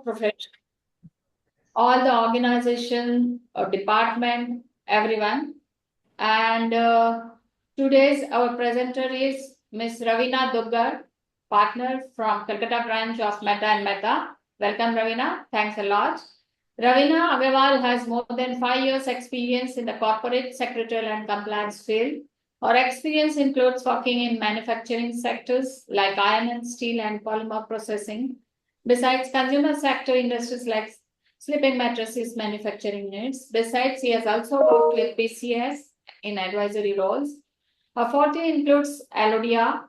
profession, all the organization or department, everyone. And today's our presenter is Ms. Ravina Duggar, partner from Calcutta branch of Mehta and Mehta. Welcome, Ravina. Thanks a lot. Ravina Agarwal has more than 5 years experience in the corporate secretarial and compliance field. Her experience includes working in manufacturing sectors like iron and steel and polymer processing. Besides consumer sector industries like sleeping mattresses manufacturing units. Besides, he has also worked with PCS in advisory roles. Her forte includes LODR,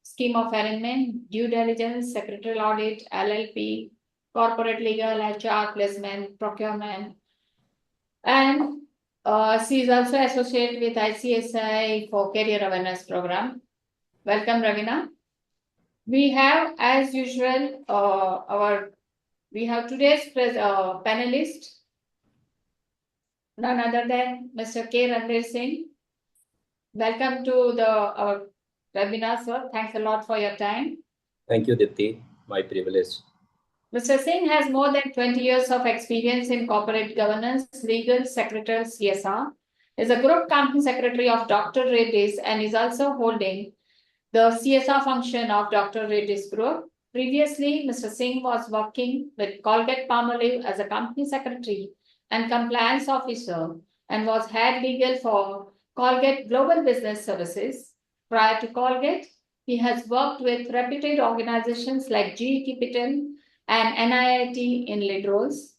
scheme of arrangement, due diligence, secretarial audit, LLP, corporate legal, HR, placement, procurement. And she is also associated with ICSI for Career Awareness Program. Welcome, Ravina. We have, as usual, we have today's panelist, none other than Mr. K. Ranveer Singh. Welcome to our webinar, sir. Thanks a lot for your time. Thank you, Dipti. My privilege. Mr. Singh has more than 20 years of experience in corporate governance, legal, secretarial, CSR. Is a group company secretary of Dr. Reddy's and is also holding the CSR function of Dr. Reddy's Group. Previously, Mr. Singh was working with Colgate-Palmolive as a company secretary and compliance officer and was head legal for Colgate Global Business Services. Prior to Colgate, he has worked with reputed organizations like GE Capital and NIIT in lead roles.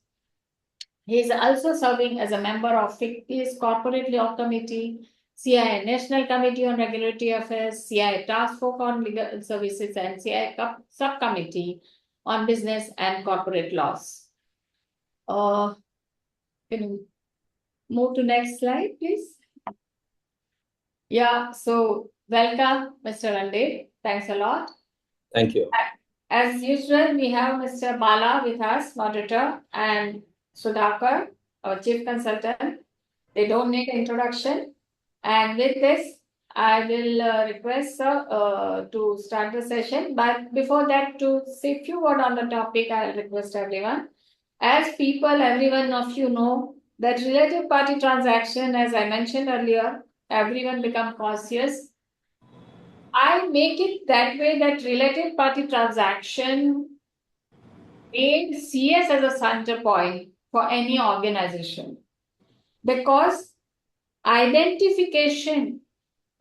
He is also serving as a member of FICCI's Corporate Law Committee, CIA National Committee on Regulatory Affairs, CIA Task Force on Legal Services, and CIA Subcommittee on Business and Corporate Laws. Can you move to next slide, please? Yeah, so welcome, Mr. Ranveer. Thanks a lot. Thank you. As usual, we have Mr. Bala with us, moderator, and Sudhakar, our chief consultant. They don't need introduction. And with this, I will request to start the session. But before that, to say a few words on the topic, I'll request everyone. As people, every one of you know that related party transaction, as I mentioned earlier, everyone become cautious. I make it that way that related party transaction made CS as a center point for any organization because identification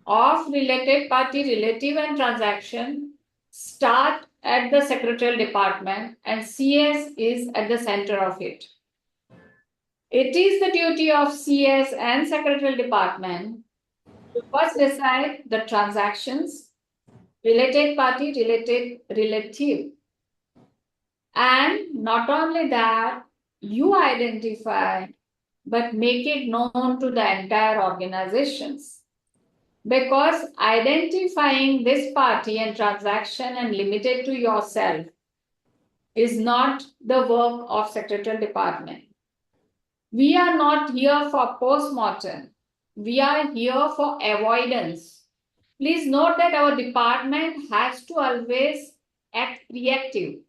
of related party, relative and transaction start at the secretarial department and CS is at the center of it. It is the duty of CS and secretarial department to first decide the transactions, related party, relative. And not only that, you identify, but make it known to the entire organizations. Because identifying this party and transaction and limited to yourself is not the work of secretarial department. We are not here for post-mortem. We are here for avoidance. Please note that our department has to always act reactive,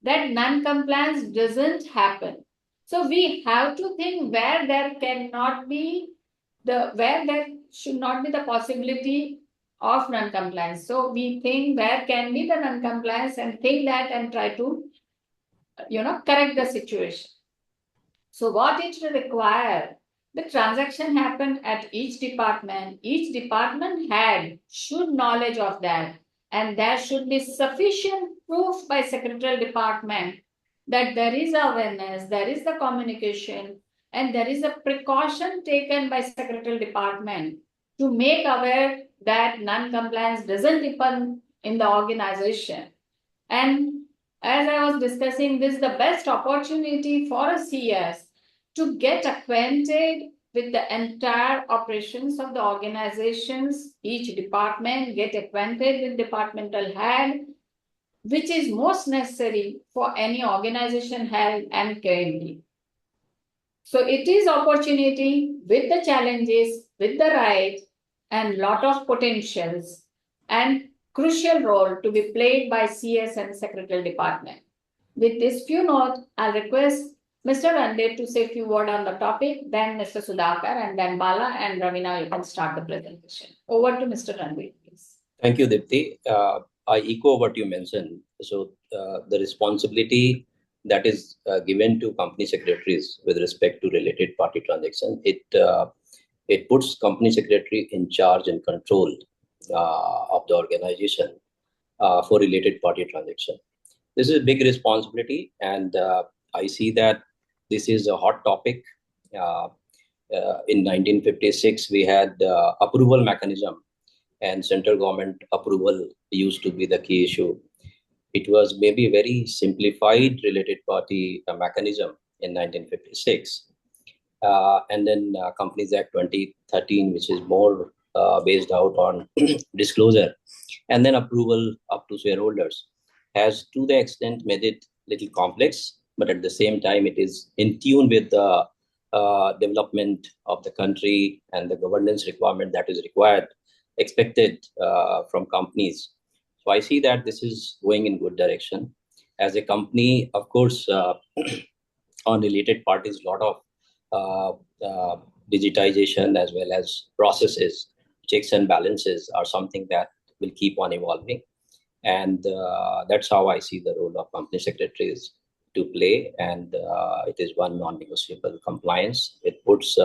that non-compliance doesn't happen. So we have to think where there should not be the possibility of non-compliance. So we think where can be the non-compliance and think that and try to, correct the situation. So what it will require, the transaction happened at each department. Each department head should knowledge of that. And there should be sufficient proof by secretarial department that there is awareness, there is the communication, and there is a precaution taken by secretarial department to make aware that non-compliance doesn't happen in the organization. And as I was discussing, this is the best opportunity for a CS to get acquainted with the entire operations of the organizations, each department, get acquainted with departmental head, which is most necessary for any organization head and KMD. So it is opportunity with the challenges, with the right, and lot of potentials and crucial role to be played by CS and secretarial department. With this few notes, I'll request Mr. Randir to say a few words on the topic, then Mr. Sudhakar, and then Bala and Ravina, you can start the presentation. Over to Mr. Randir, please. Thank you, Dipti. I echo what you mentioned. So, the responsibility that is given to company secretaries with respect to related party transactions, it puts company secretary in charge and control of the organization for related party transaction. This is a big responsibility, and I see that this is a hot topic. Uh, in 1956, we had approval mechanism, and central government approval used to be the key issue. It was maybe a very simplified related party mechanism in 1956. And then Companies Act 2013, which is more based out on disclosure, and then approval up to shareholders, has to the extent made it little complex, but at the same time, it is in tune with the development of the country and the governance requirement that is required, expected from companies. So I see that this is going in good direction. As a company, of course, on related parties, a lot of uh, uh, digitization as well as processes, checks and balances are something that will keep on evolving. And that's how I see the role of company secretaries to play. And it is one non-negotiable compliance. It puts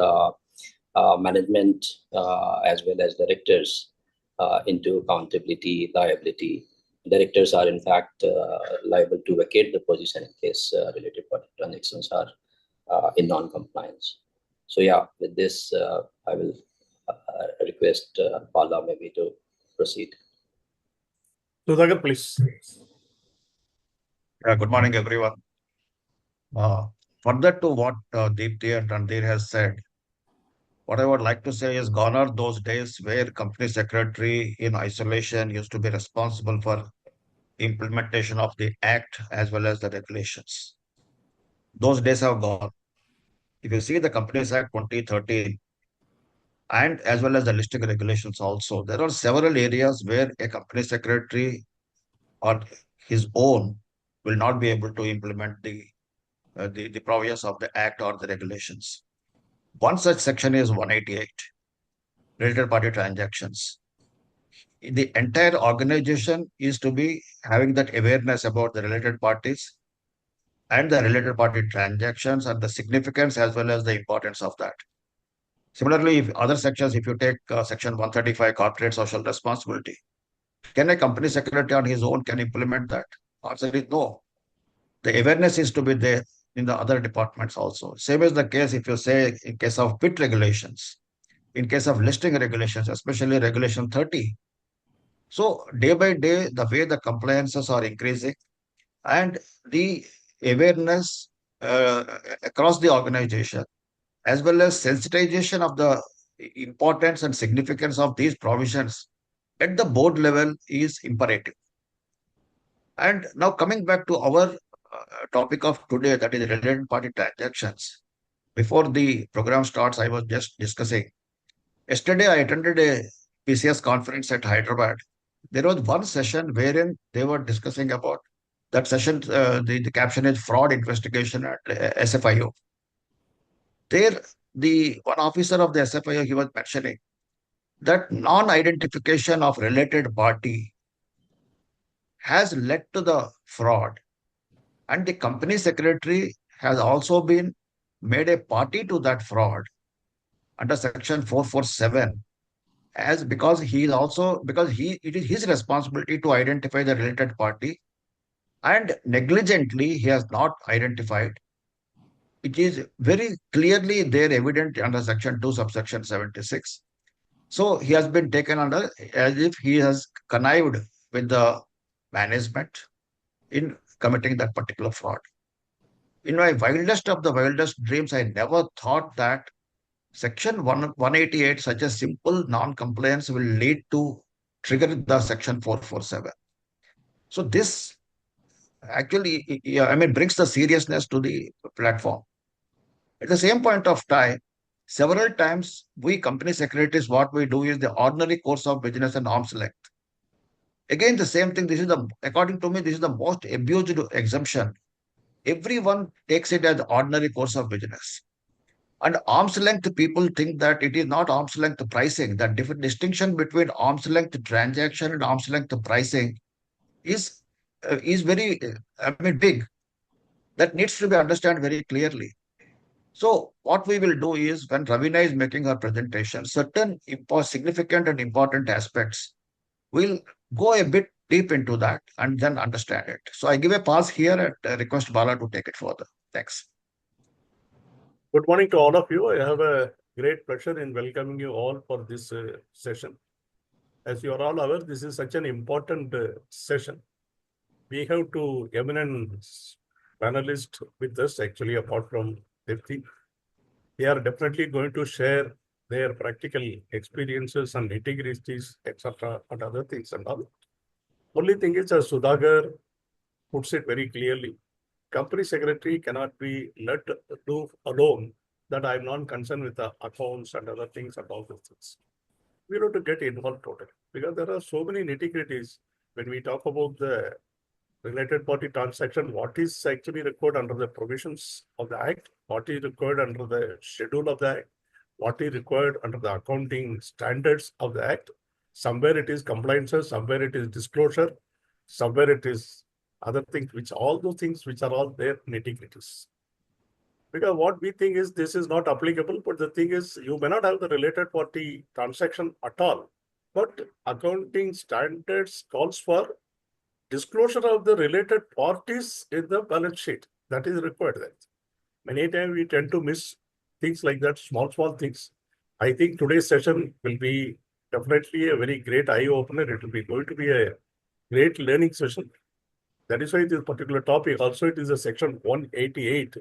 management as well as directors into accountability, liability. Directors are in fact liable to vacate the position in case related party transactions are in non-compliance. So yeah, with this, I will request Bala maybe to proceed. Sudhakar, please. Yeah, good morning, everyone. Further to what Deepti and Randir has said, what I would like to say is gone are those days where company secretary in isolation used to be responsible for implementation of the act as well as the regulations. Those days have gone. If you see the Companies Act 2013 and as well as the listing regulations also, there are several areas where a company secretary on his own will not be able to implement the provisions of the act or the regulations. One such section is 188, related party transactions. The entire organization is to be having that awareness about the related parties and the related party transactions and the significance as well as the importance of that. Similarly, if other sections, if you take section 135, corporate social responsibility, can a company secretary on his own can implement that? Answer is no. The awareness is to be there in the other departments also. Same is the case if you say in case of PIT regulations, in case of listing regulations, especially regulation 30. So day by day, the way the compliances are increasing and the awareness across the organization, as well as sensitization of the importance and significance of these provisions at the board level is imperative. And now coming back to our topic of today, that is related party transactions. Before the program starts, I was just discussing. Yesterday, I attended a PCS conference at Hyderabad. There was one session wherein they were discussing about that session. The caption is fraud investigation at SFIO. There, the one officer of the SFIO, he was mentioning that non-identification of related party has led to the fraud, and the company secretary has also been made a party to that fraud under section 447, as because he is also because he it is his responsibility to identify the related party, and negligently he has not identified. It is very clearly there evident under section 2 subsection 76. So he has been taken under as if he has connived with the management in committing that particular fraud. In my wildest of the wildest dreams, I never thought that Section 188, such a simple non-compliance, will lead to trigger the Section 447. So this actually, yeah, I mean, brings the seriousness to the platform. At the same point of time, several times we company secretaries, what we do is the ordinary course of business and arm's length. Again, the same thing. This is the, according to me, this is the most abused exemption everyone takes it as ordinary course of business. And arm's length, people think that it is not arm's length pricing. That different distinction between arm's length transaction and arm's length pricing is very, big. That needs to be understood very clearly. So what we will do is when Ravina is making her presentation, certain significant and important aspects, we'll go a bit deep into that and then understand it. So I give a pause here and request Bala to take it further. Thanks. Good morning to all of you. I have a great pleasure in welcoming you all for this session. As you are all aware, this is such an important session. We have two eminent panelists with us, actually, apart from Dipti. They are definitely going to share their practical experiences and nitty-gritties, etc., and other things and all. Only thing is, as Sudhakar puts it very clearly, company secretary cannot be let do alone that I'm not concerned with the accounts and other things and all those things. We have to get involved totally because there are so many nitty-gritties when we talk about the related party transaction, what is actually required under the provisions of the Act, what is required under the schedule of the Act, what is required under the accounting standards of the Act. Somewhere it is compliances, somewhere it is disclosure, somewhere it is other things, which all those things which are all there nitty-gritties. Because what we think is this is not applicable, but the thing is you may not have the related party transaction at all. But accounting standards calls for disclosure of the related parties in the balance sheet. That is required. That many times we tend to miss things like that, small things. I think today's session will be definitely a very great eye-opener. It will be going to be a great learning session. That is why this particular topic, also it is a section 188.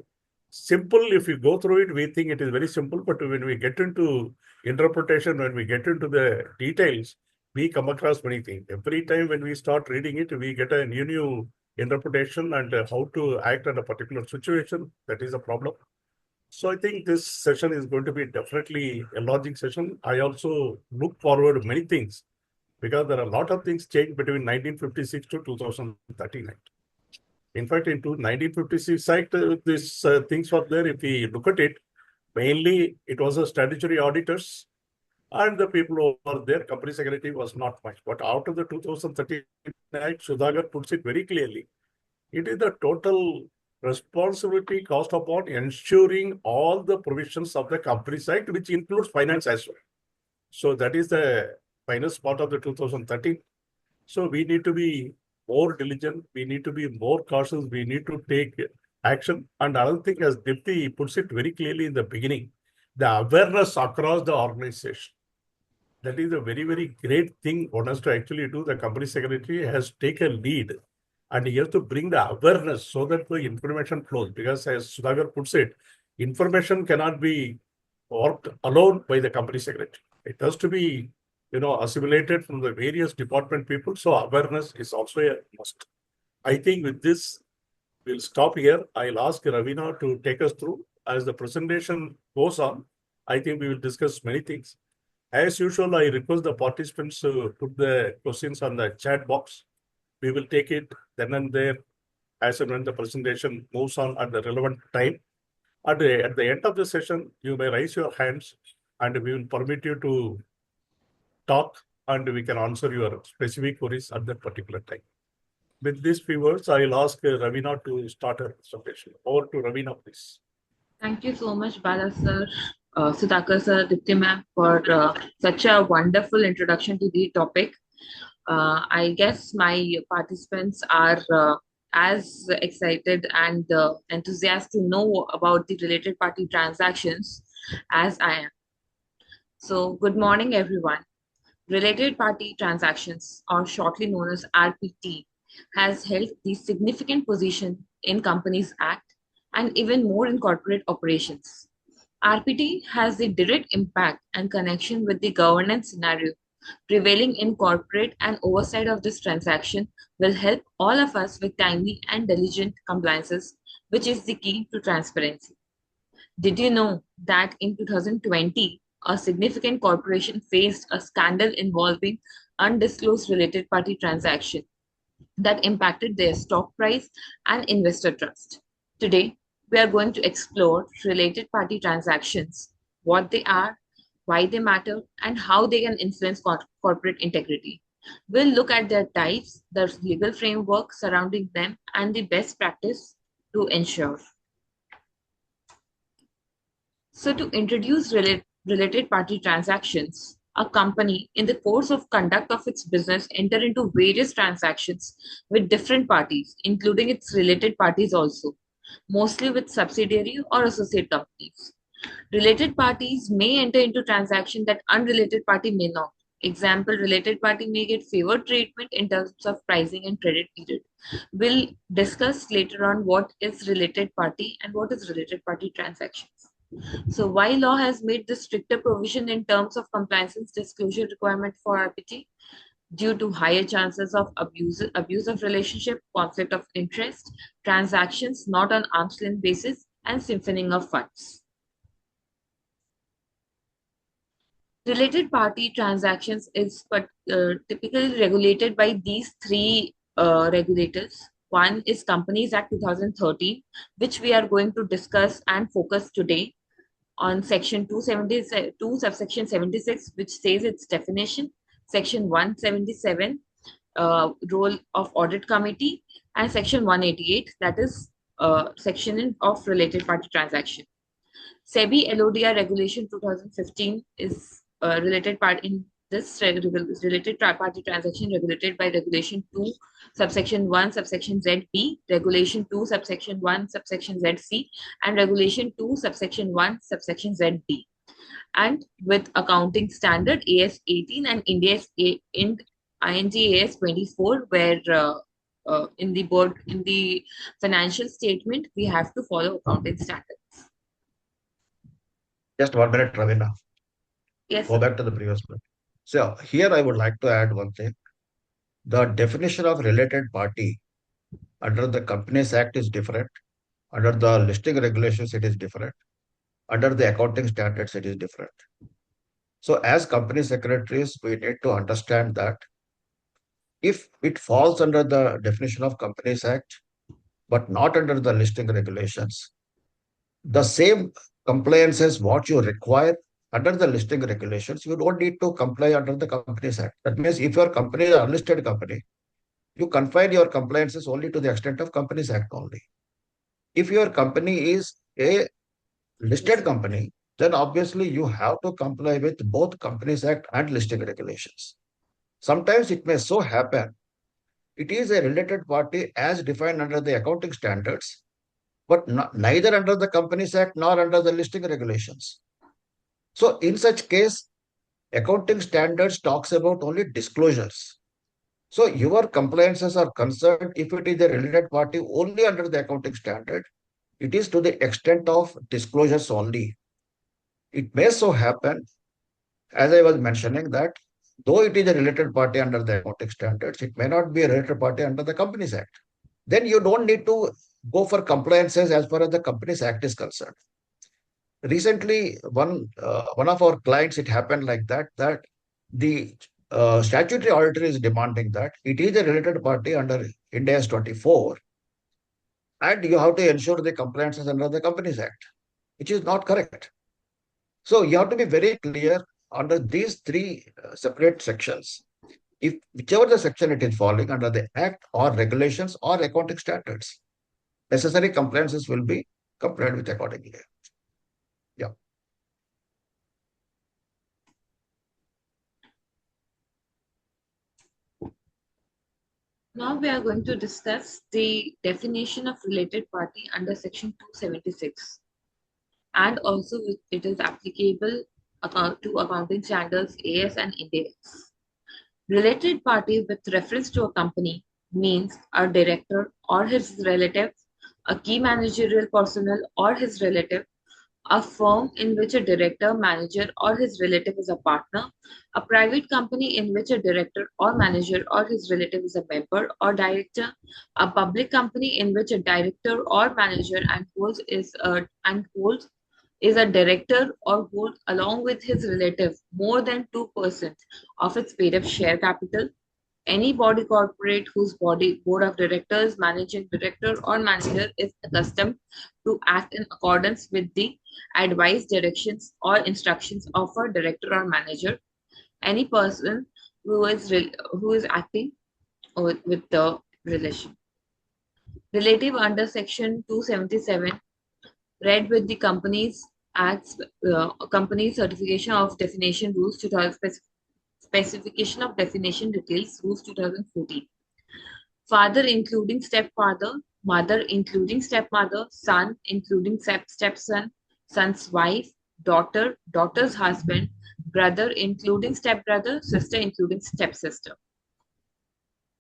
Simple, if you go through it, we think it is very simple, but when we get into interpretation, when we get into the details, we come across many things. Every time when we start reading it, we get a new interpretation and how to act in a particular situation. That is a problem. So I think this session is going to be definitely a logic session. I also look forward to many things because there are a lot of things changed between 1956 to 2013. In fact, into 1956 Act, these things were there. If we look at it, mainly it was a statutory auditors and the people who were there, company secretary was not much. But out of the 2013 Act, Sudhakar puts it very clearly. It is the total responsibility cast upon ensuring all the provisions of the Companies Act, which includes finance as well. So that is the finance part of the 2013. So we need to be more diligent. We need to be more cautious. We need to take action. And another thing, as Dipti puts it very clearly in the beginning, the awareness across the organization. That is a very, very great thing one has to actually do. The company secretary has taken lead and he has to bring the awareness so that the information flows. Because as Sudhakar puts it, information cannot be worked alone by the company secretary. It has to be assimilated from the various department people. So awareness is also a must. I think with this, we'll stop here. I'll ask Ravina to take us through. As the presentation goes on, I think we will discuss many things. As usual, I request the participants to put the questions on the chat box. We will take it then and there as and when the presentation moves on at the relevant time. At the end of the session, you may raise your hands and we will permit you to talk and we can answer your specific queries at that particular time. With these few words, I'll ask Ravina to start her presentation. Over to Ravina, please. Thank you so much, Bala sir, Sudhakar sir, Dipti ma'am, for such a wonderful introduction to the topic. I guess my participants are as excited and enthusiastic to know about the related party transactions as I am. So, good morning, everyone. Related party transactions, or shortly known as RPT, has held the significant position in Companies Act and even more in corporate operations. RPT has a direct impact and connection with the governance scenario prevailing in corporate, and oversight of this transaction will help all of us with timely and diligent compliances, which is the key to transparency. Did you know that in 2020, a significant corporation faced a scandal involving undisclosed related party transaction that impacted their stock price and investor trust? Today, we are going to explore related party transactions, what they are, why they matter, and how they can influence corporate integrity. We'll look at their types, the legal framework surrounding them, and the best practice to ensure. So, to introduce related party transactions, a company, in the course of conduct of its business, enter into various transactions with different parties, including its related parties also, mostly with subsidiary or associate companies. Related parties may enter into transaction that unrelated party may not. Example, related party may get favored treatment in terms of pricing and credit period. We'll discuss later on what is related party and what is related party transactions. So why law has made this stricter provision in terms of compliance and disclosure requirement for RPT? Due to higher chances of abuse of relationship, conflict of interest, transactions not on arm's length basis, and siphoning of funds. Related party transactions is typically regulated by these three regulators. One is Companies Act 2013, which we are going to discuss and focus today on section 272, subsection 76, which says its definition, section 177, role of audit committee, and section 188, that is section of related party transaction. SEBI LODR regulation 2015 is related part in this related party transaction regulated by regulation 2 subsection 1 subsection ZB, regulation 2 subsection 1 subsection ZC, and regulation 2 subsection 1 subsection ZD, and with accounting standard AS 18 and IND AS 24, where in the financial statement we have to follow accounting standards. Just 1 minute, Ravina. Yes. Go back to the previous one. So here I would like to add one thing. The definition of related party under the Companies Act is different. Under the listing regulations, it is different. Under the accounting standards, it is different. So as company secretaries, we need to understand that if it falls under the definition of Companies Act, but not under the listing regulations, the same compliances what you require under the listing regulations, you don't need to comply under the Companies Act. That means if your company is an unlisted company, you confine your compliances only to the extent of Companies Act only. If your company is a listed company, then obviously you have to comply with both Companies Act and listing regulations. Sometimes it may so happen, it is a related party as defined under the accounting standards, but neither under the Companies Act nor under the listing regulations. So in such case, accounting standards talks about only disclosures. So your compliances are concerned if it is a related party only under the accounting standard, it is to the extent of disclosures only. It may so happen, as I was mentioning, that though it is a related party under the accounting standards, it may not be a related party under the Companies Act. Then you don't need to go for compliances as far as the Companies Act is concerned. Recently, one of our clients, it happened like that the statutory auditor is demanding that it is a related party under Ind AS 24, and you have to ensure the compliances under the Companies Act, which is not correct. So you have to be very clear under these three separate sections. If whichever the section it is falling under the Act or regulations or accounting standards, necessary compliances will be complied with accordingly. Yeah. Now we are going to discuss the definition of related party under section 276, and also it is applicable to accounting standards AS and Ind AS. Related party with reference to a company means a director or his relative, a key managerial personnel or his relative, a firm in which a director, manager, or his relative is a partner, a private company in which a director or manager or his relative is a member or director, a public company in which a director or manager and holds is a director or holds along with his relative more than 2% of its paid up share capital, Any body corporate whose board of directors, managing director, or manager is accustomed to act in accordance with the advice, directions, or instructions of a director or manager. Any person who is acting with the relation. Relative under section 277 read with the Companies Acts, Company Certification of Definition Rules 2000, Specification of Definition Details Rules 2014. Father including stepfather, mother including stepmother, son including stepson, son's wife, daughter, daughter's husband, brother including stepbrother, sister including stepsister.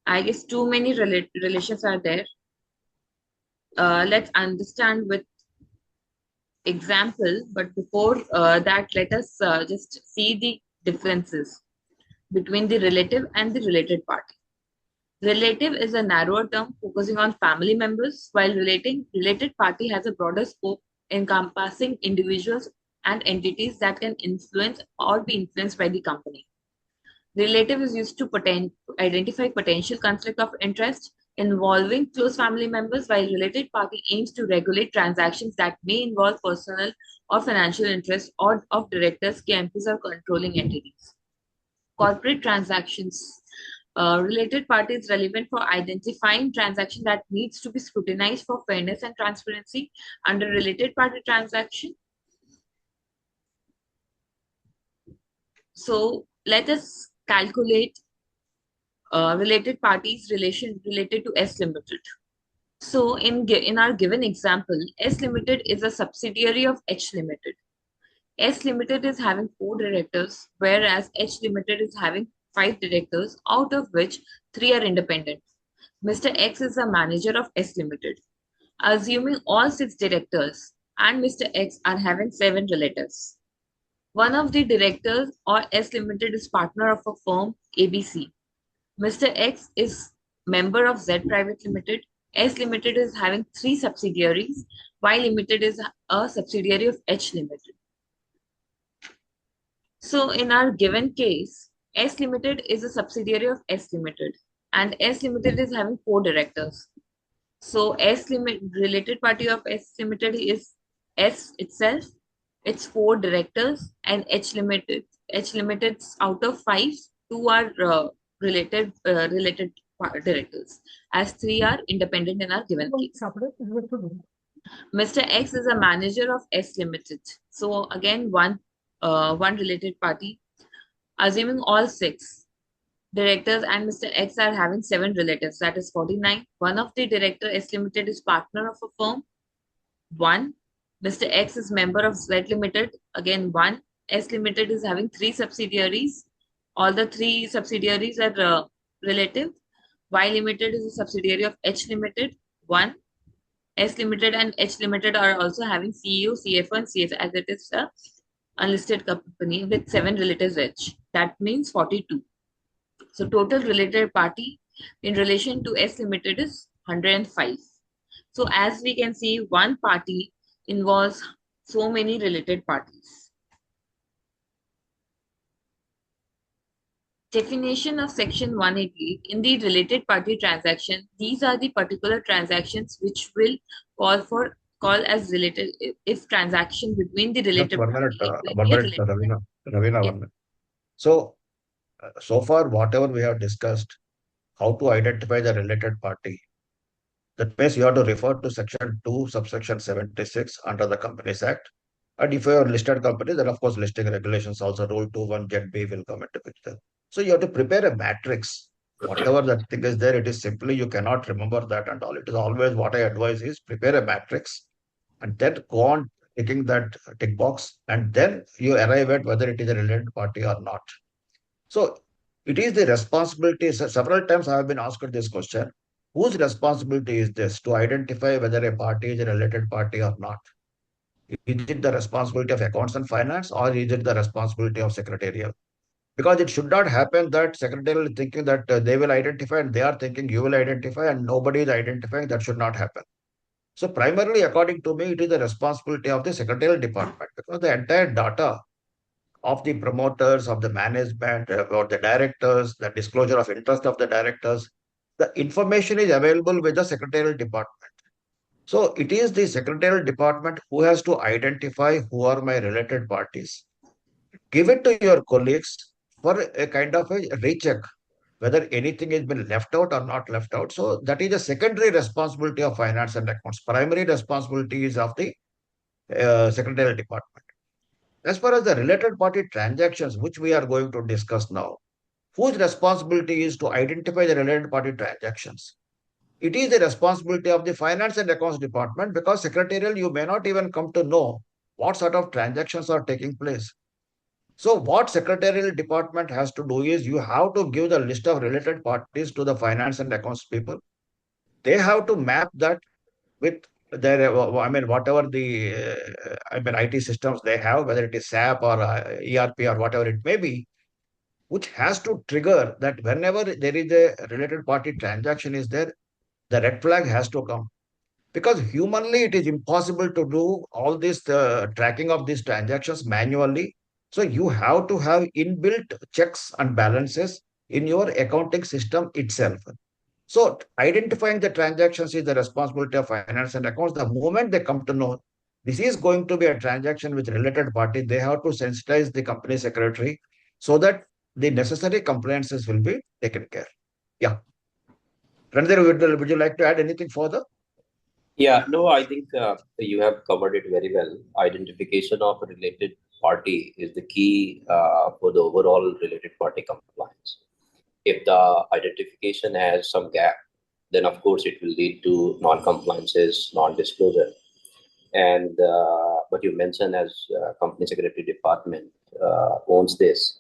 I guess too many relations are there. Let's understand with example, but before that, let us just see the differences between the relative and the related party. Relative is a narrower term focusing on family members, while related party has a broader scope encompassing individuals and entities that can influence or be influenced by the company. Relative is used to identify potential conflict of interest involving close family members, while related party aims to regulate transactions that may involve personal or financial interests or of directors, KMPs, or controlling entities. Corporate transactions. Related parties relevant for identifying transaction that needs to be scrutinized for fairness and transparency under related party transaction. So let us calculate related parties relation related to S Limited. So in our given example, S Limited is a subsidiary of H Limited. S Limited is having 4 directors, whereas H Limited is having 5 directors, out of which 3 are independent. Mr. X is a manager of S Limited. Assuming all 6 directors and Mr. X are having 7 relatives. One of the directors or S Limited is partner of a firm ABC. Mr. X is member of Z Private Limited. S Limited is having 3 subsidiaries, Y Limited is a subsidiary of H Limited. So in our given case, S Limited is a subsidiary of S Limited, and S Limited is having 4 directors. So related party of S Limited is S itself, its 4 directors, and H Limited's out of 5, 2 are related directors, as 3 are independent in our given case. Mr. X is a manager of S Limited. So again, one related party. Assuming all 6 directors and Mr. X are having 7 relatives, that is 49. One of the director S Limited is partner of a firm. 1. Mr. X is member of Z Limited. Again, 1. S Limited is having 3 subsidiaries. All the 3 subsidiaries are relative. Y Limited is a subsidiary of H Limited. 1. S Limited and H Limited are also having CEO, CFO, and CFO, as it is a unlisted company with 7 relatives each. That means 42. So total related party in relation to S Limited is 105. So as we can see, one party involves so many related parties. Definition of section 188 in the related party transaction. These are the particular transactions which will call as related if transaction between the related Ravina, Yes. one minute. So far, whatever we have discussed, how to identify the related party, that means you have to refer to section 2, subsection 76 under the Companies Act. And if you are listed company, then of course listing regulations also rule 2(1) Get B will come into picture. So you have to prepare a matrix. Whatever that thing is there, it is simply you cannot remember that and all. It is always what I advise is prepare a matrix and then go on ticking that tick box, and then you arrive at whether it is a related party or not. So it is the responsibility. Several times I have been asked this question: whose responsibility is this to identify whether a party is a related party or not? Is it the responsibility of accounts and finance, or is it the responsibility of secretarial? Because it should not happen that secretarial is thinking that they will identify and they are thinking you will identify and nobody is identifying. That should not happen. So primarily, according to me, it is the responsibility of the secretarial department because the entire data of the promoters, of the management, or the directors, the disclosure of interest of the directors, the information is available with the secretarial department. So it is the secretarial department who has to identify who are my related parties. Give it to your colleagues for a kind of a recheck whether anything has been left out or not left out. So that is a secondary responsibility of finance and accounts. Primary responsibility is of the secretarial department. As far as the related party transactions, which we are going to discuss now, whose responsibility is to identify the related party transactions? It is the responsibility of the finance and accounts department, because secretarial, you may not even come to know what sort of transactions are taking place. So what secretarial department has to do is you have to give the list of related parties to the finance and accounts people. They have to map that with their, whatever the, IT systems they have, whether it is SAP or ERP or whatever it may be, which has to trigger that whenever there is a related party transaction is there, the red flag has to come. Because humanly, it is impossible to do all this tracking of these transactions manually. So you have to have inbuilt checks and balances in your accounting system itself. So identifying the transactions is the responsibility of finance and accounts. The moment they come to know this is going to be a transaction with related party, they have to sensitize the company secretary so that the necessary compliances will be taken care. Yeah. Randir, would you like to add anything further? Yeah, no, I think you have covered it very well. Identification of a related party is the key for the overall related party compliance. If the identification has some gap, then of course it will lead to non-compliances, non-disclosure. And what you mentioned as company secretary department owns this,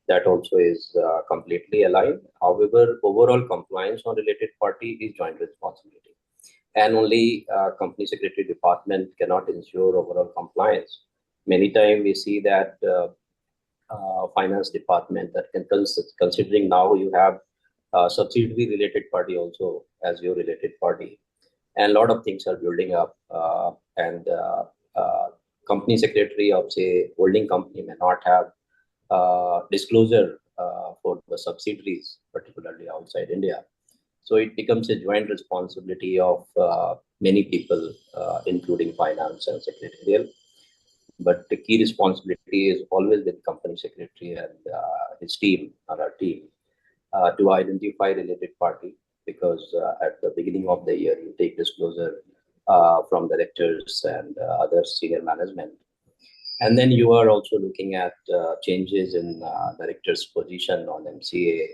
that also is completely aligned. However, overall compliance on related party is joint responsibility, and only company secretary department cannot ensure overall compliance. Many times we see that finance department that can considering now you have subsidiary related party also as your related party, and a lot of things are building up, and company secretary of say holding company may not have disclosure for the subsidiaries, particularly outside India. So it becomes a joint responsibility of many people, including finance and secretarial. But the key responsibility is always with company secretary and his team, or our team, to identify related party, because at the beginning of the year you take disclosure from directors and other senior management, and then you are also looking at changes in director's position on MCA.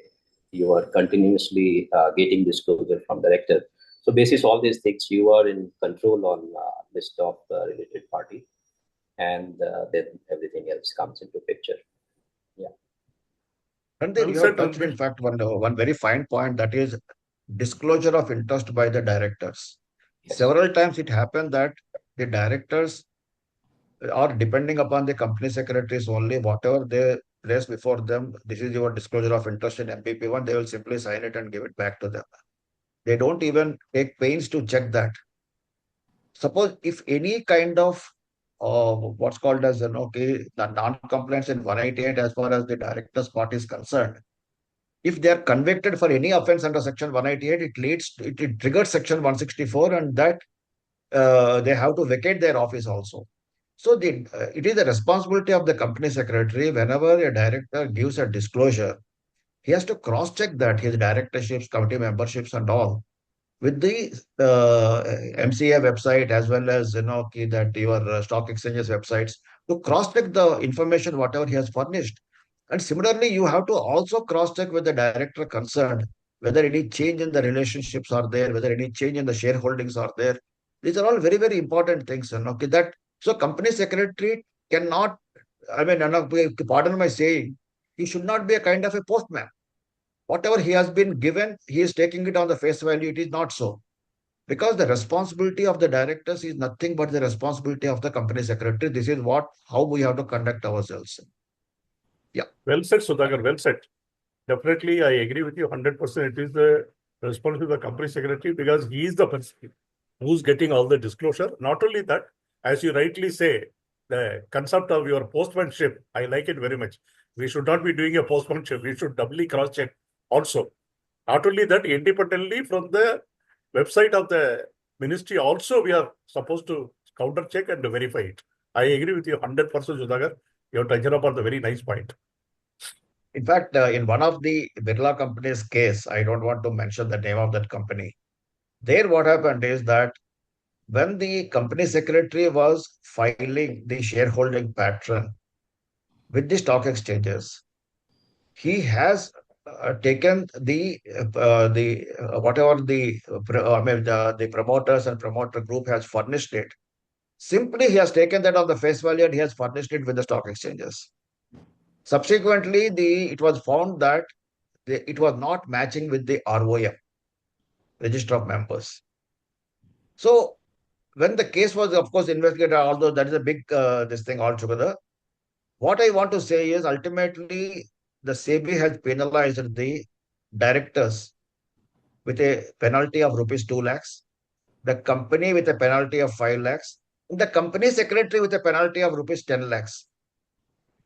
You are continuously getting disclosure from director. So basis all these things, you are in control on list of related party, and then everything else comes into picture. Yeah. And then Well you said, have touched, in Randir. fact, one very fine point, that is disclosure of interest by the directors. Yes. Several times it happened that the directors are depending upon the company secretaries only, whatever they place before them, this is your disclosure of interest in MPP1, they will simply sign it and give it back to them. They don't even take pains to check that. Suppose if any kind of what's called as the non-compliance in 188 as far as the director's part is concerned, if they are convicted for any offense under section 188, it triggers section 164, and that they have to vacate their office also. So it is the responsibility of the company secretary, whenever a director gives a disclosure, he has to cross-check that his directorships, committee memberships, and all with the MCA website, as well as that your stock exchanges websites, to cross-check the information whatever he has furnished. And similarly, you have to also cross-check with the director concerned whether any change in the relationships are there, whether any change in the shareholdings are there. These are all very, very important things. That so company secretary cannot, pardon my saying, he should not be a kind of a postman. Whatever he has been given, he is taking it on the face value. It is not so. Because the responsibility of the directors is nothing but the responsibility of the company secretary. This is how we have to conduct ourselves. Yeah. Well said, Sudhakar. Well said. Definitely, I agree with you 100%. It is the responsibility of the company secretary, because he is the person who's getting all the disclosure. Not only that, as you rightly say, the concept of your postmanship, I like it very much. We should not be doing a postmanship. We should doubly cross-check also. Not only that, independently from the website of the ministry also, we are supposed to counter-check and verify it. I agree with you 100%, Sudhakar. You have touched upon the very nice point. In fact, in one of the Birla company's case, I don't want to mention the name of that company. There, what happened is that when the company secretary was filing the shareholding pattern with the stock exchanges, he has taken the whatever the promoters and promoter group has furnished it. Simply, he has taken that of the face value and he has furnished it with the stock exchanges. Subsequently, it was found that it was not matching with the ROM, register of members. So when the case was, of course, investigated, although that is a big this thing altogether, what I want to say is ultimately the SEBI has penalized the directors with a penalty of rupees 2 lakhs, the company with a penalty of 5 lakhs, and the company secretary with a penalty of rupees 10 lakhs.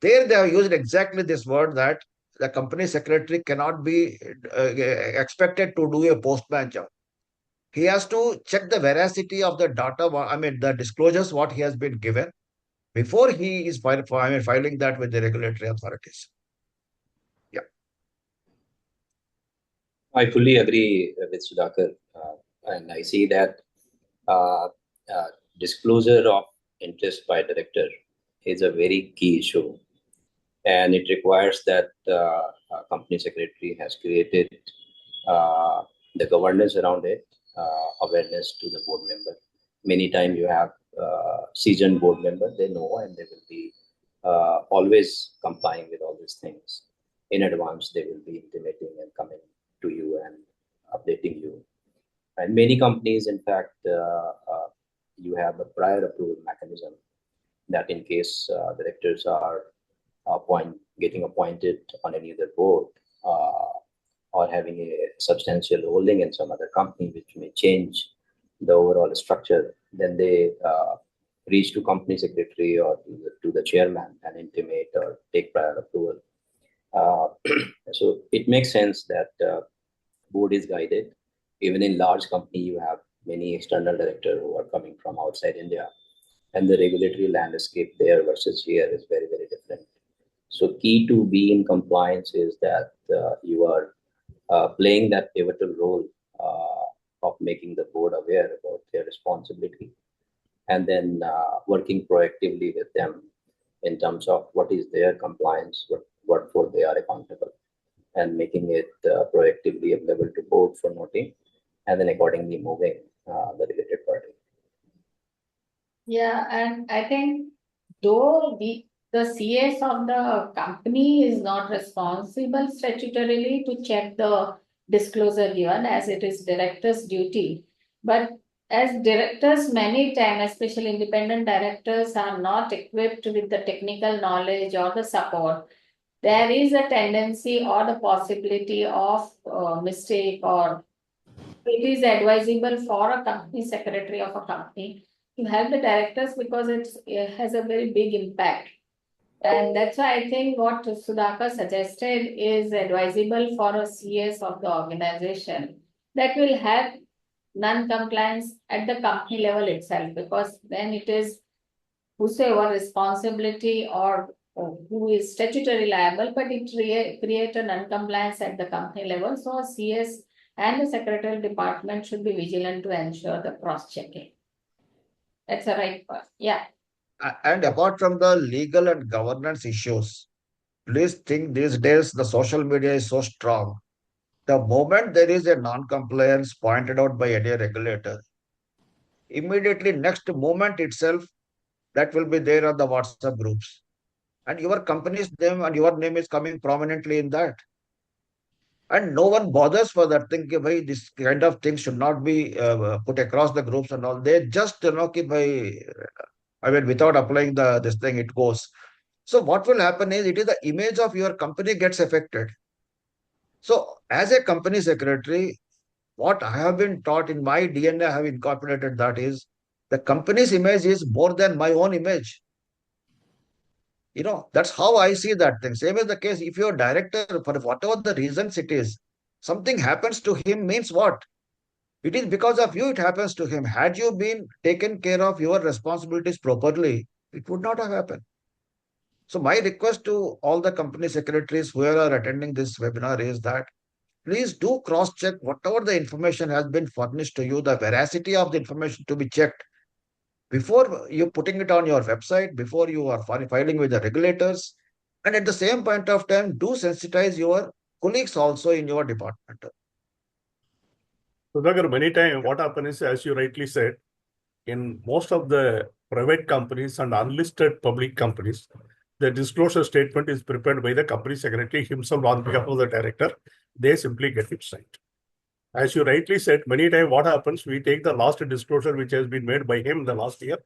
There they have used exactly this word that the company secretary cannot be expected to do a postman job. He has to check the veracity of the data, the disclosures, what he has been given before he is filing that with the regulatory authorities. Yeah. I fully agree with Sudhakar, and I see that uh, disclosure of interest by director is a very key issue, and it requires that company secretary has created uh, the governance around it, awareness to the board member. Many times you have seasoned board member, they know and they will be always complying with all these things. In advance, they will be intimating and coming to you and updating you. And many companies, in fact, you have a prior approval mechanism that in case directors are getting appointed on any other board or having a substantial holding in some other company, which may change the overall structure, then they reach to company secretary or to the chairman and intimate or take prior approval. So it makes sense that board is guided. Even in large company, you have many external directors who are coming from outside India, and the regulatory landscape there versus here is very, very different. So key to be in compliance is that you are playing that pivotal role of making the board aware about their responsibility, and then working proactively with them in terms of what is their compliance, what for they are accountable, and making it proactively available to board for noting, and then accordingly moving the related party. Yeah, and I think though the CS of the company is not responsible statutorily to check the disclosure given as it is director's duty. But as directors, many times, especially independent directors, are not equipped with the technical knowledge or the support. There is a tendency or the possibility of mistake, or it is advisable for a company secretary of a company to help the directors because it has a very big impact. And that's why I think what Sudhakar suggested is advisable for a CS of the organization that will have non-compliance at the company level itself, because then it is whosoever responsibility or who is statutory liable, but it create a non-compliance at the company level. So CS and the secretarial department should be vigilant to ensure the cross-checking. That's the right part. Yeah. And apart from the legal and governance issues, please think these days the social media is so strong. The moment there is a non-compliance pointed out by any regulator, immediately next moment itself, that will be there on the WhatsApp groups. And your company's name and your name is coming prominently in that. And no one bothers for that thing. Ki, bhai, this kind of thing should not be put across the groups and all. They just, ki, bhai, without applying this thing, it goes. So what will happen is it is the image of your company gets affected. So as a company secretary, what I have been taught in my DNA, I have incorporated that is the company's image is more than my own image. That's how I see that thing. Same is the case if your director, for whatever the reasons it is, something happens to him means what? It is because of you it happens to him. Had you been taken care of your responsibilities properly, it would not have happened. So my request to all the company secretaries who are attending this webinar is that please do cross-check whatever the information has been furnished to you, the veracity of the information to be checked before you putting it on your website, before you are filing with the regulators, and at the same point of time, do sensitize your colleagues also in your department. Sudhakar, many times what happens is, as you rightly said, in most of the private companies and unlisted public companies, the disclosure statement is prepared by the company secretary himself on behalf of the director. They simply get it signed. As you rightly said, many times what happens, we take the last disclosure which has been made by him the last year,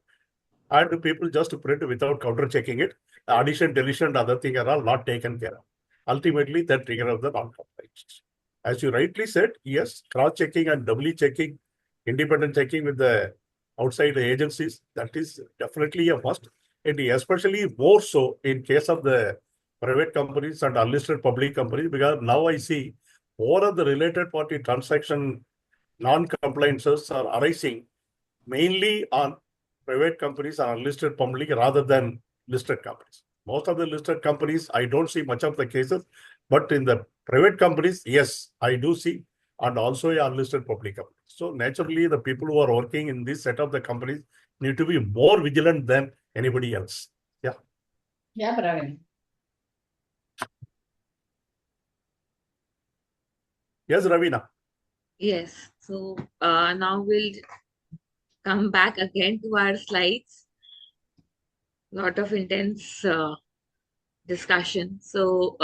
and people just print without counter checking it. Addition, deletion, other thing are all not taken care of. Ultimately, that trigger of the non-compliance. As you rightly said, yes, cross-checking and doubly checking, independent checking with the outside agencies, that is definitely a must. And especially more so in case of the private companies and unlisted public companies, because now I see more of the related party transaction non-compliances are arising mainly on private companies are unlisted public rather than listed companies. Most of the listed companies, I don't see much of the cases, but in the private companies, yes, I do see, and also unlisted public companies. So naturally, the people who are working in this set of the companies need to be more vigilant than anybody else. Yeah. Yeah, Praveen. Yes, Ravina. Yes. So now we'll come back again to our slides. Lot of intense discussion. So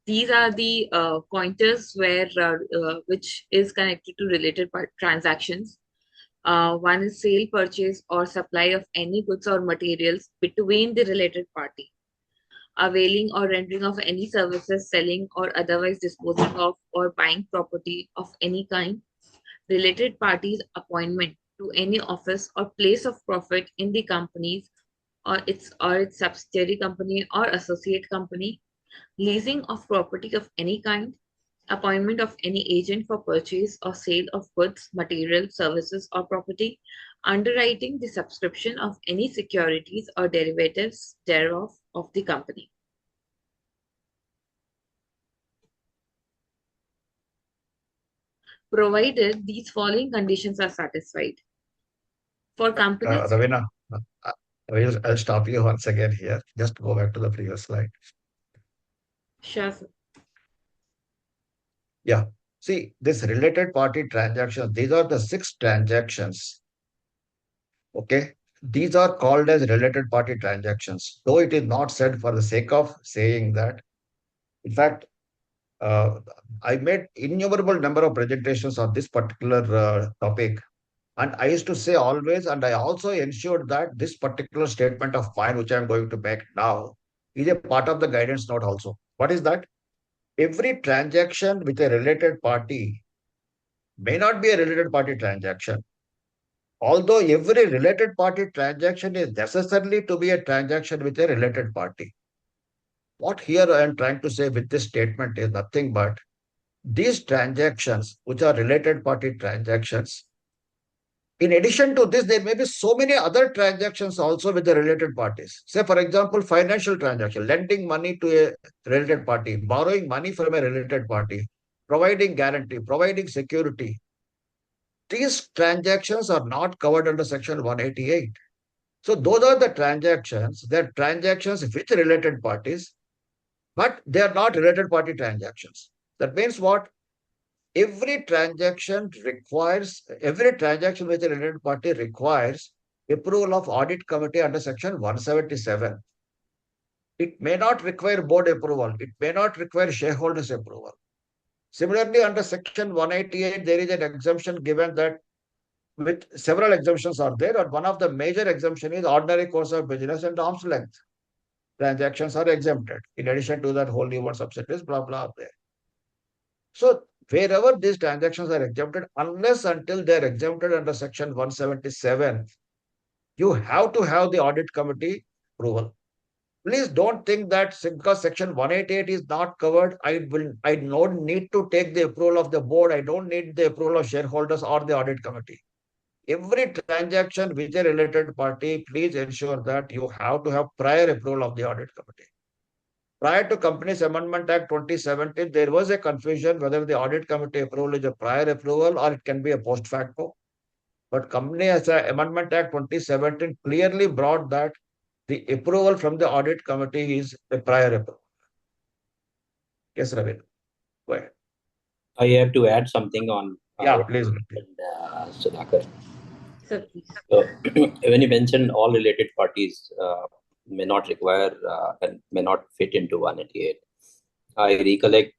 these are the pointers where which is connected to related transactions. One is sale, purchase, or supply of any goods or materials between the related party. Availing or rendering of any services, selling or otherwise disposing of or buying property of any kind. Related parties' appointment to any office or place of profit in the companies or its subsidiary company or associate company, leasing of property of any kind, appointment of any agent for purchase or sale of goods, material, services, or property, underwriting the subscription of any securities or derivatives thereof of the company. Provided these following conditions are satisfied. For companies, Ravina, I'll stop you once again here. Just go back to the previous slide. sure, sir. Yeah. See, this related party transactions, these are the 6 transactions. Okay. These are called as related party transactions, though it is not said for the sake of saying that. In fact, I made innumerable number of presentations on this particular topic. And I used to say always, and I also ensured that this particular statement of mine, which I'm going to make now, is a part of the guidance note also. What is that? Every transaction with a related party may not be a related party transaction. Although every related party transaction is necessarily to be a transaction with a related party. What here I am trying to say with this statement is nothing but these transactions, which are related party transactions, in addition to this, there may be so many other transactions also with the related parties. Say, for example, financial transaction, lending money to a related party, borrowing money from a related party, providing guarantee, providing security. These transactions are not covered under Section 188. So those are the transactions. They're transactions with related parties, but they are not related party transactions. That means what? Every transaction with a related party requires approval of audit committee under Section 177. It may not require board approval. It may not require shareholders approval. Similarly, under Section 188, there is an exemption given that with several exemptions are there, and one of the major exemption is ordinary course of business and arm's length. Transactions are exempted. In addition to that, wholly owned subsidiaries, blah, blah, there. So wherever these transactions are exempted, unless until they're exempted under Section 177, you have to have the audit committee approval. Please don't think that because section 188 is not covered, I don't need to take the approval of the board. I don't need the approval of shareholders or the audit committee. Every transaction with a related party, please ensure that you have to have prior approval of the audit committee. Prior to Companies Amendment Act 2017, there was a confusion whether the audit committee approval is a prior approval or it can be a post facto. But Companies Amendment Act 2017 clearly brought that the approval from the audit committee is a prior approval. Yes, Ravi. Go ahead. I have to add something on Yeah, what please. Sudhakar. Sir, please. So when you mentioned all related parties may not require and may not fit into 188, I recollect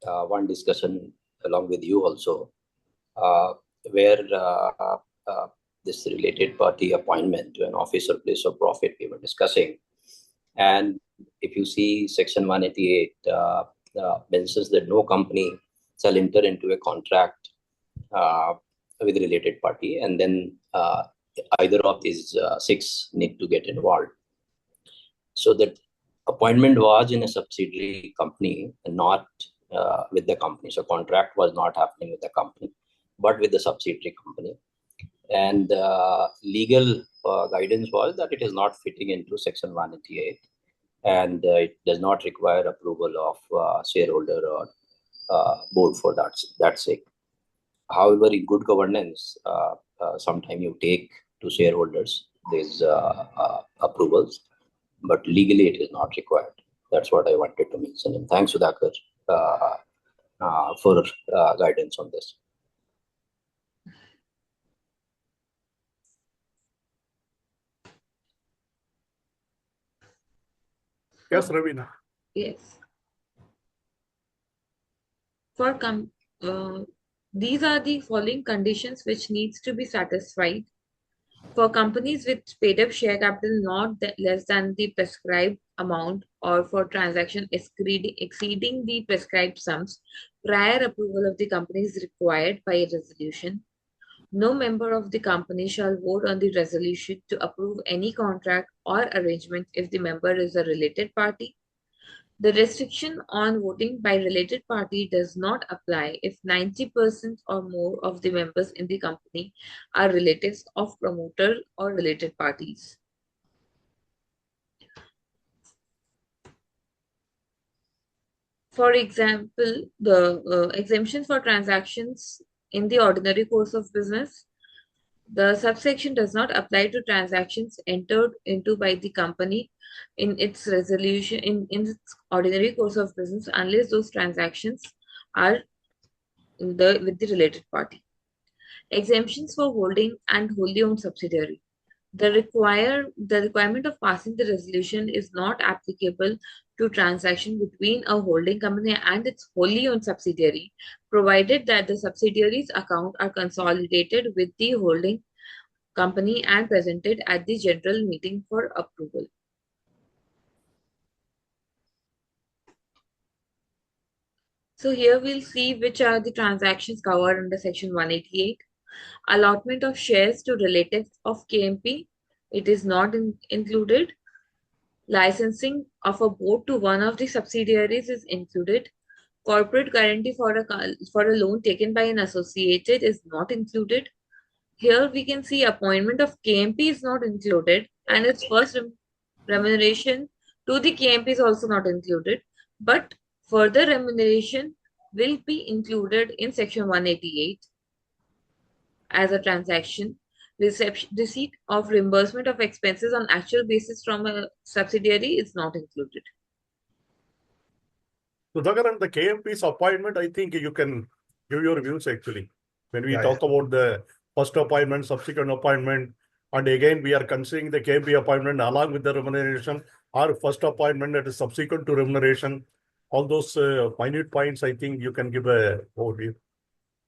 one discussion along with you also, where this related party appointment to an office or place of profit we were discussing. And if you see section 188 mentions that no company shall enter into a contract with related party, and then either of these six need to get involved. So that appointment was in a subsidiary company and not with the company. So contract was not happening with the company, but with the subsidiary company. And legal guidance was that it is not fitting into section 188, and it does not require approval of shareholder or board for that sake. However, in good governance, sometime you take to shareholders these approvals, but legally it is not required. That's what I wanted to mention. And thanks, Sudhakar, for guidance on this. Yes, Ravina. Yes. These are the following conditions which needs to be satisfied. For companies with paid up share capital not less than the prescribed amount, or for transaction exceeding the prescribed sums, prior approval of the company is required by a resolution. No member of the company shall vote on the resolution to approve any contract or arrangement if the member is a related party. The restriction on voting by related party does not apply if 90% or more of the members in the company are relatives of promoter or related parties. For example, the exemption for transactions in the ordinary course of business, the subsection does not apply to transactions entered into by the company in its resolution in its ordinary course of business unless those transactions are with the related party. Exemptions for holding and wholly owned subsidiary. The requirement of passing the resolution is not applicable to transaction between a holding company and its wholly owned subsidiary, provided that the subsidiary's account are consolidated with the holding company and presented at the general meeting for approval. So here we'll see which are the transactions covered under section 188. Allotment of shares to relatives of KMP, it is not included. Licensing of a board to one of the subsidiaries is included. Corporate guarantee for a loan taken by an associated is not included. Here we can see appointment of KMP is not included, and its first remuneration to the KMP is also not included, but further remuneration will be included in section 188 as a transaction. Receipt of reimbursement of expenses on actual basis from a subsidiary is not included. Sudhakar, and the KMP's appointment, I think you can give your views actually. When we talk about the first appointment, subsequent appointment, and again we are considering the KMP appointment along with the remuneration, or first appointment that is subsequent to remuneration, all those minute points, I think you can give a overview.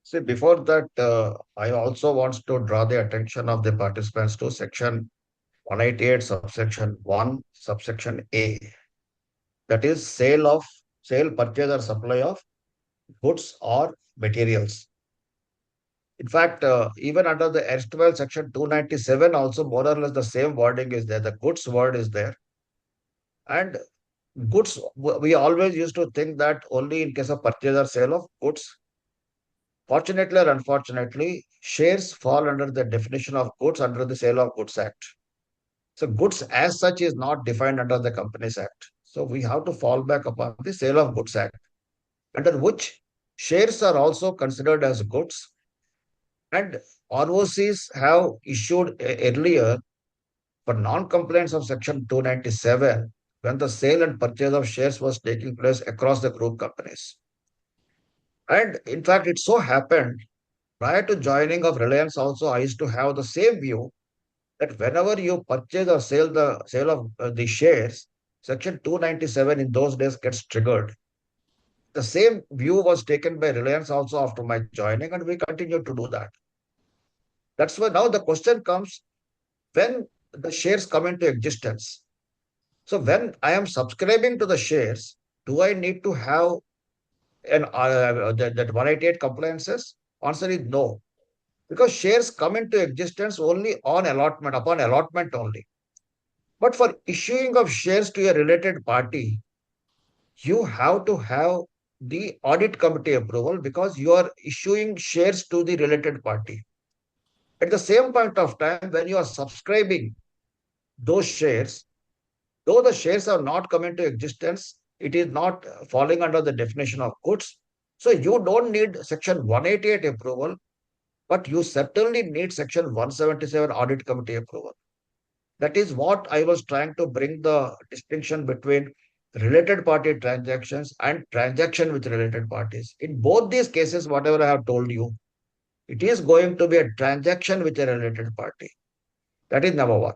See, before that, I also want to draw the attention of the participants to section 188, subsection 1, subsection A. That is sale, purchase or supply of goods or materials. In fact, even under the erstwhile section 297, also more or less the same wording is there. The goods word is there. And goods, we always used to think that only in case of purchase or sale of goods. Fortunately or unfortunately, shares fall under the definition of goods under the Sale of Goods Act. So goods as such is not defined under the Companies Act. So we have to fall back upon the Sale of Goods Act, under which shares are also considered as goods. And ROCs have issued earlier for non-compliance of Section 297 when the sale and purchase of shares was taking place across the group companies. And in fact, it so happened prior to joining of Reliance also, I used to have the same view that whenever you purchase or sale of the shares, Section 297 in those days gets triggered. The same view was taken by Reliance also after my joining, and we continue to do that. That's why now the question comes when the shares come into existence. So when I am subscribing to the shares, do I need to have that 188 compliances? Answer is no, because shares come into existence only on allotment, upon allotment only. But for issuing of shares to a related party, you have to have the audit committee approval because you are issuing shares to the related party. At the same point of time, when you are subscribing those shares, though the shares are not come into existence, it is not falling under the definition of goods. So you don't need Section 188 approval, but you certainly need Section 177 audit committee approval. That is what I was trying to bring the distinction between related party transactions and transaction with related parties. In both these cases, whatever I have told you, it is going to be a transaction with a related party. That is number one.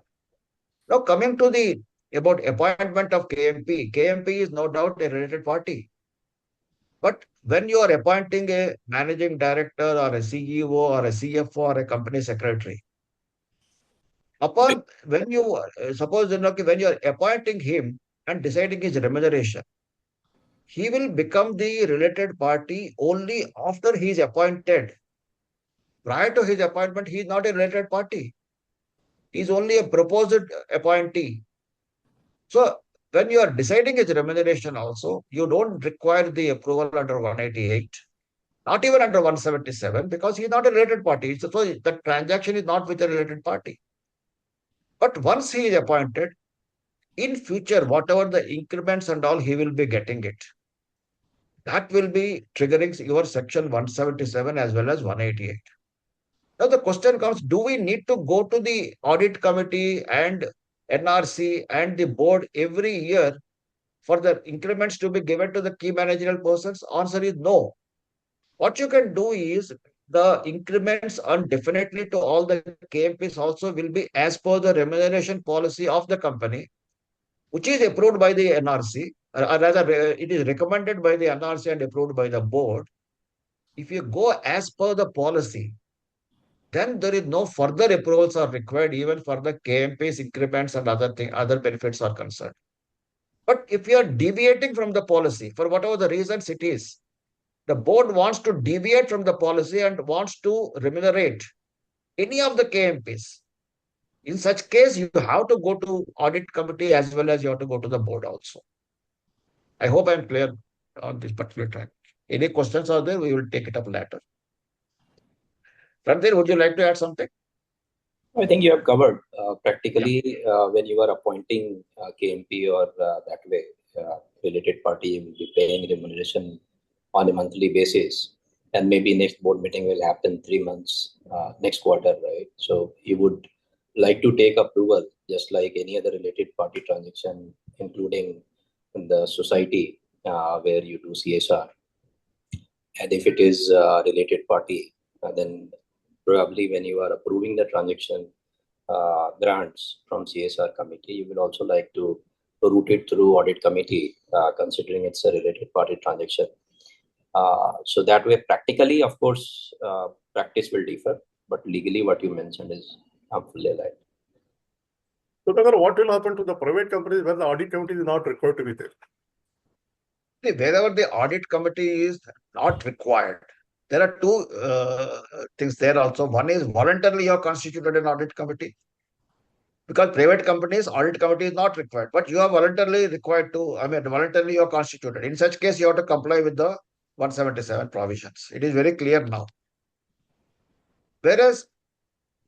Now, coming to the about appointment of KMP, KMP is no doubt a related party. But when you are appointing a managing director or a CEO or a CFO or a company secretary, upon when you suppose when you are appointing him and deciding his remuneration, he will become the related party only after he is appointed. Prior to his appointment, he is not a related party. He is only a proposed appointee. So when you are deciding his remuneration also, you don't require the approval under 188, not even under 177, because he is not a related party. So the transaction is not with a related party. But once he is appointed, in future, whatever the increments and all, he will be getting it. That will be triggering your Section 177 as well as 188. Now the question comes, do we need to go to the audit committee and NRC and the board every year for the increments to be given to the key managerial persons? Answer is no. What you can do is the increments earned definitely to all the KMPs also will be as per the remuneration policy of the company, which is approved by the NRC, or rather, it is recommended by the NRC and approved by the board. If you go as per the policy, then there is no further approvals are required even for the KMPs increments and other benefits are concerned. But if you are deviating from the policy for whatever the reasons it is, the board wants to deviate from the policy and wants to remunerate any of the KMPs. In such case, you have to go to audit committee as well as you have to go to the board also. I hope I'm clear on this particular track. Any questions are there? We will take it up later. Randir, would you like to add something? I think you have covered practically when you are appointing KMP or that way, related party will be paying remuneration on a monthly basis. And maybe next board meeting will happen 3 months, next quarter, right? So you would like to take approval just like any other related party transaction, including in the society where you do CSR. And if it is a related party, then probably when you are approving the transaction grants from CSR committee, you will also like to route it through audit committee, considering it's a related party transaction. So that way, practically, of course, practice will differ, but legally what you mentioned is fully aligned. So, what will happen to the private companies where the audit committee is not required to be there? Wherever the audit committee is not required, there are two things there also. One is voluntarily you have constituted an audit committee. Because private companies, audit committee is not required, but you are voluntarily required to, voluntarily you are constituted. In such case, you have to comply with the 177 provisions. It is very clear now. Whereas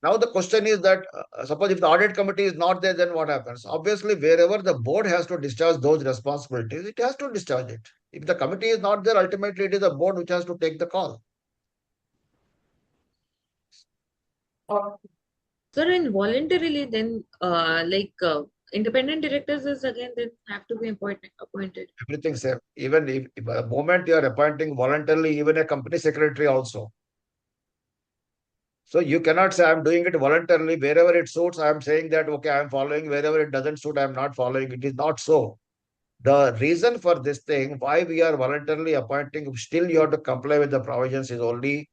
now the question is that suppose if the audit committee is not there, then what happens? Obviously, wherever the board has to discharge those responsibilities, it has to discharge it. If the committee is not there, ultimately it is the board which has to take the call. Okay. Sir, and voluntarily then, independent directors is again then have to be appointed. Everything same. Even if the moment you are appointing voluntarily, even a company secretary also. So you cannot say I'm doing it voluntarily. Wherever it suits, I'm saying that, okay, I'm following. Wherever it doesn't suit, I'm not following. It is not so. The reason for this thing, why we are voluntarily appointing, still you have to comply with the provisions is only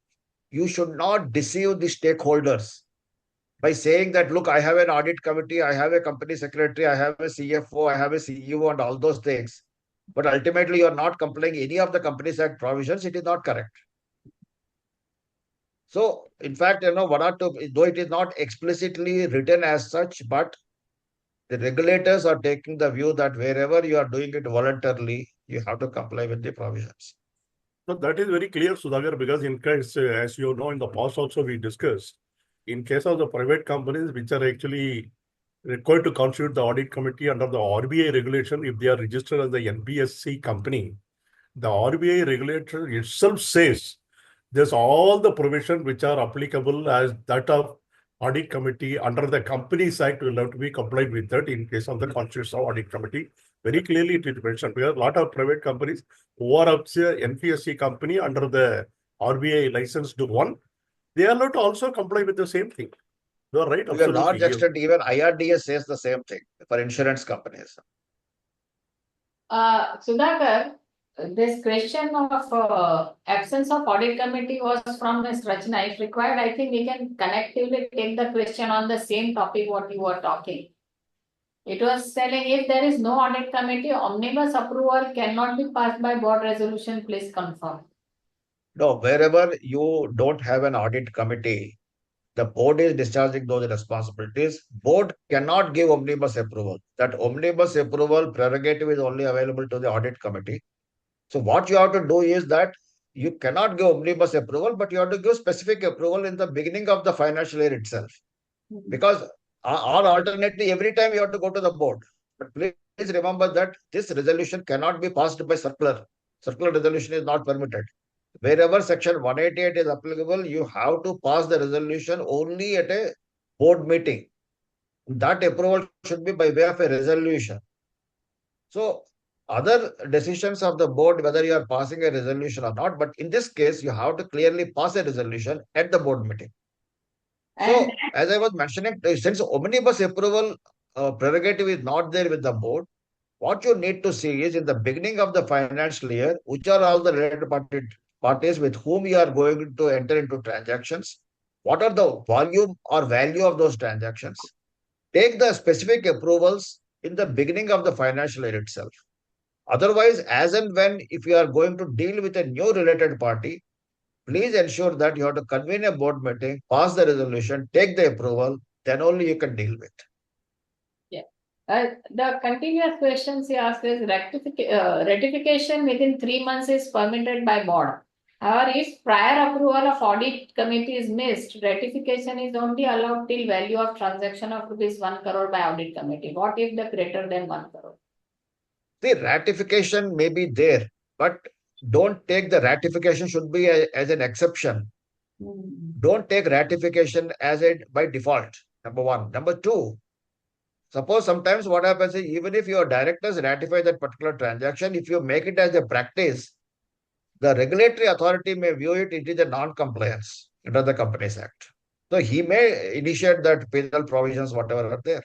you should not deceive the stakeholders by saying that, look, I have an audit committee, I have a company secretary, I have a CFO, I have a CEO and all those things. But ultimately, you are not complying any of the Companies Act provisions. It is not correct. So, in fact, one or two, though it is not explicitly written as such, but the regulators are taking the view that wherever you are doing it voluntarily, you have to comply with the provisions. So that is very clear, Sudhakar, because in case, as you know, in the past also we discussed, in case of the private companies which are actually required to constitute the audit committee under the RBI regulation, if they are registered as the NBSC company, the RBI regulator itself says there's all the provision which are applicable as that of audit committee under the Companies Act will have to be complied with that in case of the constitution of audit committee. Very clearly it is mentioned because a lot of private companies who are up to NPSC company under the RBI licensed one, they are allowed to also comply with the same thing. You are right, To a large absolutely. extent, even IRDA says the same thing for insurance companies. Sudhakar, this question of absence of audit committee was from Ms. Rachna. If required, I think we can collectively take the question on the same topic what you were talking. It was telling if there is no audit committee, omnibus approval cannot be passed by board resolution. Please confirm. No, wherever you don't have an audit committee, the board is discharging those responsibilities. Board cannot give omnibus approval. That omnibus approval prerogative is only available to the audit committee. So what you have to do is that you cannot give omnibus approval, but you have to give specific approval in the beginning of the financial year itself. Because or alternately, every time you have to go to the board. But please remember that this resolution cannot be passed by circular. Circular resolution is not permitted. Wherever section 188 is applicable, you have to pass the resolution only at a board meeting. That approval should be by way of a resolution. So other decisions of the board, whether you are passing a resolution or not, but in this case, you have to clearly pass a resolution at the board meeting. So, as I was mentioning, since omnibus approval prerogative is not there with the board, what you need to see is in the beginning of the financial year, which are all the related parties with whom you are going to enter into transactions, what are the volume or value of those transactions. Take the specific approvals in the beginning of the financial year itself. Otherwise, as and when, if you are going to deal with a new related party, please ensure that you have to convene a board meeting, pass the resolution, take the approval, then only you can deal with. Yeah. The continuous questions he asked is ratification within 3 months is permitted by board. However, if prior approval of audit committee is missed, ratification is only allowed till value of transaction of ₹1 crore by audit committee. What if the greater than 1 crore? The ratification may be there, but don't take the ratification should be as an exception. Don't take ratification as a by default. Number one. Number two, suppose sometimes what happens is even if your directors ratify that particular transaction, if you make it as a practice, the regulatory authority may view it is a non-compliance under the Companies Act. So he may initiate that penal provisions, whatever are there.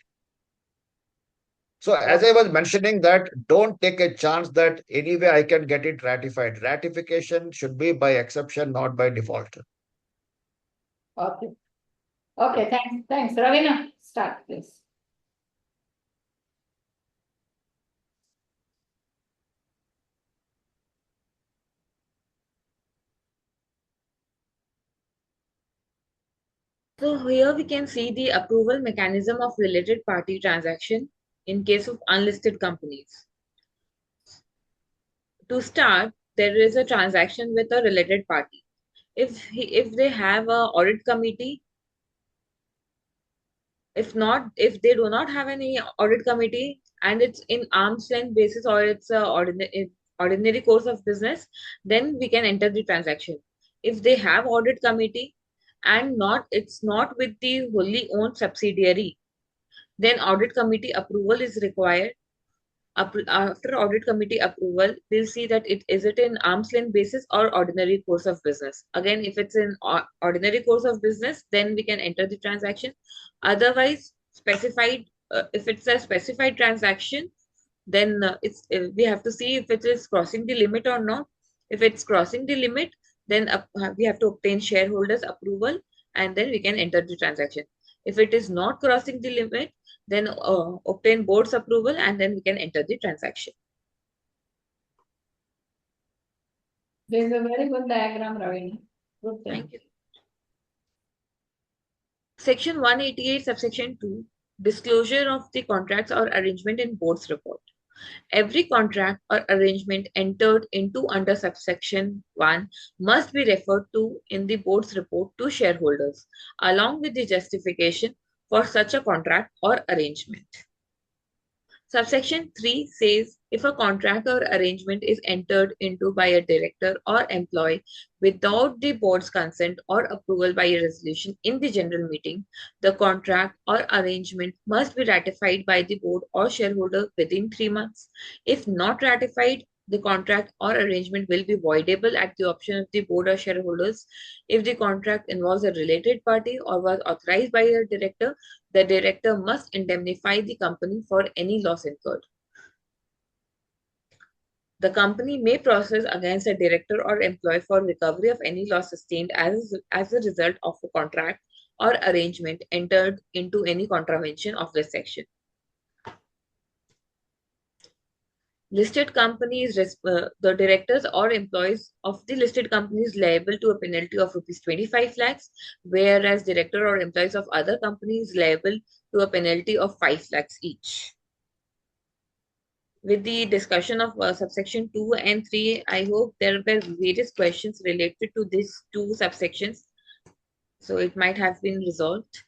So as I was mentioning that, don't take a chance that anyway I can get it ratified. Ratification should be by exception, not by default. Okay. Okay, thanks. Thanks. Ravina, start please. So here we can see the approval mechanism of related party transaction in case of unlisted companies. To start, there is a transaction with a related party. If they have a audit committee, if they do not have any audit committee and it's in arm's length basis or it's a ordinary course of business, then we can enter the transaction. If they have audit committee and it's not with the wholly owned subsidiary, then audit committee approval is required. After audit committee approval, we'll see that it in arm's length basis or ordinary course of business. Again, if it's in ordinary course of business, then we can enter the transaction. Otherwise, if it's a specified transaction, then we have to see if it is crossing the limit or not. If it's crossing the limit, then we have to obtain shareholders approval and then we can enter the transaction. If it is not crossing the limit, then obtain board's approval and then we can enter the transaction. This is a very good diagram, Ravina. Good thing. Thank you. Section 188, subsection 2, disclosure of the contracts or arrangement in board's report. Every contract or arrangement entered into under subsection 1 must be referred to in the board's report to shareholders, along with the justification for such a contract or arrangement. Subsection 3 says if a contract or arrangement is entered into by a director or employee without the board's consent or approval by a resolution in the general meeting, the contract or arrangement must be ratified by the board or shareholder within 3 months. If not ratified, the contract or arrangement will be voidable at the option of the board or shareholders. If the contract involves a related party or was authorized by a director, the director must indemnify the company for any loss incurred. The company may process against a director or employee for recovery of any loss sustained as a result of a contract or arrangement entered into any contravention of this section. Listed companies, the directors or employees of the listed company is liable to a penalty of rupees 25 lakhs, whereas director or employees of other companies liable to a penalty of 5 lakhs each. With the discussion of subsection 2 and 3, I hope there were various questions related to these two subsections. So it might have been resolved.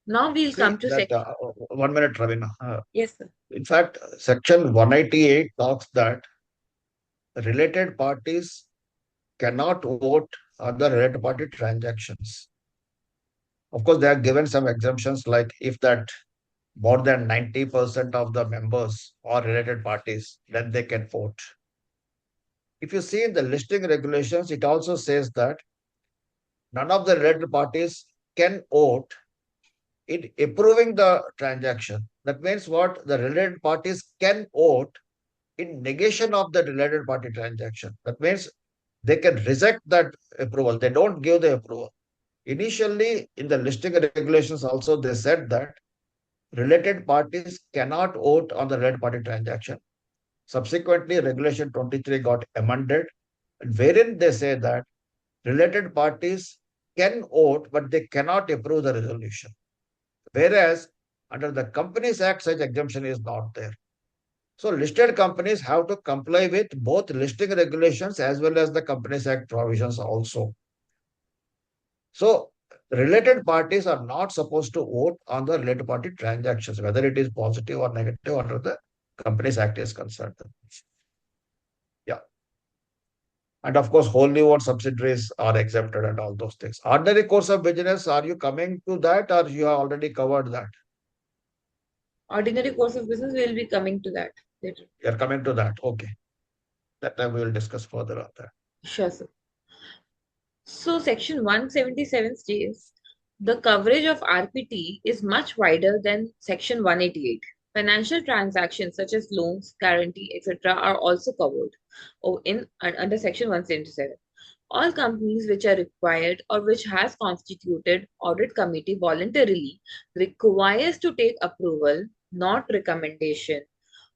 Now we'll come to section. 1 minute, Ravina. Yes, sir. In fact, section 188 talks that related parties cannot vote on the related party transactions. Of course, they are given some exemptions, like if that more than 90% of the members are related parties, then they can vote. If you see in the listing regulations, it also says that none of the related parties can vote in approving the transaction. That means what? The related parties can vote in negation of the related party transaction. That means they can reject that approval. They don't give the approval. Initially, in the listing regulations also, they said that related parties cannot vote on the related party transaction. Subsequently, Regulation 23 got amended, wherein they say that related parties can vote, but they cannot approve the resolution. Whereas, under the Companies Act, such exemption is not there. So, listed companies have to comply with both listing regulations as well as the Companies Act provisions also. So, related parties are not supposed to vote on the related party transactions, whether it is positive or negative under the Companies Act is concerned. Yeah. And of course, wholly owned subsidiaries are exempted and all those things. Ordinary course of business, are you coming to that or you have already covered that? Ordinary course of business, we will be coming to that later. You are coming to that. Okay. That time we will discuss further on that. Sure, sir. So section 177 states the coverage of RPT is much wider than section 188. Financial transactions such as loans, guarantee, etc. are also covered under section 177. All companies which are required or which has constituted audit committee voluntarily requires to take approval, not recommendation,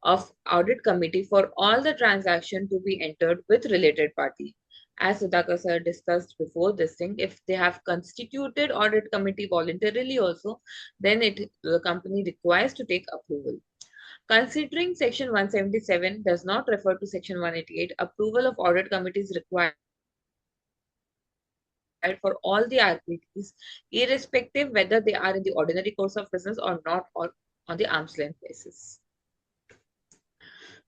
of audit committee for all the transaction to be entered with related party. as Sudhakar sir discussed before this thing, if they have constituted audit committee voluntarily also, then the company requires to take approval. Considering Section 177 does not refer to Section 188, approval of audit committee is required for all the activities, irrespective whether they are in the ordinary course of business or not, or on the arm's length basis.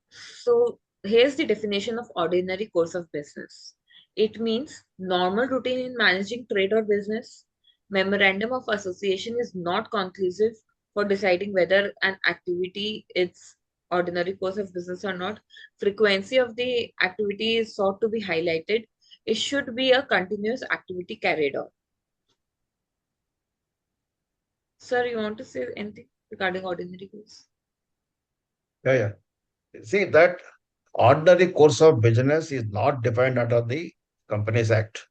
So here's the definition of ordinary course of business. It means normal routine in managing trade or business. Memorandum of association is not conclusive for deciding whether an activity is ordinary course of business or not. Frequency of the activity is sought to be highlighted. It should be a continuous activity carried on. Sir, you want to say anything regarding ordinary course? Yeah. See, that ordinary course of business is not defined under the Companies Act.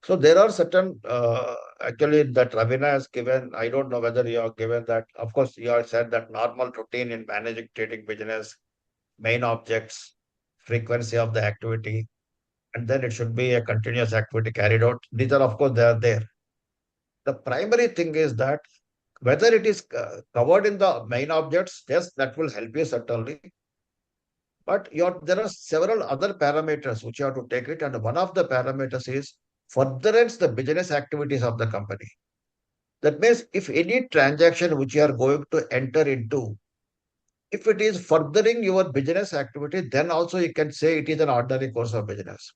So there are certain, actually, that Ravina has given. I don't know whether you have given that. Of course, you have said that normal routine in managing trading business, main objects, frequency of the activity, and then it should be a continuous activity carried out. These are, of course, they are there. The primary thing is that whether it is covered in the main objects, yes, that will help you certainly. But there are several other parameters which you have to take it, and one of the parameters is furtherance the business activities of the company. That means if any transaction which you are going to enter into, if it is furthering your business activity, then also you can say it is an ordinary course of business.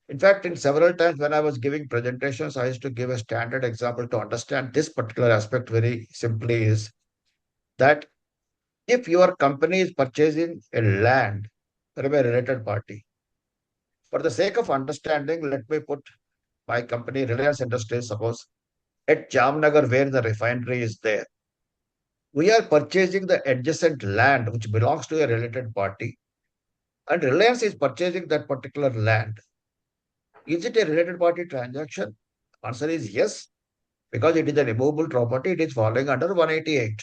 In fact, in several times when I was giving presentations, I used to give a standard example to understand this particular aspect very simply is that if your company is purchasing a land from a related party, for the sake of understanding, let me put my company, Reliance Industries, suppose, at Jamnagar, where the refinery is there. We are purchasing the adjacent land which belongs to a related party, and Reliance is purchasing that particular land. Is it a related party transaction? Answer is yes, because it is a removable property, it is falling under 188.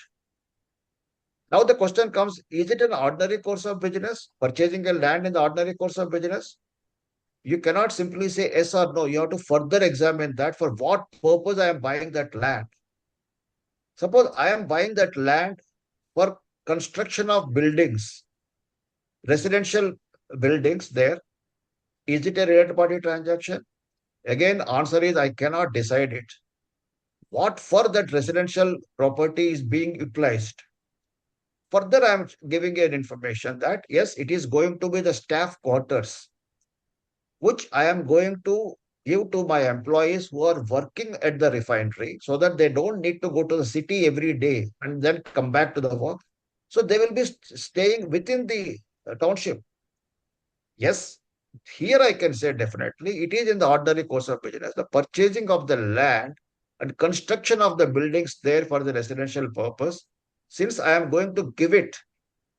Now the question comes, is it an ordinary course of business? Purchasing a land in the ordinary course of business? You cannot simply say yes or no. You have to further examine that for what purpose I am buying that land. Suppose I am buying that land for construction of buildings, residential buildings there. Is it a related party transaction? Again, answer is I cannot decide it. What for that residential property is being utilized? Further, I am giving you an information that yes, it is going to be the staff quarters, which I am going to give to my employees who are working at the refinery so that they don't need to go to the city every day and then come back to the work. So they will be staying within the township. Yes, here I can say definitely it is in the ordinary course of business. The purchasing of the land and construction of the buildings there for the residential purpose, since I am going to give it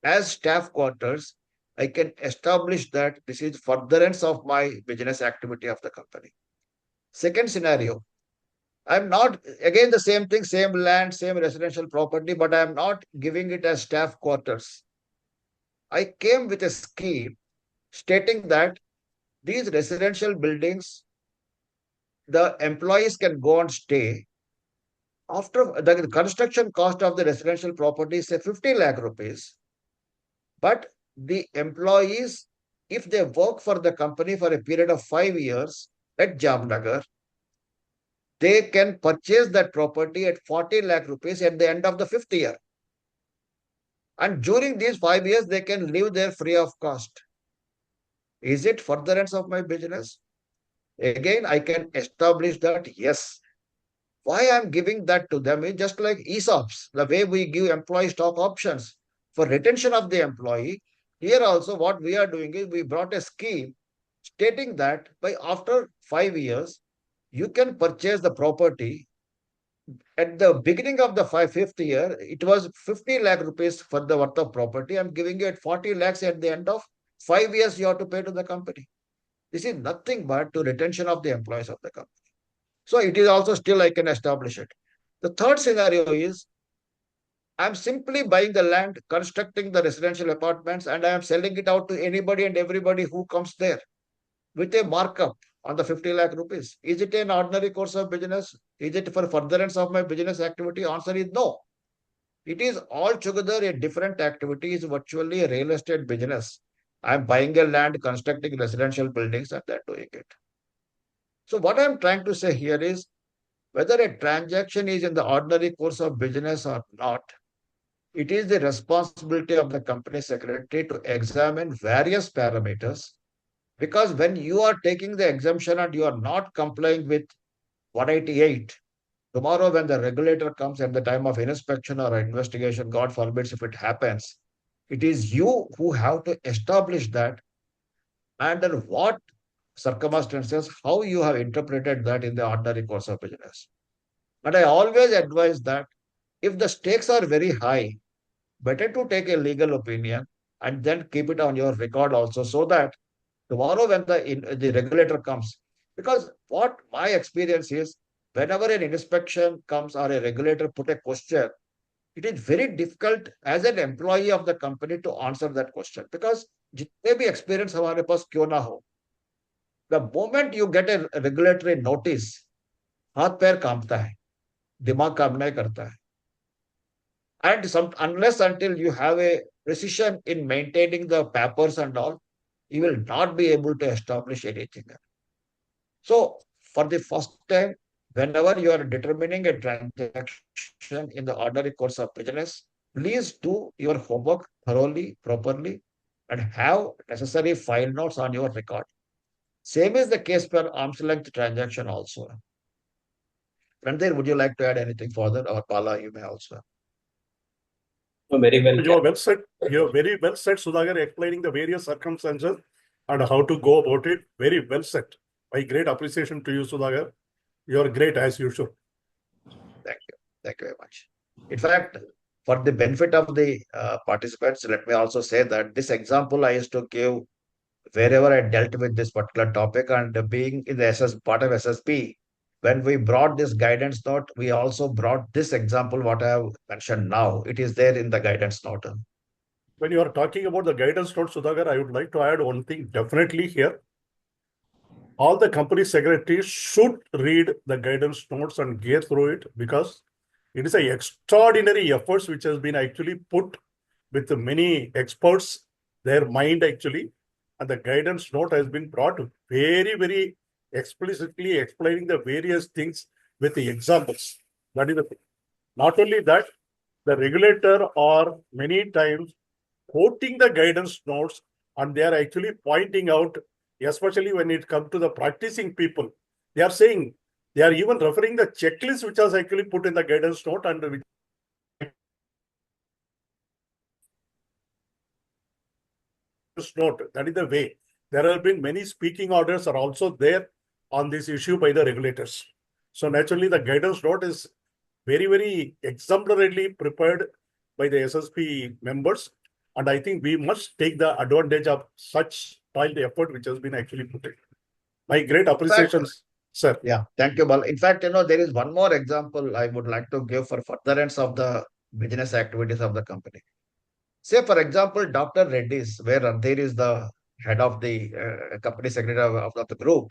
as staff quarters, I can establish that this is furtherance of my business activity of the company. Second scenario, I'm not, again, the same thing, same land, same residential property, but I'm not giving it as staff quarters. I came with a scheme stating that these residential buildings, the employees can go and stay. After the construction cost of the residential property is say 50 lakh rupees, but the employees, if they work for the company for a period of 5 years at Jamnagar, they can purchase that property at 40 lakh rupees at the end of the fifth year. And during these 5 years, they can live there free of cost. Is it furtherance of my business? Again, I can establish that yes. Why I'm giving that to them is just like ESOPs, the way we give employee stock options for retention of the employee. Here also, what we are doing is we brought a scheme stating that by after 5 years, you can purchase the property. At the beginning of the fifth year, it was 50 lakh rupees for the worth of property. I'm giving you at 40 lakhs at the end of 5 years you have to pay to the company. This is nothing but to retention of the employees of the company. So it is also still I can establish it. The third scenario is I'm simply buying the land, constructing the residential apartments, and I am selling it out to anybody and everybody who comes there. with a markup on the 50 lakh rupees. Is it an ordinary course of business? Is it for furtherance of my business activity? Answer is no. It is altogether a different activity. It's virtually a real estate business. I'm buying a land, constructing residential buildings, and then doing it. So what I'm trying to say here is whether a transaction is in the ordinary course of business or not, it is the responsibility of the company secretary to examine various parameters. Because when you are taking the exemption and you are not complying with 188, tomorrow when the regulator comes at the time of inspection or investigation, God forbids if it happens, it is you who have to establish that under what circumstances, how you have interpreted that in the ordinary course of business. And I always advise that if the stakes are very high, better to take a legal opinion and then keep it on your record also, so that tomorrow when the regulator comes, because what my experience is, whenever an inspection comes or a regulator put a question, it is very difficult as an employee of the company to answer that question, because जितने भी experience हमारे पास क्यों ना हो, the moment you get a regulatory notice, हाथ पैर कांपता है, दिमाग काम नहीं करता है. And unless until you have a precision in maintaining the papers and all, you will not be able to establish anything. So, for the first time, whenever you are determining a transaction in the ordinary course of business, please do your homework thoroughly, properly, and have necessary file notes on your record. Same is the case for arm's length transaction also. Randir, would you like to add anything further? Or Pala, you may also. No, very well. You are well said. You are very well said, Sudhagar, explaining the various circumstances and how to go about it. Very well said. My great appreciation to you, Sudhagar. You are great as usual. Thank you. Thank you very much. In fact, for the benefit of the participants, let me also say that this example I used to give wherever I dealt with this particular topic, and being in the part of SSP, when we brought this guidance note, we also brought this example, what I have mentioned now. It is there in the guidance note. When you are talking about the guidance note, Sudhagar, I would like to add one thing definitely here. All the company secretaries should read the guidance notes and get through it, because it is an extraordinary efforts which has been actually put with many experts, their mind actually, and the guidance note has been brought very, very explicitly explaining the various things with the examples. That is the thing. Not only that, the regulator are many times quoting the guidance notes, and they are actually pointing out, especially when it comes to the practicing people, they are saying, they are even referring the checklist which was actually put in the guidance note and which note. That is the way. There have been many speaking orders are also there on this issue by the regulators. So naturally, the guidance note is very, very exemplarily prepared by the SSP members. And I think we must take the advantage of such trial effort which has been actually put in. My great appreciations, sir. Yeah, thank you, Bal. In fact, there is one more example I would like to give for furtherance of the business activities of the company. Say, for example, Dr. Reddy's, where Randir is the head of the company secretary of the group.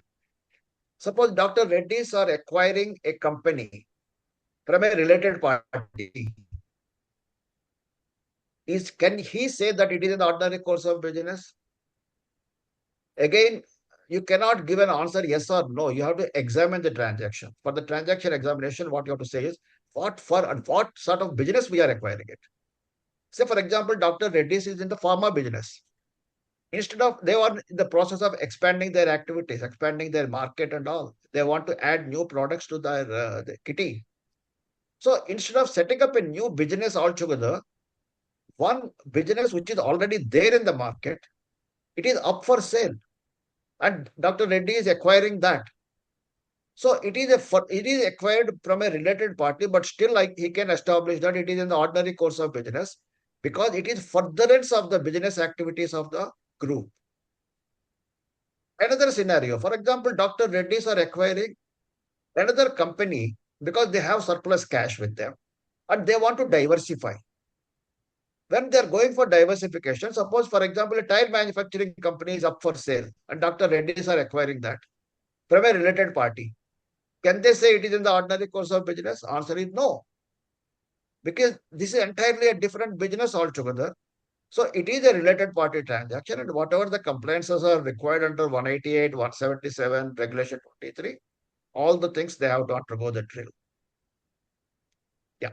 Suppose Dr. Reddy's are acquiring a company from a related party. Can he say that it is an ordinary course of business? Again, you cannot give an answer yes or no. You have to examine the transaction. For the transaction examination, what you have to say is what sort of business we are acquiring it. Say, for example, Dr. Reddy's is in the pharma business. Instead of, they are in the process of expanding their activities, expanding their market and all. They want to add new products to their kitty. So instead of setting up a new business altogether, one business which is already there in the market, it is up for sale. And Dr. Reddy is acquiring that. So it is acquired from a related party, but still he can establish that it is in the ordinary course of business, because it is furtherance of the business activities of the group. Another scenario, for example, Dr. Reddy's are acquiring another company because they have surplus cash with them and they want to diversify. when they're going for diversification, suppose, for example, a tire manufacturing company is up for sale and Dr. Reddy's are acquiring that from a related party. Can they say it is in the ordinary course of business? Answer is no, because this is entirely a different business altogether. So it is a related party transaction, and whatever the compliances are required under 188, 177, Regulation 23, all the things they have to undergo the drill. Yeah.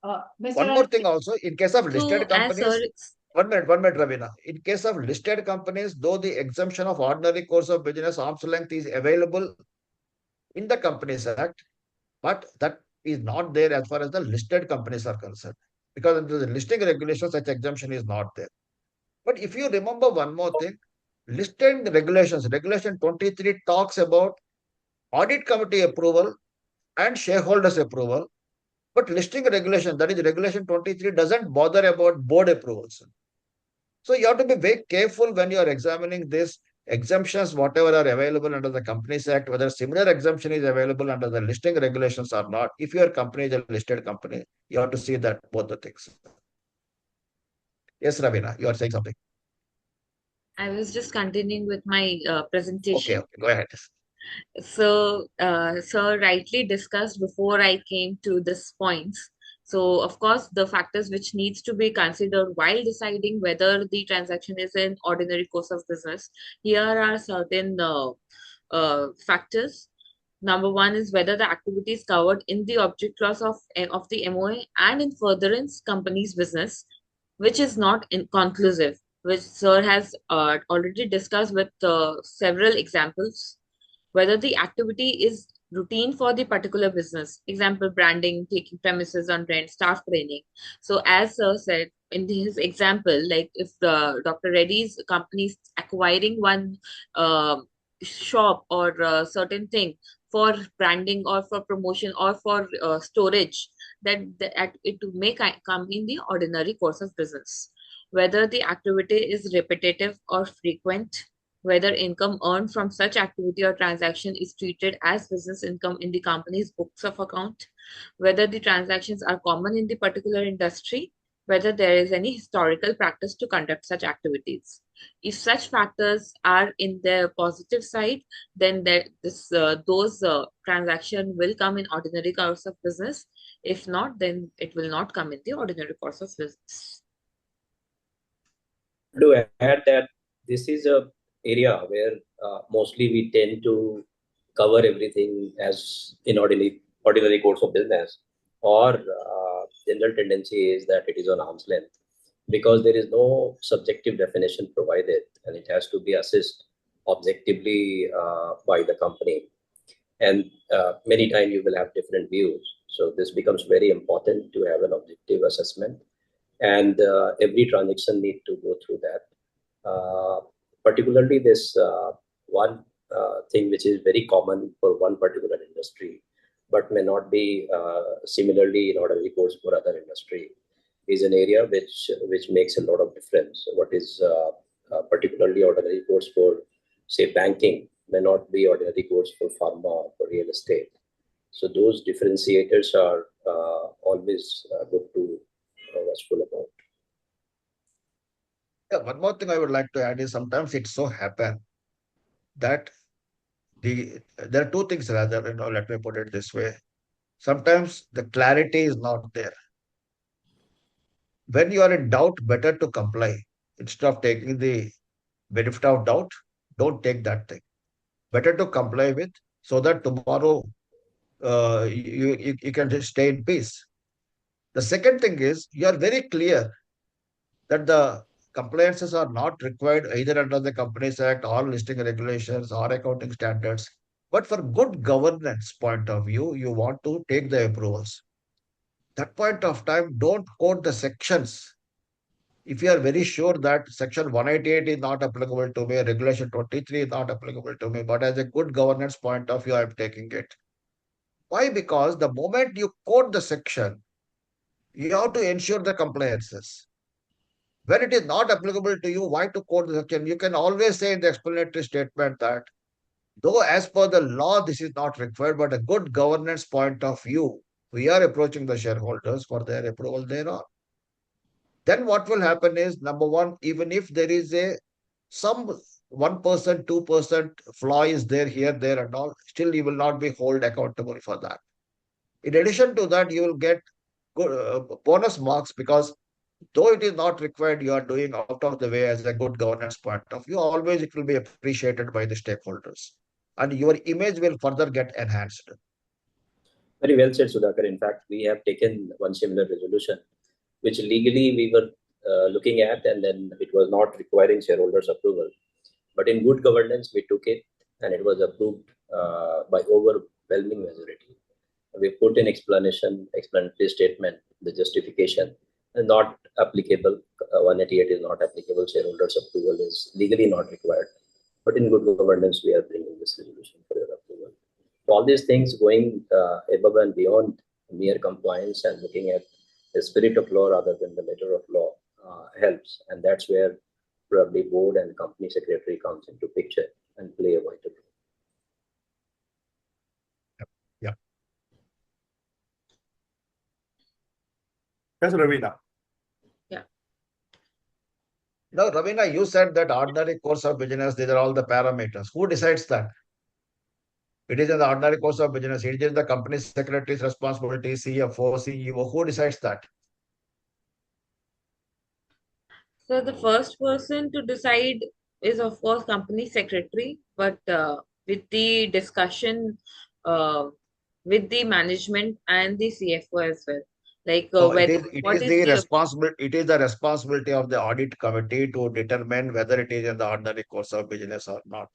Mr. One more thing also, in case of So, listed as sir, companies, one minute, Ravina. In case of listed companies, though the exemption of ordinary course of business arm's length is available in the Companies Act, but that is not there as far as the listed companies are concerned. Because under the listing regulations, such exemption is not there. But if you remember one more thing, listed regulations, Regulation 23 talks about audit committee approval and shareholders approval. But listing regulation, that is Regulation 23, doesn't bother about board approvals. So you have to be very careful when you are examining this exemptions, whatever are available under the Companies Act, whether similar exemption is available under the listing regulations or not. If your company is a listed company, you have to see that both the things. Yes, Ravina, you are saying something. I was just continuing with my presentation. Okay, go ahead. So, sir rightly discussed before I came to this points. So, of course, the factors which needs to be considered while deciding whether the transaction is in ordinary course of business. Here are certain factors. Number one is whether the activity is covered in the object clause of the MOA and in furtherance company's business, which is not inconclusive, which sir has already discussed with several examples. Whether the activity is routine for the particular business, example branding, taking premises on rent, staff training. So as sir said in his example, like if the Dr. Reddy's company is acquiring one uh, shop or a certain thing for branding or for promotion or for storage, that it may come in the ordinary course of business. Whether the activity is repetitive or frequent, whether income earned from such activity or transaction is treated as business income in the company's books of account, whether the transactions are common in the particular industry, whether there is any historical practice to conduct such activities. If such factors are in the positive side, then those transaction will come in ordinary course of business. If not, then it will not come in the ordinary course of business. To add that this is a area where mostly we tend to cover everything as in ordinary course of business, or general tendency is that it is on arm's length because there is no subjective definition provided and it has to be assessed objectively by the company, and many times you will have different views, so this becomes very important to have an objective assessment, and every transaction need to go through that. Particularly this one thing which is very common for one particular industry, but may not be similarly in ordinary course for other industry, is an area which makes a lot of difference. What is particularly ordinary course for, say, banking may not be ordinary course for pharma or for real estate. So those differentiators are always good to watchful about. Yeah, one more thing I would like to add is sometimes it so happen that there are two things rather, let me put it this way. Sometimes the clarity is not there. When you are in doubt, better to comply. Instead of taking the benefit of doubt, don't take that thing. Better to comply with so that tomorrow you can just stay in peace. The second thing is you are very clear that the compliances are not required either under the Companies Act or listing regulations or accounting standards. But for good governance point of view, you want to take the approvals. That point of time, don't quote the sections. If you are very sure that section 188 is not applicable to me, regulation 23 is not applicable to me, but as a good governance point of view, I'm taking it. Why? Because the moment you quote the section, you have to ensure the compliances. When it is not applicable to you, why to quote the section? You can always say in the explanatory statement that though as per the law, this is not required, but a good governance point of view, we are approaching the shareholders for their approval thereon. then what will happen is, number one, even if there is some 1%, 2% flaw is there, here, there, and all, still you will not be held accountable for that. In addition to that, you will get good, bonus marks, because though it is not required, you are doing out of the way as a good governance point of view, always it will be appreciated by the stakeholders. And your image will further get enhanced. Very well said, Sudhakar. In fact, we have taken one similar resolution, which legally we were looking at, and then it was not requiring shareholders' approval. But in good governance, we took it, and it was approved by overwhelming majority. We put in explanatory statement, the justification, and not applicable. 188 is not applicable. Shareholders' approval is legally not required. But in good governance, we are bringing this resolution for your approval. All these things going above and beyond mere compliance and looking at the spirit of law rather than the letter of law helps. And that's where probably board and company secretary comes into picture and play a vital role. Yeah. Yes, Ravina. Now, Ravina, you said that ordinary course of business, these are all the parameters. Who decides that? It is in the ordinary course of business. It is the company secretary's responsibility, CFO, CEO. Who decides that? So the first person to decide is, of course, company secretary, but with the discussion with the management and the CFO as well. Like So whether it what is is the the responsibility of the audit committee to determine whether it is in the ordinary course of business or not.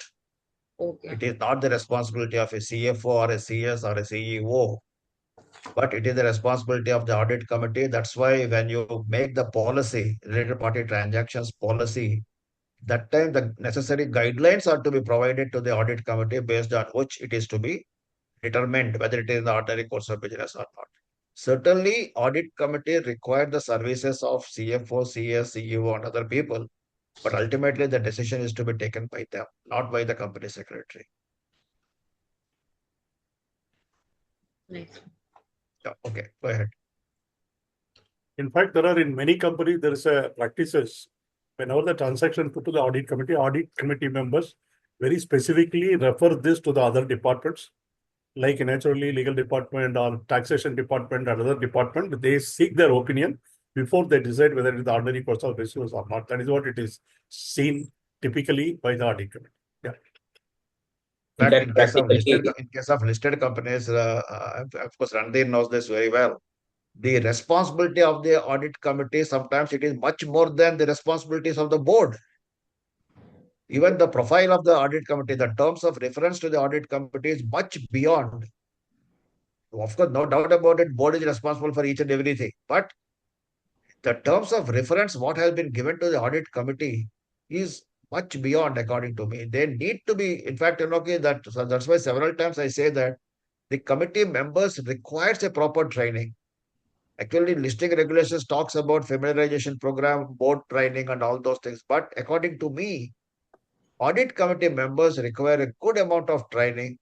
okay. It is not the responsibility of a CFO or a CS or a CEO, but it is the responsibility of the audit committee. That's why when you make the policy, related party transactions policy, that time the necessary guidelines are to be provided to the audit committee, based on which it is to be determined whether it is in the ordinary course of business or not. Certainly, audit committee require the services of CFO, CS, CEO, and other people, but ultimately the decision is to be taken by them, not by the company secretary. Nice. Yeah, okay, go ahead. In fact, there are in many companies, there is a practices. Whenever the transaction put to the audit committee members very specifically refer this to the other departments, like naturally legal department or taxation department or other department. They seek their opinion before they decide whether it is the ordinary course of business or not. That is what it is seen typically by the audit committee. Yeah. In fact, In fact, in case of listed companies, of course, Randir knows this very well. The responsibility of the audit committee, sometimes it is much more than the responsibilities of the board. Even the profile of the audit committee, the terms of reference to the audit committee is much beyond. Of course, no doubt about it, board is responsible for each and everything. But the terms of reference, what has been given to the audit committee is much beyond, according to me. They need to be, in fact, that's why several times I say that the committee members requires a proper training. Actually, listing regulations talks about familiarization program, board training, and all those things. But according to me, audit committee members require a good amount of training,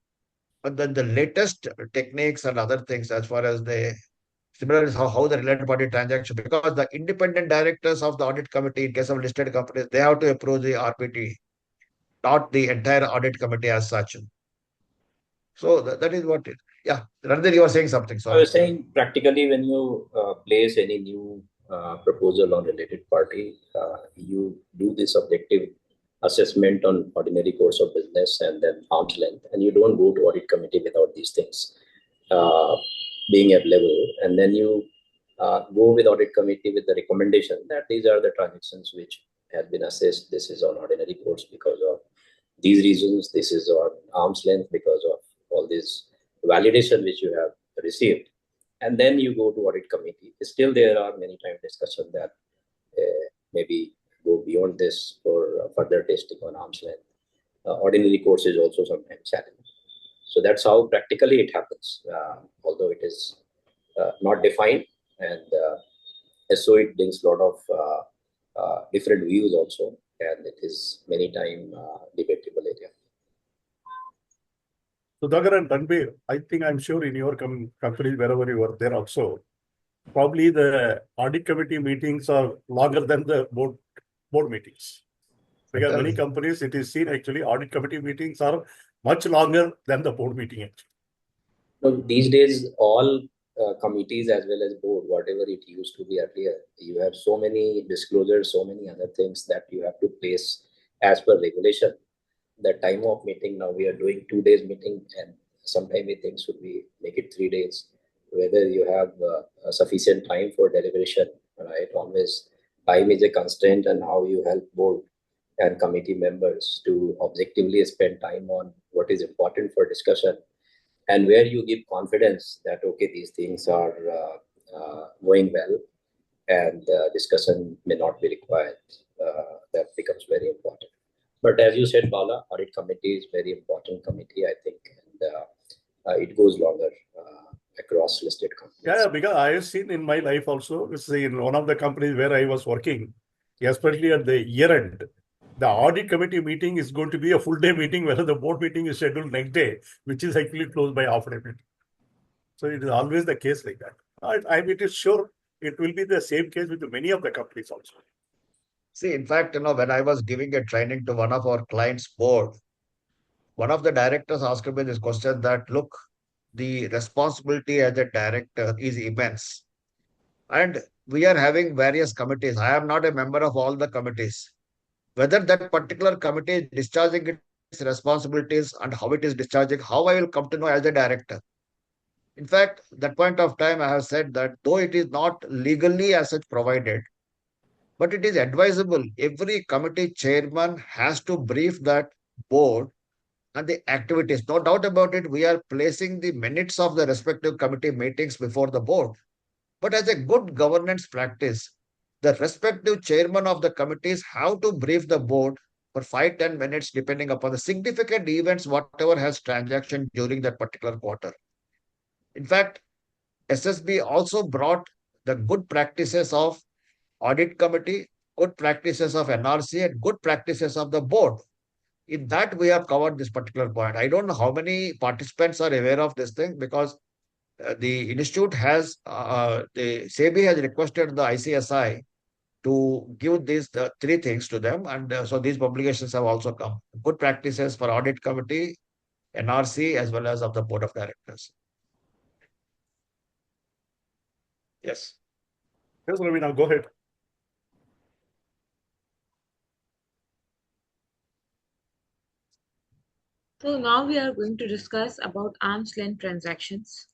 but then the latest techniques and other things, as far as the similar is how the related party transaction, because the independent directors of the audit committee, in case of listed companies, they have to approve the RPT, not the entire audit committee as such. So that is what it. Yeah, Randir, you were saying something. I Sorry. was saying practically when you place any new proposal on related party, you do this objective assessment on ordinary course of business and then arm's length, and you don't go to audit committee without these things being available, and then you go with audit committee with the recommendation that these are the transactions which have been assessed. This is on ordinary course because of these reasons. This is on arm's length because of all this validation which you have received, and then you go to audit committee. Still, there are many times discussion that maybe go beyond this for further testing on arm's length. Ordinary course is also sometimes challenged. So that's how practically it happens, although it is not defined, and so it brings a lot of different views also, and it is many times debatable area. Sudhakar and Ranbir, I think I'm sure in your companies, wherever you were there also, probably the audit committee meetings are longer than the board meetings. Because many Certainly. companies, it is seen actually audit committee meetings are much longer than the board meeting actually. So these days, all committees as well as board, whatever it used to be earlier, you have so many disclosures, so many other things that you have to place as per regulation. The time of meeting now we are doing 2 days meeting, and sometime we think should we make it 3 days. Whether you have sufficient time for deliberation, right? Always time is a constraint, and how you help board and committee members to objectively spend time on what is important for discussion, and where you give confidence that okay, these things are going well and discussion may not be required. That becomes very important. But as you said, Bala, audit committee is very important committee, I think, and it goes longer across listed companies. Yeah, because I have seen in my life also, in one of the companies where I was working, especially at the year end, the audit committee meeting is going to be a full day meeting, whereas the board meeting is scheduled next day, which is actually closed by half a day meeting. So it is always the case like that. It is sure it will be the same case with many of the companies also. See, in fact, when I was giving a training to one of our clients' board, one of the directors asked me this question that, look, the responsibility as a director is immense. And we are having various committees. I am not a member of all the committees. Whether that particular committee is discharging its responsibilities and how it is discharging, how I will come to know as a director. In fact, that point of time, I have said that though it is not legally as such provided, but it is advisable. Every committee chairman has to brief that board and the activities. No doubt about it, we are placing the minutes of the respective committee meetings before the board. But as a good governance practice, the respective chairman of the committees have to brief the board for 5-10 minutes, depending upon the significant events, whatever has transaction during that particular quarter. In fact, SSB also brought the good practices of audit committee, good practices of NRC, and good practices of the board. In that, we have covered this particular point. I don't know how many participants are aware of this thing, because the institute has, the SEBI has requested the ICSI to give these three things to them. And so these publications have also come. Good practices for audit committee, NRC, as well as of the board of directors. Yes. Yes, Ravi, now go ahead. So now we are going to discuss about arm's length transactions.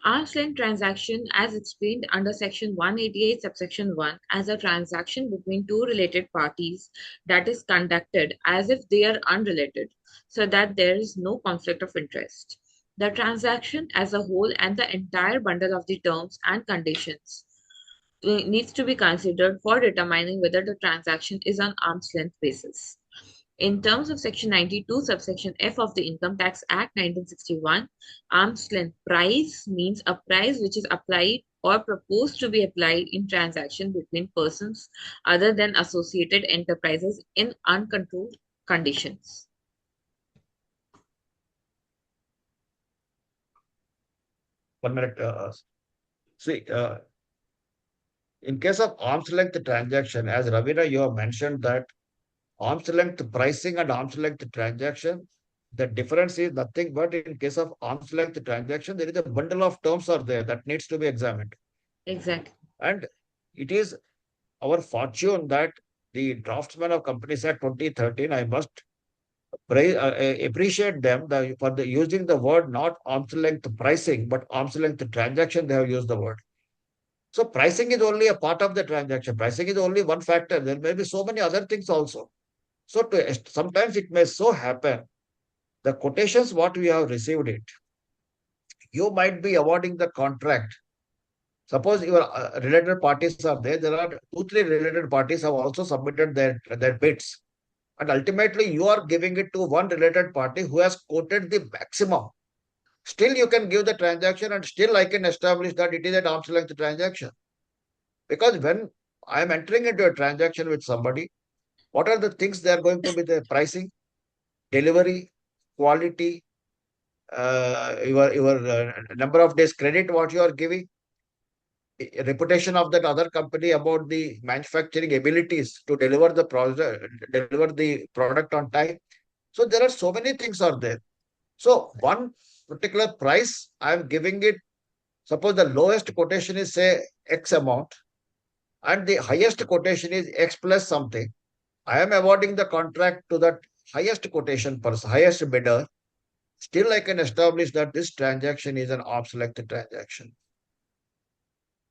Arm's length transaction, as explained under section 188 subsection 1, as a transaction between two related parties that is conducted as if they are unrelated, so that there is no conflict of interest. The transaction as a whole and the entire bundle of the terms and conditions needs to be considered for determining whether the transaction is on arm's length basis. In terms of Section 92, subsection F of the Income Tax Act 1961, arm's length price means a price which is applied or proposed to be applied in transaction between persons other than associated enterprises in uncontrolled conditions. One minute. See, in case of arm's length transaction, as Ravina, you have mentioned that arm's length pricing and arm's length transaction, the difference is nothing but in case of arm's length transaction, there is a bundle of terms are there that needs to be examined. Exactly. And it is our fortune that the draftsman of Companies Act 2013, I must appreciate them for using the word not arm's length pricing, but arm's length transaction, they have used the word. So pricing is only a part of the transaction. Pricing is only one factor. There may be so many other things also. So sometimes it may so happen, the quotations what we have received it, you might be awarding the contract. Suppose your related parties are there. There are 2-3 related parties have also submitted their bids. And ultimately, you are giving it to one related party who has quoted the maximum. Still, you can give the transaction and still I can establish that it is an arm's length transaction. Because when I am entering into a transaction with somebody, what are the things they are going to be the pricing, delivery, quality, your number of days credit what you are giving, reputation of that other company about the manufacturing abilities to deliver the product on time. So there are so many things are there. So one particular price, I'm giving it. Suppose the lowest quotation is say X amount, and the highest quotation is X plus something. I am awarding the contract to that highest quotation person, highest bidder. Still, I can establish that this transaction is an arm's length transaction.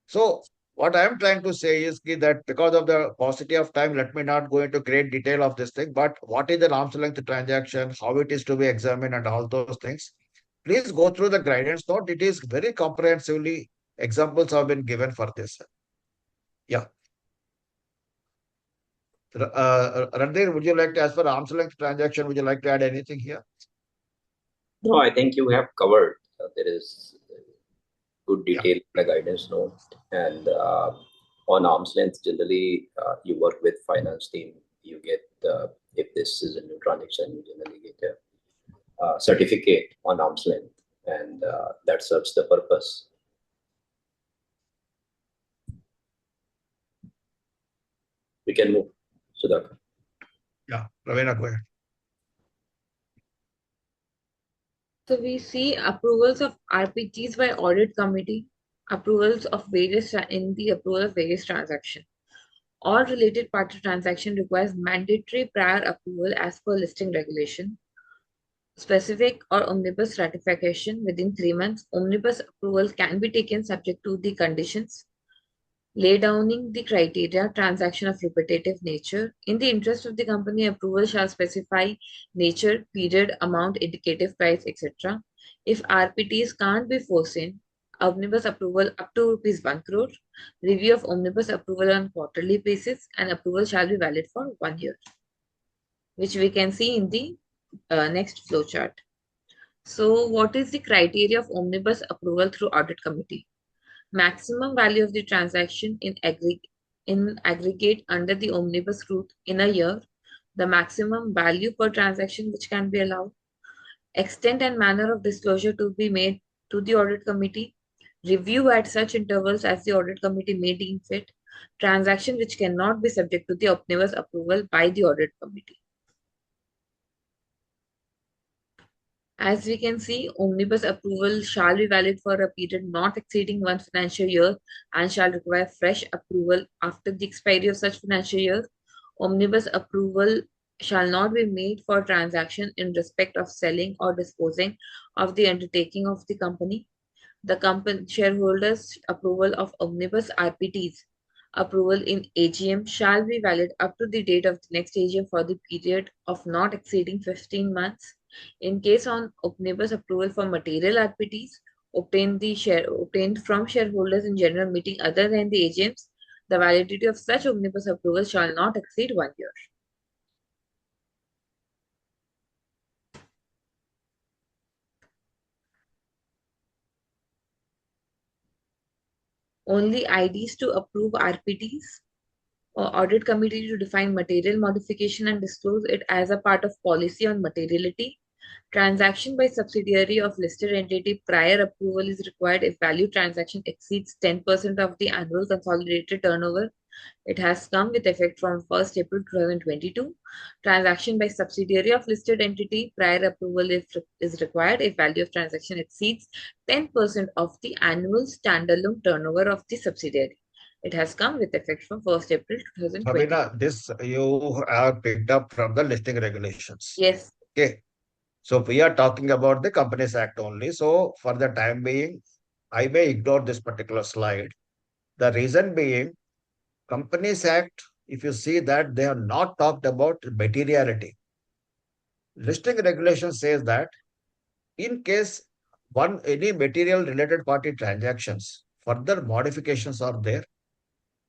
So what I am trying to say is that because of the paucity of time, let me not go into great detail of this thing, but what is an arm's length transaction, how it is to be examined and all those things. Please go through the guidance note. It is very comprehensively, examples have been given for this. Yeah. Randir, would you like to, as for arm's length transaction, would you like to add anything here? No, I think you have covered. There is good Yeah. detail in the guidance note. And on arm's length, generally, you work with finance team. You get, if this is a new transaction, you generally get a certificate on arm's length, and that serves the purpose. We can move, Sudhakar. Yeah, Ravina, go ahead. So we see approvals of RPTs by audit committee, approvals of various in the approval of various transactions. All related party transaction requires mandatory prior approval as per listing regulation. Specific or omnibus ratification within 3 months. Omnibus approval can be taken subject to the conditions. Lay downing the criteria, transaction of repetitive nature. In the interest of the company, approval shall specify nature, period, amount, indicative price, etc. If RPTs can't be foreseen, omnibus approval up to rupees 1 crore. Review of omnibus approval on quarterly basis, and approval shall be valid for 1 year, which we can see in the next flowchart. So, what is the criteria of omnibus approval through audit committee? Maximum value of the transaction in aggregate under the omnibus route in a year, the maximum value per transaction which can be allowed, extent and manner of disclosure to be made to the audit committee, review at such intervals as the audit committee may deem fit, transaction which cannot be subject to the omnibus approval by the audit committee. As we can see, omnibus approval shall be valid for a period not exceeding 1 financial year and shall require fresh approval after the expiry of such financial year. Omnibus approval shall not be made for transaction in respect of selling or disposing of the undertaking of the company. The company shareholders' approval of omnibus RPTs approval in AGM shall be valid up to the date of the next AGM for the period of not exceeding 15 months. In case on omnibus approval for material RPTs obtained from shareholders in general meeting other than the AGMs, the validity of such omnibus approval shall not exceed 1 year. Only IDs to approve RPTs. Audit committee to define material modification and disclose it as a part of policy on materiality. Transaction by subsidiary of listed entity prior approval is required if value transaction exceeds 10% of the annual consolidated turnover. It has come with effect from 1st April 2022. Transaction by subsidiary of listed entity prior approval is required if value of transaction exceeds 10% of the annual standalone turnover of the subsidiary. It has come with effect from 1st April 2020. Sabina, this you have picked up from the listing regulations. Yes. Okay. So we are talking about the Companies Act only. So for the time being, I may ignore this particular slide. The reason being, Companies Act, if you see that they have not talked about materiality. Listing regulation says that in case any material related party transactions, further modifications are there.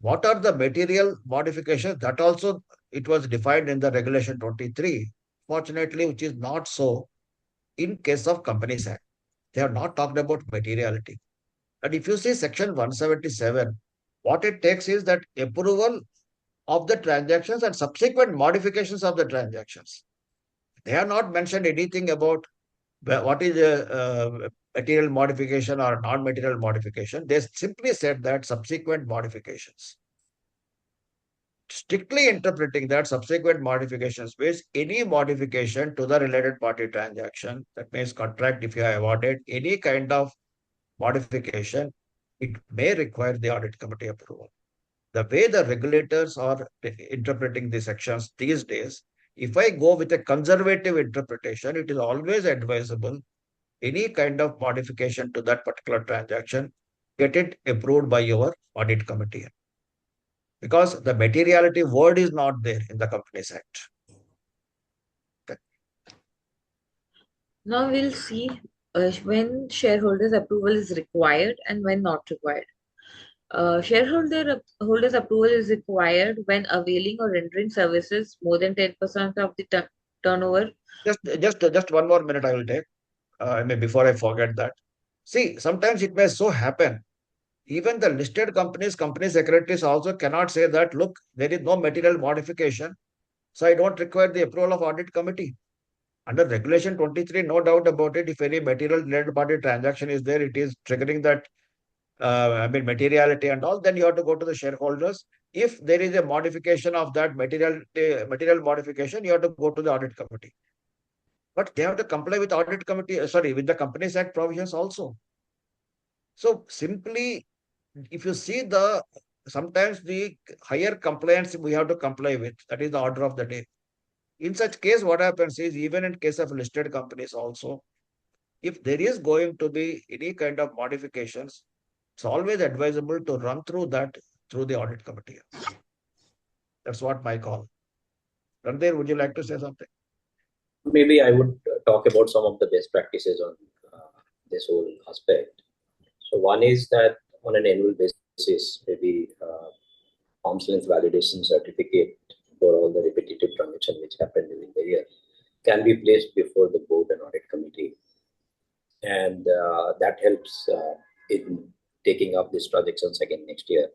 What are the material modifications? That also it was defined in the regulation 23. Fortunately, which is not so in case of Companies Act. They have not talked about materiality. And if you see section 177, what it takes is that approval of the transactions and subsequent modifications of the transactions. They have not mentioned anything about what is material modification or non-material modification. They simply said that subsequent modifications. Strictly interpreting that subsequent modifications means any modification to the related party transaction, that means contract if you have awarded any kind of modification, it may require the audit committee approval. The way the regulators are interpreting the sections these days, if I go with a conservative interpretation, it is always advisable any kind of modification to that particular transaction, get it approved by your audit committee. Because the materiality word is not there in the Companies Act. Okay. Now we'll see when shareholders' approval is required and when not required. Shareholders' approval is required when availing or rendering services more than 10% of the turnover. Just 1 more minute I will take. Before I forget that. See, sometimes it may so happen. Even the listed companies, company secretaries also cannot say that, look, there is no material modification, so I don't require the approval of audit committee. Under Regulation 23, no doubt about it, if any material related party transaction is there, it is triggering that, materiality and all, then you have to go to the shareholders. If there is a modification of that material modification, you have to go to the audit committee. But they have to comply with with the Companies Act provisions also. So simply, if you see sometimes the higher compliance we have to comply with, that is the order of the day. In such case, what happens is, even in case of listed companies also, if there is going to be any kind of modifications, it's always advisable to run through that through the audit committee. That's what my call. Randhir, would you like to say something? Maybe I would talk about some of the best practices on this whole aspect. So one is that on an annual basis, maybe arm's length validation certificate for all the repetitive transactions which happen during the year can be placed before the board and audit committee. And that helps in taking up these transactions again next year.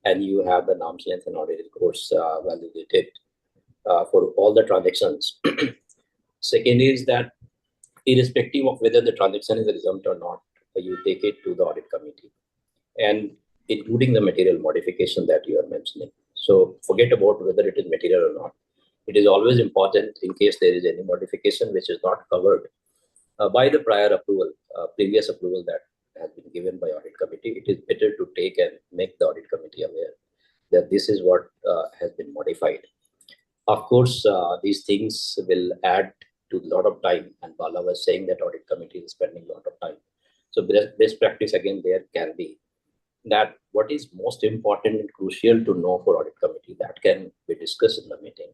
And you have an arm's length and audited course validated for all the transactions. Second is that irrespective of whether the transaction is a result or not, you take it to the audit committee, and including the material modification that you are mentioning. So forget about whether it is material or not. It is always important, in case there is any modification which is not covered by the prior approval, previous approval that has been given by audit committee, it is better to take and make the audit committee aware that this is what has been modified. Of course, these things will add to a lot of time, and Bala was saying that audit committee is spending a lot of time. So best practice again there can be that what is most important and crucial to know for audit committee, that can be discussed in the meeting,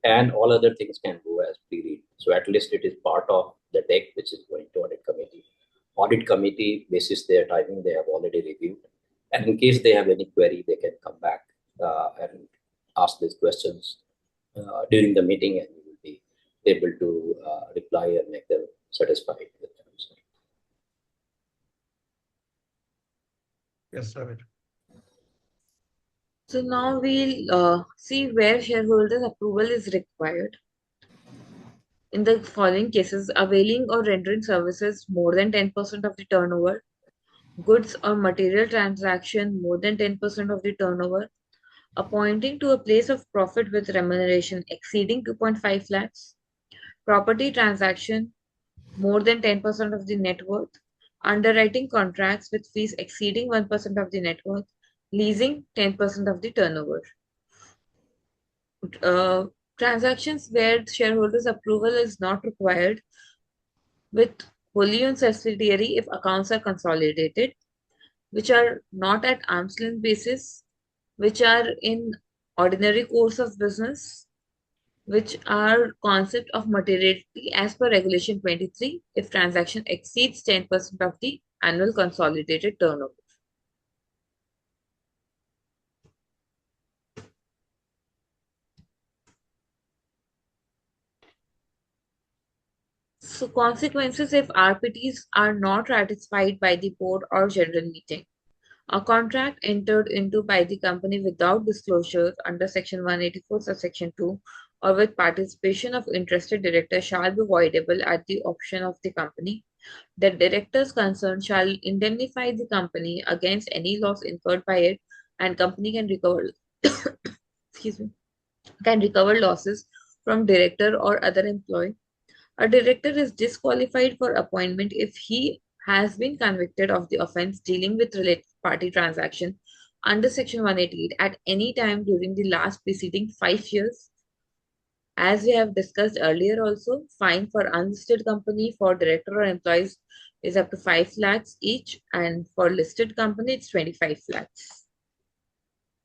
and all other things can go as pre-read. So at least it is part of the deck which is going to audit committee. Audit committee, basis their timing, they have already reviewed, and in case they have any query, they can come back and ask these questions during the meeting, and we will be able to reply and make them satisfied with the answer. Yes, Ravi. So now we'll see where shareholders' approval is required. In the following cases, availing or rendering services more than 10% of the turnover, goods or material transaction more than 10% of the turnover, appointing to a place of profit with remuneration exceeding 2.5 lakhs, property transaction more than 10% of the net worth, underwriting contracts with fees exceeding 1% of the net worth, leasing 10% of the turnover. Transactions where shareholders' approval is not required with wholly owned subsidiary if accounts are consolidated, which are not at arm's length basis, which are in ordinary course of business, which are concept of materiality as per Regulation 23 if transaction exceeds 10% of the annual consolidated turnover. So consequences if RPTs are not ratified by the board or general meeting. A contract entered into by the company without disclosure under Section 184 subsection 2 or with participation of interested directors shall be voidable at the option of the company The directors concerned shall indemnify the company against any loss incurred by it, and company can recover excuse me, can recover losses from director or other employee. A director is disqualified for appointment if he has been convicted of the offense dealing with related party transaction under Section 188 at any time during the last preceding 5 years. As we have discussed earlier also, fine for unlisted company for director or employees is up to 5 lakhs each, and for listed company it's 25 lakhs.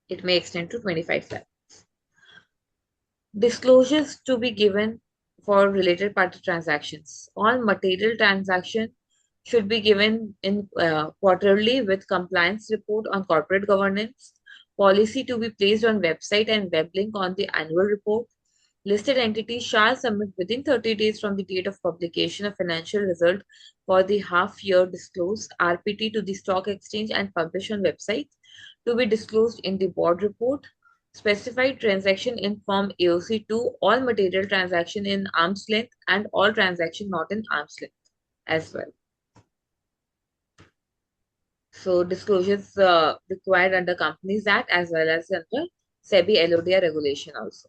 It may extend to 25 lakhs. Disclosures to be given for related party transactions. All material transaction should be given in quarterly with compliance report on corporate governance, policy to be placed on website and web link on the annual report. Listed entities shall submit within 30 days from the date of publication a financial result for the half-year disclosed RPT to the stock exchange and publish on website to be disclosed in the board report. Specified transaction in Form AOC2, all material transaction in arm's length and all transaction not in arm's length as well. So disclosures required under Companies Act as well as under SEBI LODR regulation also.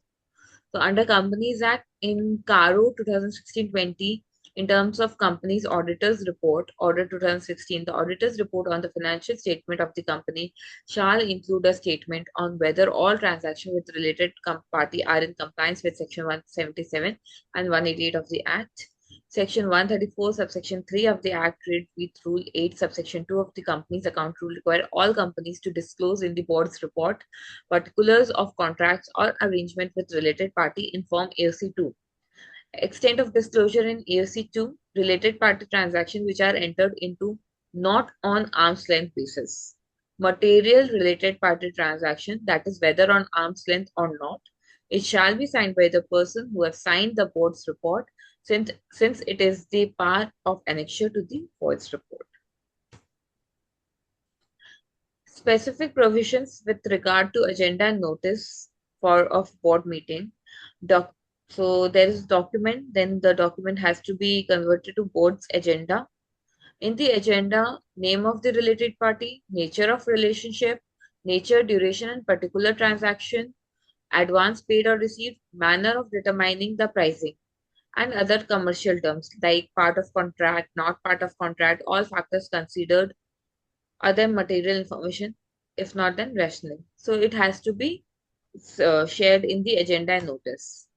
So under Companies Act in CARO 2016-20, in terms of company's auditor's report, Order 2016, the auditor's report on the financial statement of the company shall include a statement on whether all transactions with related party are in compliance with Section 177 and 188 of the Act. Section 134, subsection 3 of the Act, read with Rule 8, subsection 2 of the Companies Account Rule require all companies to disclose in the board's report particulars of contracts or arrangement with related party in Form AOC2. Extent of disclosure in AOC2, related party transactions which are entered into not on arm's length basis. Material related party transaction, that is whether on arm's length or not, it shall be signed by the person who has signed the board's report since it is the part of annexure to the board's report. Specific provisions with regard to agenda and notice of board meeting. So there is document, then the document has to be converted to board's agenda. In the agenda, name of the related party, nature of relationship, nature, duration, and particular transaction, advance paid or received, manner of determining the pricing, and other commercial terms like part of contract, not part of contract, all factors considered, other material information, if not then rationale. So it has to be shared in the agenda and notice.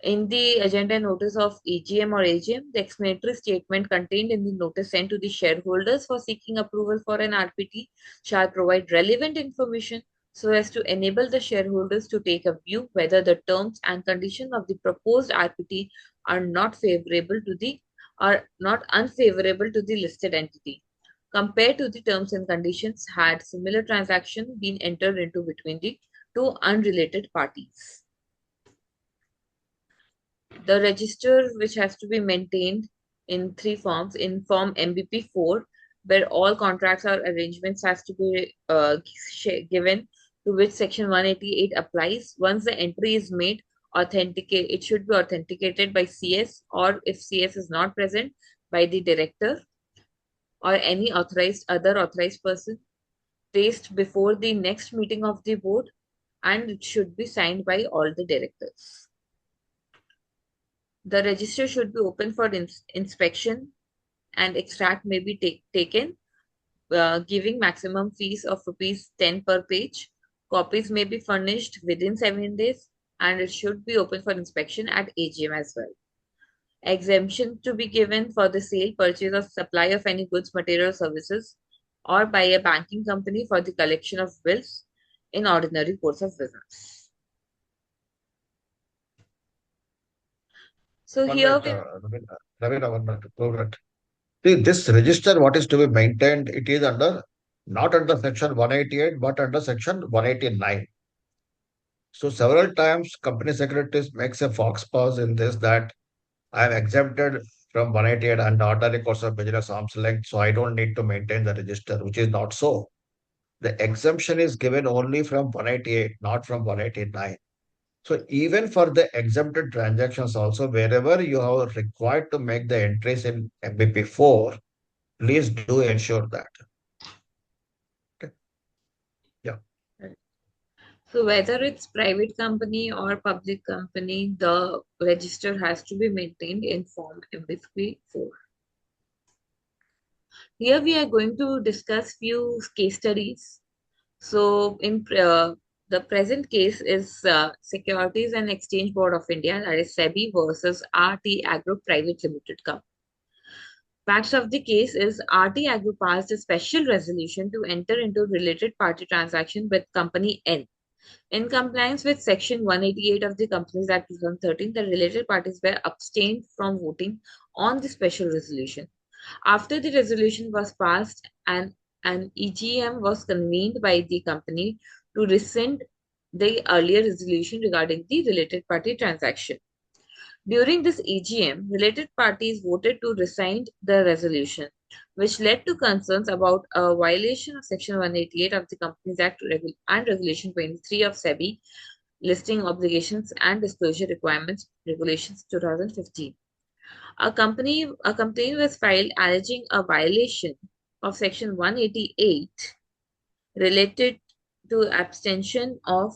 In the agenda notice of EGM or AGM, the explanatory statement contained in the notice sent to the shareholders for seeking approval for an RPT shall provide relevant information so as to enable the shareholders to take a view whether the terms and conditions of the proposed RPT are not unfavorable to the listed entity compared to the terms and conditions had similar transaction been entered into between the two unrelated parties. The register which has to be maintained in 3 forms, in Form MBP4, where all contracts or arrangements has to be given to which Section 188 applies. Once the entry is made, it should be authenticated by CS, or if CS is not present, by the director or any other authorized person, placed before the next meeting of the board, and it should be signed by all the directors. The register should be open for inspection and extract may be taken, giving maximum fees of ₹10 per page. Copies may be furnished within 7 days and it should be open for inspection at AGM as well. Exemption to be given for the sale, purchase, or supply of any goods, material, services, or by a banking company for the collection of bills in ordinary course of business. So One here minute, Ravina, 1 minute. Hold it. See, this register, what is to be maintained, it is not under Section 188, but under Section 189. So several times company secretaries makes a fox pause in this that I am exempted from 188 and ordinary course of business arm's length, so I don't need to maintain the register, which is not so. The exemption is given only from 188, not from 189. So even for the exempted transactions also, wherever you are required to make the entries in MBP4, please do ensure that. Okay. Yeah. Right. So whether it's private company or public company, the register has to be maintained in Form MBP4. Here we are going to discuss few case studies. So in the present case is Securities and Exchange Board of India, that is SEBI versus RT Agro Private Limited Company. Facts of the case is RT Agro passed a special resolution to enter into related party transaction with company N. In compliance with Section 188 of the Companies Act 2013, the related parties were abstained from voting on the special resolution. After the resolution was passed, an EGM was convened by the company to rescind the earlier resolution regarding the related party transaction. During this EGM, related parties voted to rescind the resolution, which led to concerns about a violation of Section 188 of the Companies Act and Regulation 23 of SEBI, Listing Obligations and Disclosure Requirements, Regulations 2015. A complaint was filed alleging a violation of Section 188 related to abstention of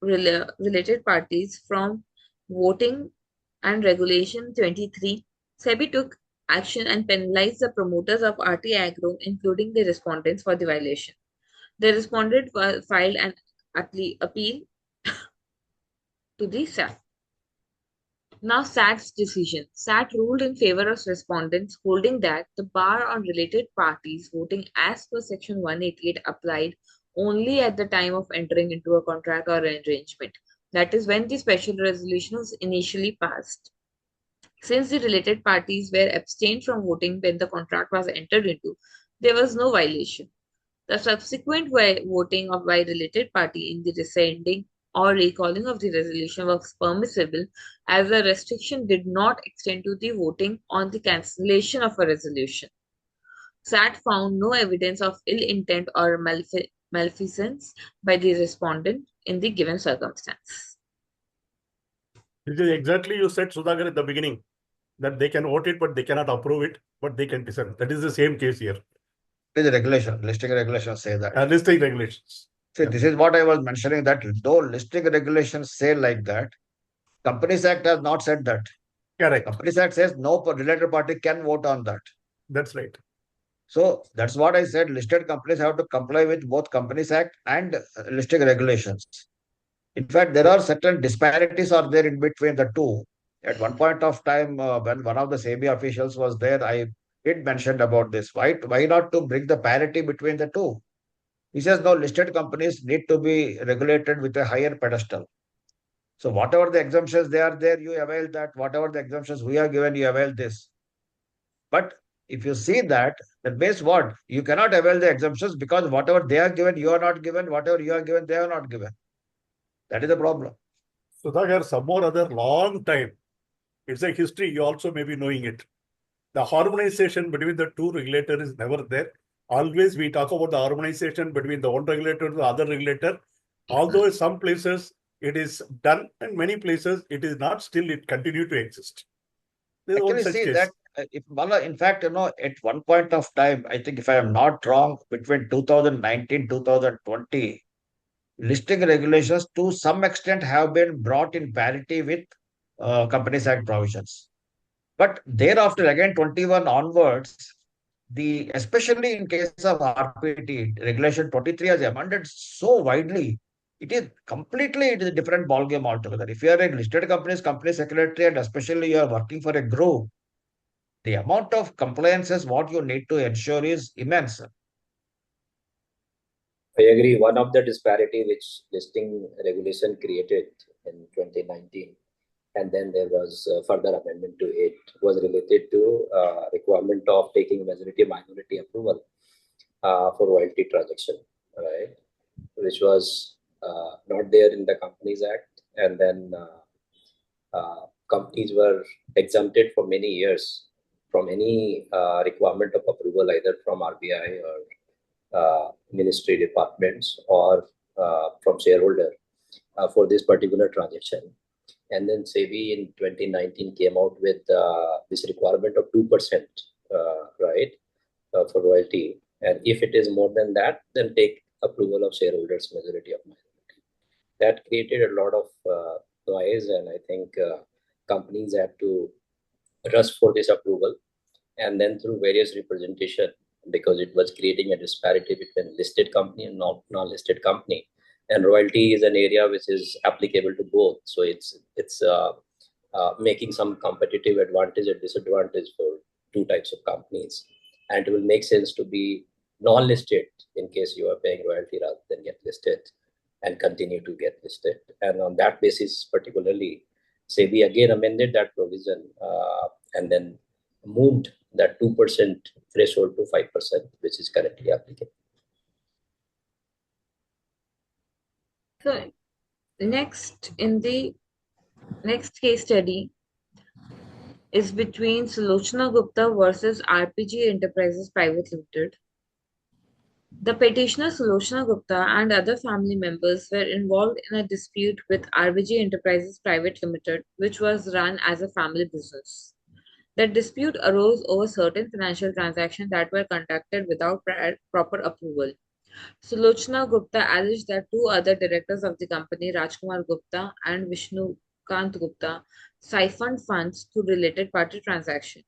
related parties from voting and Regulation 23. SEBI took action and penalized the promoters of RT Agro, including the respondents, for the violation. The respondent filed an appeal to the SAT. Now, SAT's decision. SAT ruled in favor of respondents, holding that the bar on related parties voting as per Section 188 applied only at the time of entering into a contract or an arrangement. That is when the special resolution was initially passed. Since the related parties were abstained from voting when the contract was entered into, there was no violation. The subsequent voting of by related party in the rescinding or recalling of the resolution was permissible, as the restriction did not extend to the voting on the cancellation of a resolution. SAT found no evidence of ill intent or malfeasance by the respondent in the given circumstance. This is exactly you said, Sudhakar, at the beginning, that they can vote it, but they cannot approve it, but they can dissent. That is the same case here. The regulation, listing regulations say that. Listing regulations. See, this is what I was mentioning, that though listing regulations say like that, Companies Act has not said that. Correct. Companies Act says no related party can vote on that. That's right. So that's what I said. Listed companies have to comply with both Companies Act and listing regulations. In fact, there are certain disparities are there in between the two. At one point of time, when one of the SEBI officials was there, I did mention about this. Why not to bring the parity between the two? He says, no, listed companies need to be regulated with a higher pedestal. So whatever the exemptions they are there, you avail that. Whatever the exemptions we are given, you avail this. But if you see that means what? You cannot avail the exemptions because whatever they are given, you are not given. Whatever you are given, they are not given. That is the problem. Sudhakar, some more other long time. It's a history. You also may be knowing it. The harmonization between the two regulators is never there. Always we talk about the harmonization between the one regulator to the other regulator. Although in some places it is done, and many places it is not, still it continue to exist. There is one Actually, such see case. that if Bala, in fact, at one point of time, I think if I am not wrong, between 2019, 2020, listing regulations to some extent have been brought in parity with Companies Act provisions. But thereafter, again, 21 onwards, especially in case of RPT, Regulation 23 has amended so widely. It is a different ballgame altogether. If you are a listed company's company secretary, and especially you are working for a group, the amount of compliances what you need to ensure is immense. I agree. One of the disparity which listing regulation created in 2019, and then there was further amendment to it, was related to requirement of taking majority minority approval for royalty transaction, right? Which was not there in the Companies Act, and then companies were exempted for many years from any requirement of approval, either from RBI or ministry departments or from shareholder. for this particular transaction. And then SEBI in 2019 came out with this requirement of 2%, right, for royalty. And if it is more than that, then take approval of shareholders majority of minority. That created a lot of noise, and I think companies had to rush for this approval. And then through various representation, because it was creating a disparity between listed company and non-listed company. And royalty is an area which is applicable to both. So it's making some competitive advantage and disadvantage for two types of companies. And it will make sense to be non-listed in case you are paying royalty rather than get listed and continue to get listed. And on that basis, particularly, SEBI again amended that provision and then moved that 2% threshold to 5%, which is currently applicable. So next case study is between Sulochana Gupta versus RPG Enterprises Private Limited. The petitioner Sulochana Gupta and other family members were involved in a dispute with RBG Enterprises Private Limited, which was run as a family business. The dispute arose over certain financial transactions that were conducted without proper approval. Sulochana Gupta alleged that two other directors of the company, Rajkumar Gupta and Vishnukant Gupta, siphoned funds through related party transactions.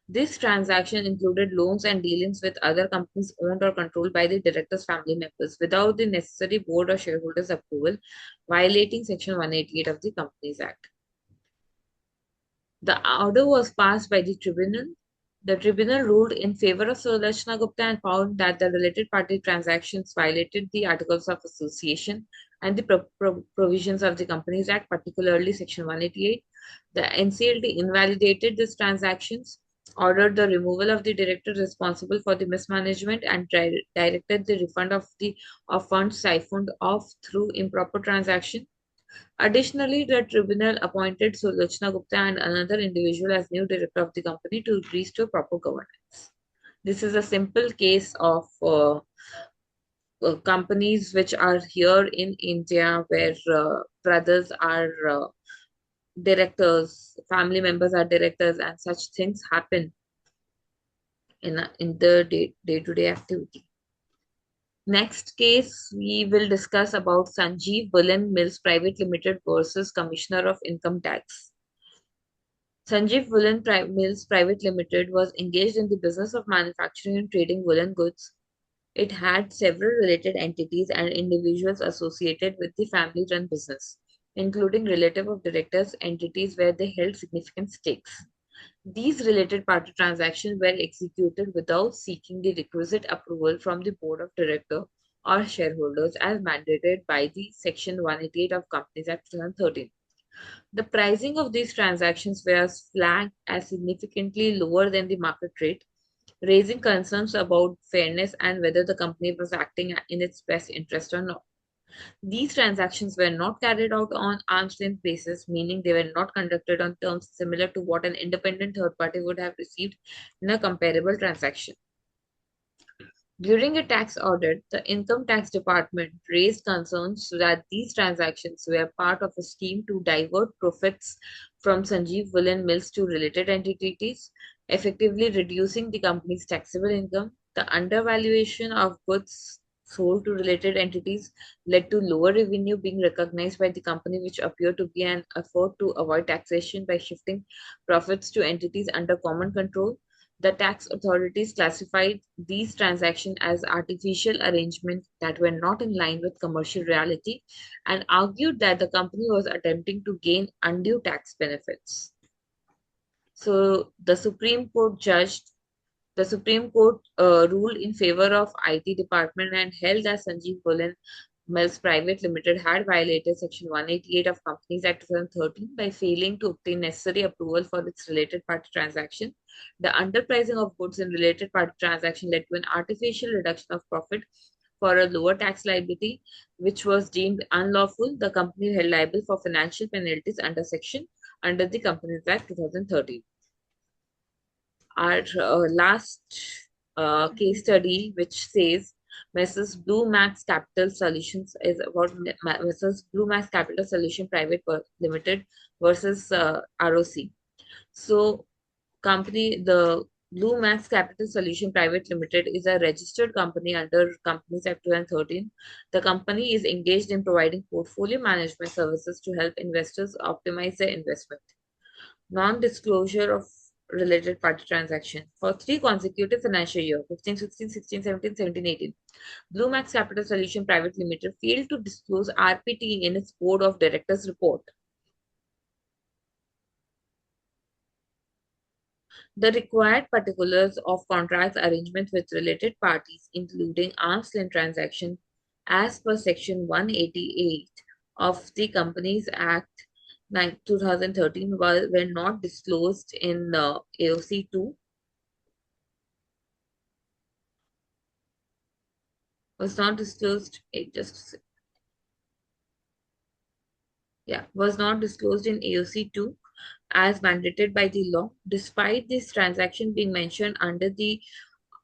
This transaction included loans and dealings with other companies owned or controlled by the directors' family members without the necessary board or shareholders' approval, violating Section 188 of the Companies Act. The order was passed by the tribunal. The tribunal ruled in favor of Sulochana Gupta and found that the related party transactions violated the Articles of Association and the provisions of the Companies Act, particularly Section 188. The NCLT invalidated these transactions, ordered the removal of the director responsible for the mismanagement, and directed the refund of funds siphoned off through improper transaction. Additionally, the tribunal appointed Sulochana Gupta and another individual as new director of the company to restore proper governance. This is a simple case of companies which are here in India where brothers are directors, family members are directors, and such things happen in the day-to-day activity. Next case, we will discuss about Sanjeev Woolen Mills Private Limited versus Commissioner of Income Tax. Sanjeev Woolen Mills Private Limited was engaged in the business of manufacturing and trading woolen goods. It had several related entities and individuals associated with the family-run business, including relative of directors, entities where they held significant stakes. These related party transactions were executed without seeking the requisite approval from the board of directors or shareholders as mandated by the Section 188 of Companies Act 2013. The pricing of these transactions was flagged as significantly lower than the market rate, raising concerns about fairness and whether the company was acting in its best interest or not. These transactions were not carried out on arm's length basis, meaning they were not conducted on terms similar to what an independent third party would have received in a comparable transaction. During a tax audit, the Income Tax Department raised concerns that these transactions were part of a scheme to divert profits from Sanjeev Woolen Mills to related entities, effectively reducing the company's taxable income. The undervaluation of goods sold to related entities led to lower revenue being recognized by the company, which appeared to be an effort to avoid taxation by shifting profits to entities under common control. The tax authorities classified these transactions as artificial arrangements that were not in line with commercial reality and argued that the company was attempting to gain undue tax benefits. So the Supreme Court ruled in favor of IT department and held that Sanjeev Woolen Mills Private Limited had violated Section 188 of Companies Act 2013 by failing to obtain necessary approval for its related party transaction. The underpricing of goods in related party transaction led to an artificial reduction of profit for a lower tax liability, which was deemed unlawful. The company held liable for financial penalties under the Companies Act 2013. Our last case study, which says Mrs. Blue Max Capital Solutions is about Mrs. Blue Max Capital Solution Private Limited versus ROC. So, the Blue Max Capital Solution Private Limited is a registered company under Companies Act 2013. The company is engaged in providing portfolio management services to help investors optimize their investment. Non-disclosure of related party transaction. For 3 consecutive financial years, 15, 16, 16, 17, 17, 18, Blue Max Capital Solution Private Limited failed to disclose RPT in its Board of Directors report. The required particulars of contracts arrangements with related parties, including arm's length transaction, as per Section 188 of the Companies Act 2013, were not disclosed in AOC 2. Was not disclosed. Was not disclosed in AOC 2 as mandated by the law, despite this transaction being mentioned under the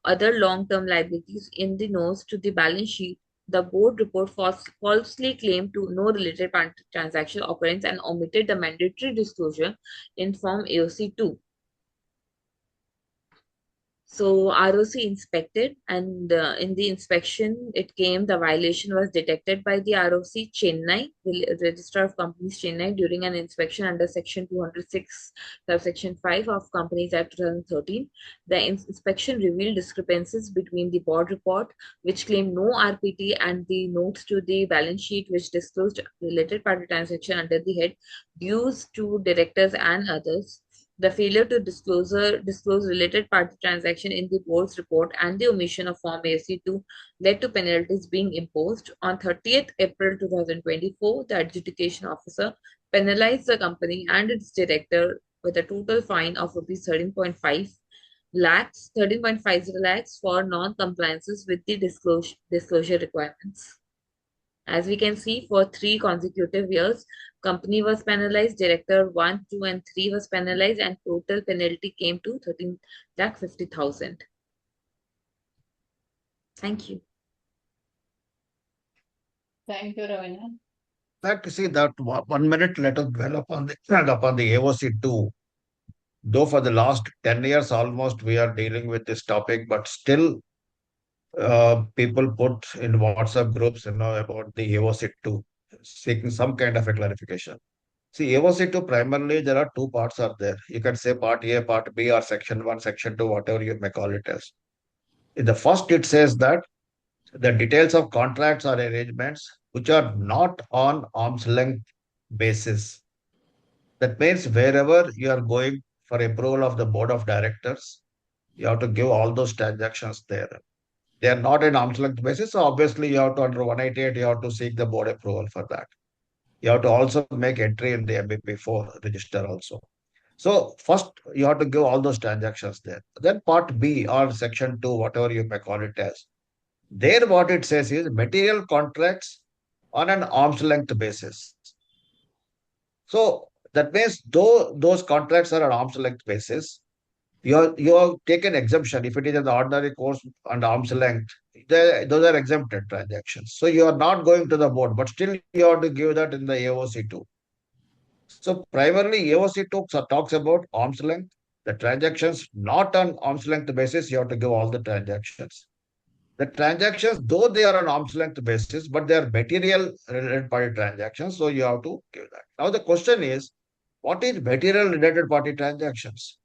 other long-term liabilities in the notes to the balance sheet. The board report falsely claimed to no related transaction occurrence and omitted the mandatory disclosure in Form AOC 2. So ROC inspected, and in the inspection, it came the violation was detected by the ROC Chennai, the Register of Companies Chennai, during an inspection under Section 206, Subsection 5 of Companies Act 2013. The inspection revealed discrepancies between the board report, which claimed no RPT, and the notes to the balance sheet, which disclosed related party transaction under the head dues to directors and others. The failure to disclose related party transaction in the board's report and the omission of Form AC2 led to penalties being imposed. On 30th April 2024, the adjudication officer penalized the company and its director with a total fine of rupees 13.50 lakhs for non-compliances with the disclosure requirements. As we can see, for 3 consecutive years, company was penalized, director 1, 2, and 3 was penalized, and total penalty came to 13,50,000. Thank you. Thank you, Ravina. In fact, see that 1 minute, let us dwell upon the AOC2. Though for the last 10 years almost we are dealing with this topic, but still people put in WhatsApp groups, about the AOC2, seeking some kind of a clarification. See, AOC2 primarily there are two parts are there. You can say part A, part B, or section 1, section 2, whatever you may call it as. In the first, it says that the details of contracts or arrangements which are not on arm's length basis. That means wherever you are going for approval of the board of directors, you have to give all those transactions there. They are not in arm's length basis, so obviously you have to, under 188, you have to seek the board approval for that. You have to also make entry in the MBP4 register also. So first you have to give all those transactions there. Then part B or section 2, whatever you may call it as. There what it says is material contracts on an arm's length basis. So that means though those contracts are on arm's length basis, you have taken exemption. If it is in the ordinary course and arm's length, those are exempted transactions. So you are not going to the board, but still you have to give that in the AOC2. So primarily AOC2 talks about arm's length. The transactions not on arm's length basis, you have to give all the transactions. The transactions, though they are on arm's length basis, but they are material related party transactions, so you have to give that. Now the question is, what is material related party transactions?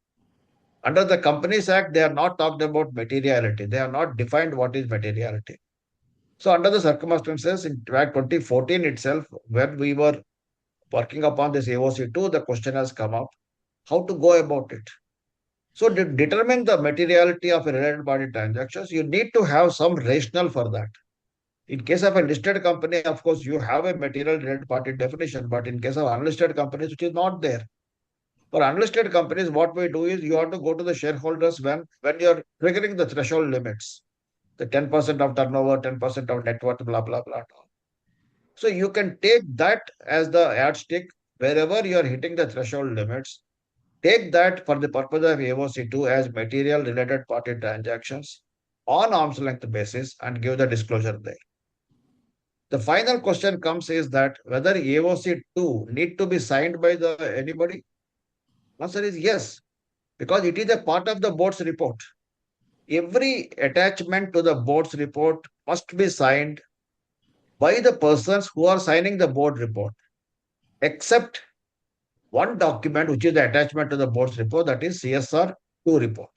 Under the Companies Act, they are not talked about materiality. They have not defined what is materiality. So under the circumstances, in fact, 2014 itself, when we were working upon this AOC2, the question has come up, how to go about it. So to determine the materiality of a related party transactions, you need to have some rationale for that. In case of a listed company, of course, you have a material related party definition, but in case of unlisted companies, which is not there. For unlisted companies, what we do is you have to go to the shareholders when you're triggering the threshold limits, the 10% of turnover, 10% of net worth, blah, blah, blah. So you can take that as the yardstick wherever you are hitting the threshold limits. Take that for the purpose of AOC2 as material related party transactions. on arm's length basis and give the disclosure there. The final question comes is that whether AOC 2 need to be signed by anybody? Answer is yes, because it is a part of the board's report. Every attachment to the board's report must be signed by the persons who are signing the board report, except one document which is the attachment to the board's report, that is CSR 2 report.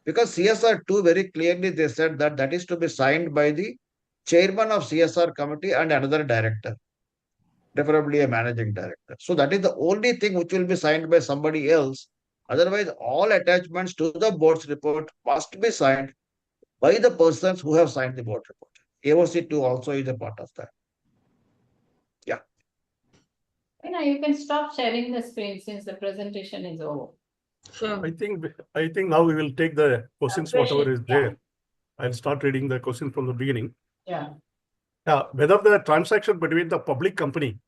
Because CSR 2 very clearly they said that that is to be signed by the chairman of CSR committee and another director, preferably a managing director. So that is the only thing which will be signed by somebody else. Otherwise, all attachments to the board's report must be signed by the persons who have signed the board report. AOC 2 also is a part of that. Yeah. You can stop sharing the screen since the presentation is over. Sure. I think now we will take the questions, whatever is there. I'll start reading the question from the beginning. Yeah. Whether the transaction between the public company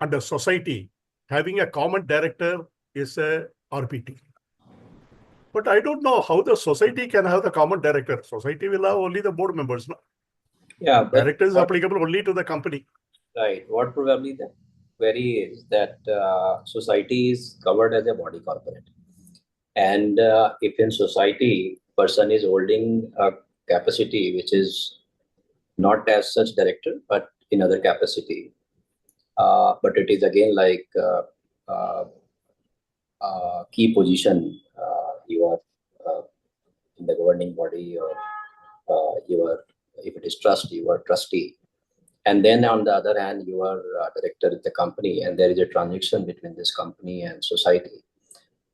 and the society having a common director is a RPT. But I don't know how the society can have the common director. Society will have only the board members. No? Yeah, but Director is applicable only to the company. right. What probably the query is that society is covered as a body corporate. And if in society, person is holding a capacity which is not as such director, but in other capacity, but it is again like key position, you are in the governing body, or you are, if it is trust, you are trustee. And then on the other hand, you are director of the company, and there is a transaction between this company and society.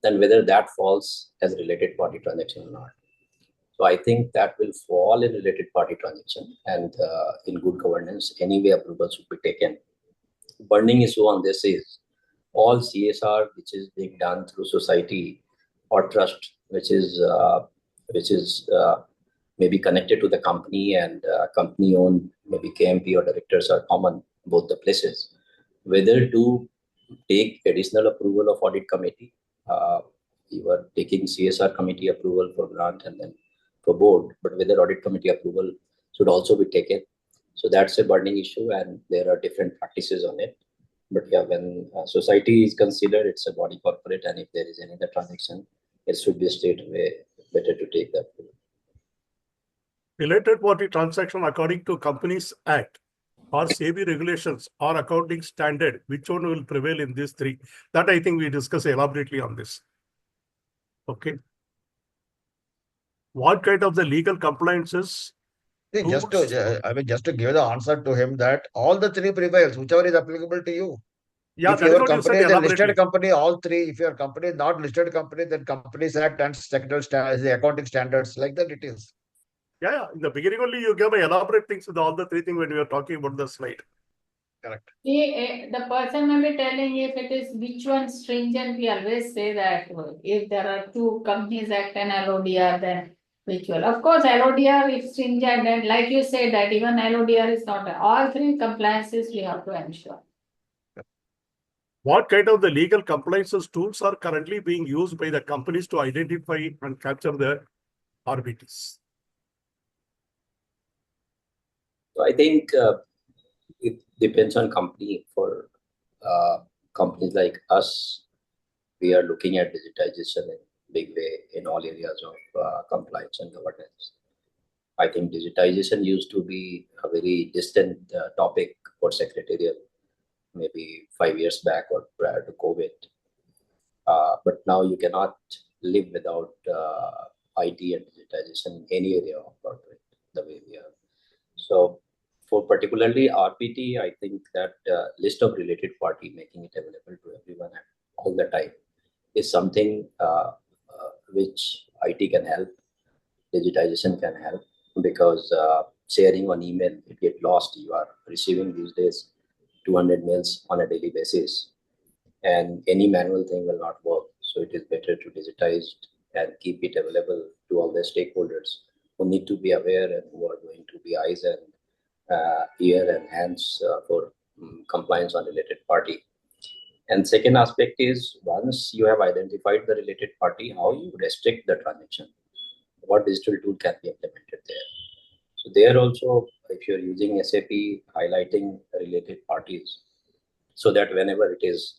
Then whether that falls as related party transaction or not. So I think that will fall in related party transaction, and in good governance, anyway approval should be taken. Burning issue on this is all CSR which is being done through society or trust, which is maybe connected to the company and company owned, maybe KMP or directors are common both the places. Whether to take additional approval of audit committee, you are taking CSR committee approval for grant and then for board, but whether audit committee approval should also be taken. So that's a burning issue, and there are different practices on it. But yeah, when society is considered, it's a body corporate, and if there is any other transaction, it should be straight away better to take that. Related party transaction according to Companies Act or SEBI regulations or accounting standard, which one will prevail in these three? That I think we discuss elaborately on this. Okay. What kind of the legal compliances? Just to give the answer to him that all the three prevails, whichever is applicable to you. Yeah, if that is your what you company said is a listed elaborately. company, all three. If your company is not listed company, then Companies Act and the accounting standards, like that it is. Yeah. In the beginning only you gave elaborate things with all the three things when we were talking about the slide. Correct. The person may be telling if it is which one stringent, we always say that if there are two Companies Act and LODR, then which will. Of course, LODR is stringent, and like you said that even LODR is not, all three compliances we have to ensure. What kind of the legal compliances tools are currently being used by the companies to identify and capture the RBTs? So I think it depends on company. For companies like us, we are looking at digitization in big way in all areas of compliance and governance. I think digitization used to be a very distant topic for secretarial, maybe 5 years back or prior to COVID. But now you cannot live without IT and digitization in any area of corporate the way we are. So for particularly RPT, I think that list of related party, making it available to everyone all the time, is something which IT can help, digitization can help, because sharing on email, it get lost. You are receiving these days 200 mails on a daily basis, and any manual thing will not work. So it is better to digitize and keep it available to all the stakeholders who need to be aware and who are going to be eyes and ear and hands for compliance on related party. And second aspect is, once you have identified the related party, how you restrict the transaction. what digital tool can be implemented there. So there also, if you're using SAP, highlighting related parties, so that whenever it is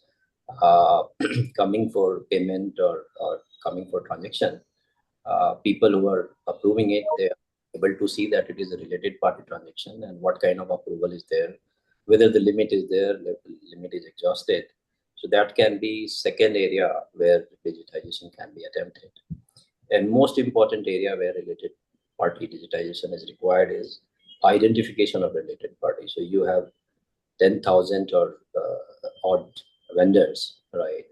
coming for payment or coming for transaction, people who are approving it, they are able to see that it is a related party transaction and what kind of approval is there, whether the limit is there, limit is exhausted. So that can be second area where digitization can be attempted. And most important area where related party digitization is required is identification of related party. So you have 10,000 or odd vendors, right?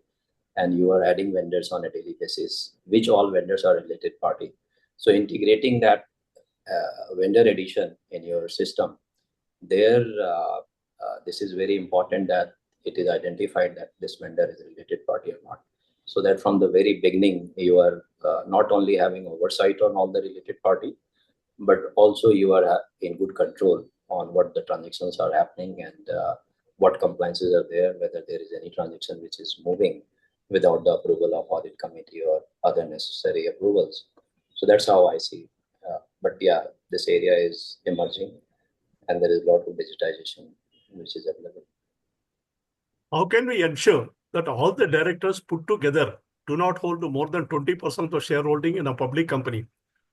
And you are adding vendors on a daily basis, which all vendors are related party. So integrating that vendor addition in your system, there, this is very important that it is identified that this vendor is a related party or not. So that from the very beginning, you are not only having oversight on all the related party, but also you are in good control on what the transactions are happening and what compliances are there, whether there is any transaction which is moving without the approval of audit committee or other necessary approvals. So that's how I see. But yeah, this area is emerging and there is a lot of digitization which is available. How can we ensure that all the directors put together do not hold more than 20% of shareholding in a public company?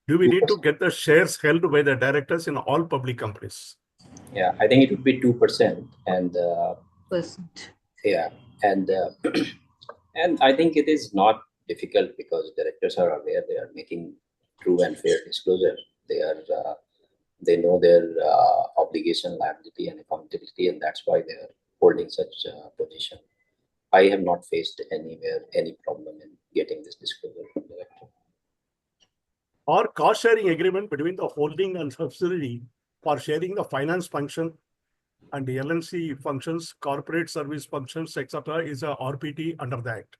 Do we need to get the shares held by the directors in all public companies? Yeah, I think it would be 2%, and Percent. yeah, and and I think it is not difficult because directors are aware they are making true and fair disclosure. They know their obligation, liability, and accountability, and that's why they are holding such position. I have not faced anywhere any problem in getting this disclosure from director. Or cost sharing agreement between the holding and subsidiary for sharing the finance function and the LNC functions, corporate service functions, etc. is a RPT under the Act.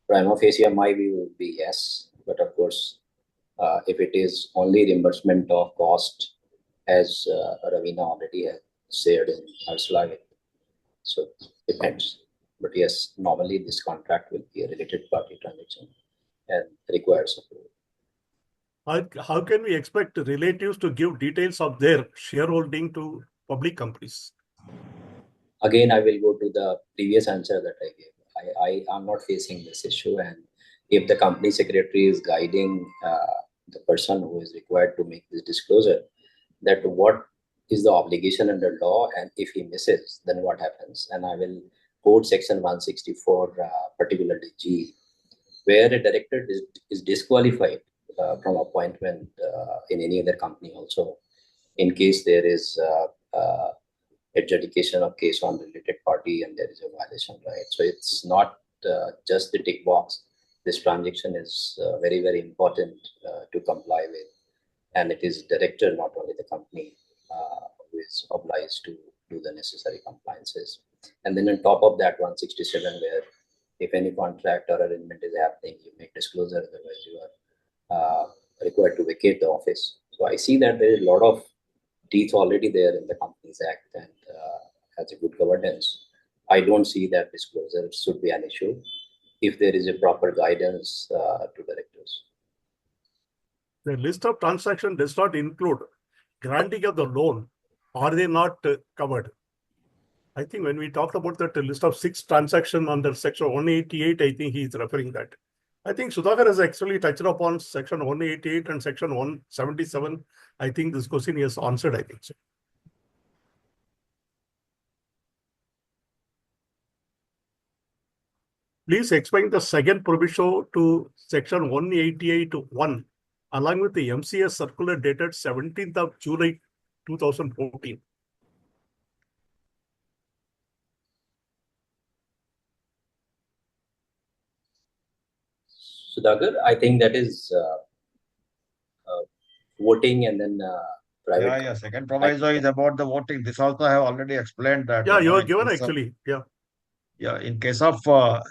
Prima facie, my view would be yes, but of course, if it is only reimbursement of cost, as Ravina already has shared in her slide, so depends. But yes, normally this contract will be a related party transaction and requires approval. How can we expect relatives to give details of their shareholding to public companies? Again, I will go to the previous answer that I gave. I am not facing this issue, and if the company secretary is guiding the person who is required to make this disclosure, that what is the obligation under law, and if he misses, then what happens? And I will quote section 164, particularly G, where a director is disqualified from appointment in any other company also, in case there is adjudication of case on related party and there is a violation, right? So it's not just the tick box. This transaction is very, very important to comply with. And it is director, not only the company, who is obliged to do the necessary compliances. And then on top of that, 167, where if any contract or arrangement is happening, you make disclosure, otherwise you are required to vacate the office. So I see that there is a lot of teeth already there in the Companies Act and has a good governance. I don't see that disclosure should be an issue if there is a proper guidance to directors. The list of transactions does not include granting of the loan. Are they not covered? I think when we talked about that list of 6 transactions under section 188, I think he is referring that. I think Sudhakar has actually touched upon section 188 and section 177. I think this question is answered, I think so. Please explain the second proviso to section 188(1) along with the MCS circular dated 17th of July 2014. Sudhakar, I think that is voting and then private. Yeah. Second proviso is about the voting. This also I have already explained that. Yeah, you are given actually. Yeah, in case of,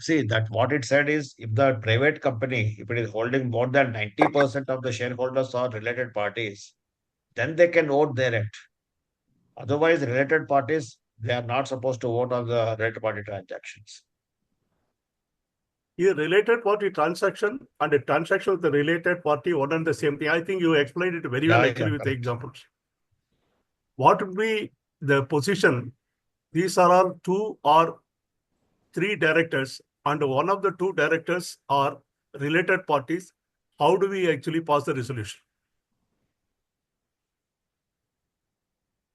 see that what it said is if the private company, if it is holding more than 90% of the shareholders or related parties, then they can vote thereat. Otherwise, related parties, they are not supposed to vote on the related party transactions. A related party transaction and a transaction with the related party, one and the same thing. I think you explained it very well actually with the examples. What would be the position? These are all 2 or 3 directors, and one of the 2 directors are related parties. How do we actually pass the resolution?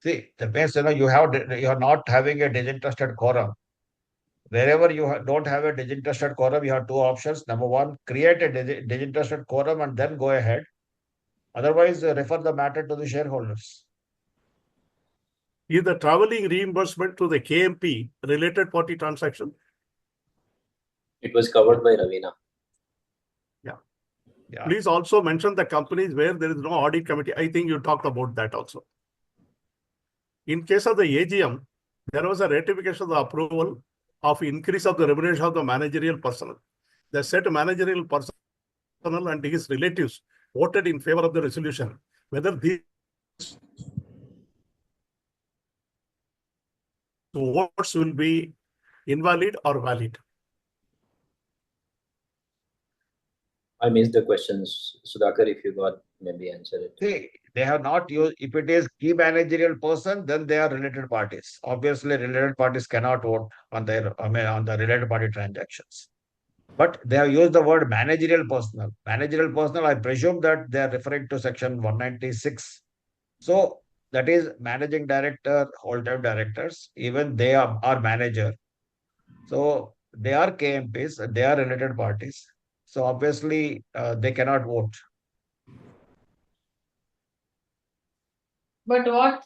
See, the best, you are not having a disinterested quorum. Wherever you don't have a disinterested quorum, you have 2 options. Number 1, create a disinterested quorum and then go ahead. Otherwise, refer the matter to the shareholders. Is the traveling reimbursement to the KMP related party transaction? It was covered by Ravina. Yeah. Please also mention the companies where there is no audit committee. I think you talked about that also. In case of the AGM, there was a ratification of the approval of increase of the remuneration of the managerial personnel. The said managerial personnel and his relatives voted in favor of the resolution. Whether these votes will be invalid or valid. I missed the questions. Sudhakar, if you got, maybe answer it. See, they have not used, if it is key managerial person, then they are related parties. Obviously, related parties cannot vote on on the related party transactions. But they have used the word managerial personnel. Managerial personnel, I presume that they are referring to section 196. So that is managing director, whole-time directors, even they are manager. So they are KMPs, they are related parties. So obviously, they cannot vote. But what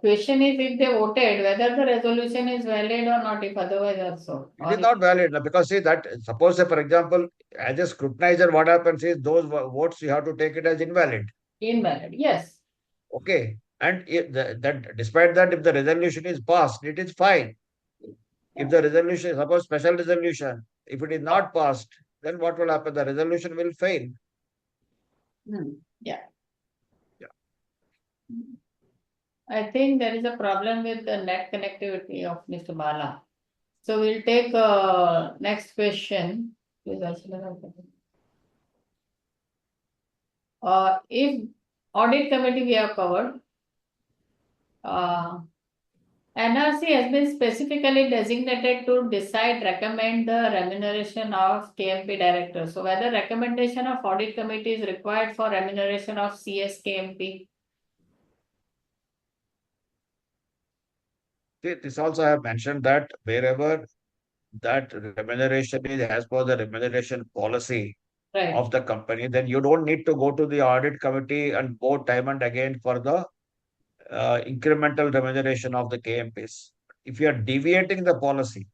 question is, if they voted, whether the resolution is valid or not, if otherwise also. It is not valid because see that suppose say for example, as a scrutinizer, what happens is those votes you have to take it as invalid. Invalid, yes. Okay. And if that despite that, if the resolution is passed, it is fine. If the resolution, suppose special resolution, if it is not passed, then what will happen? The resolution will fail. Yeah. Yeah. I think there is a problem with the net connectivity of Mr. Bala. So we'll take next question. Please if audit committee we have covered, NRC has been specifically designated to decide, recommend the remuneration of KMP directors. So whether recommendation of audit committee is required for remuneration of CS KMP? This also I have mentioned that wherever that remuneration is as per the remuneration policy of the company, then you don't need to go to the audit committee and vote time and again for the incremental remuneration of the KMPs. If you are deviating the policy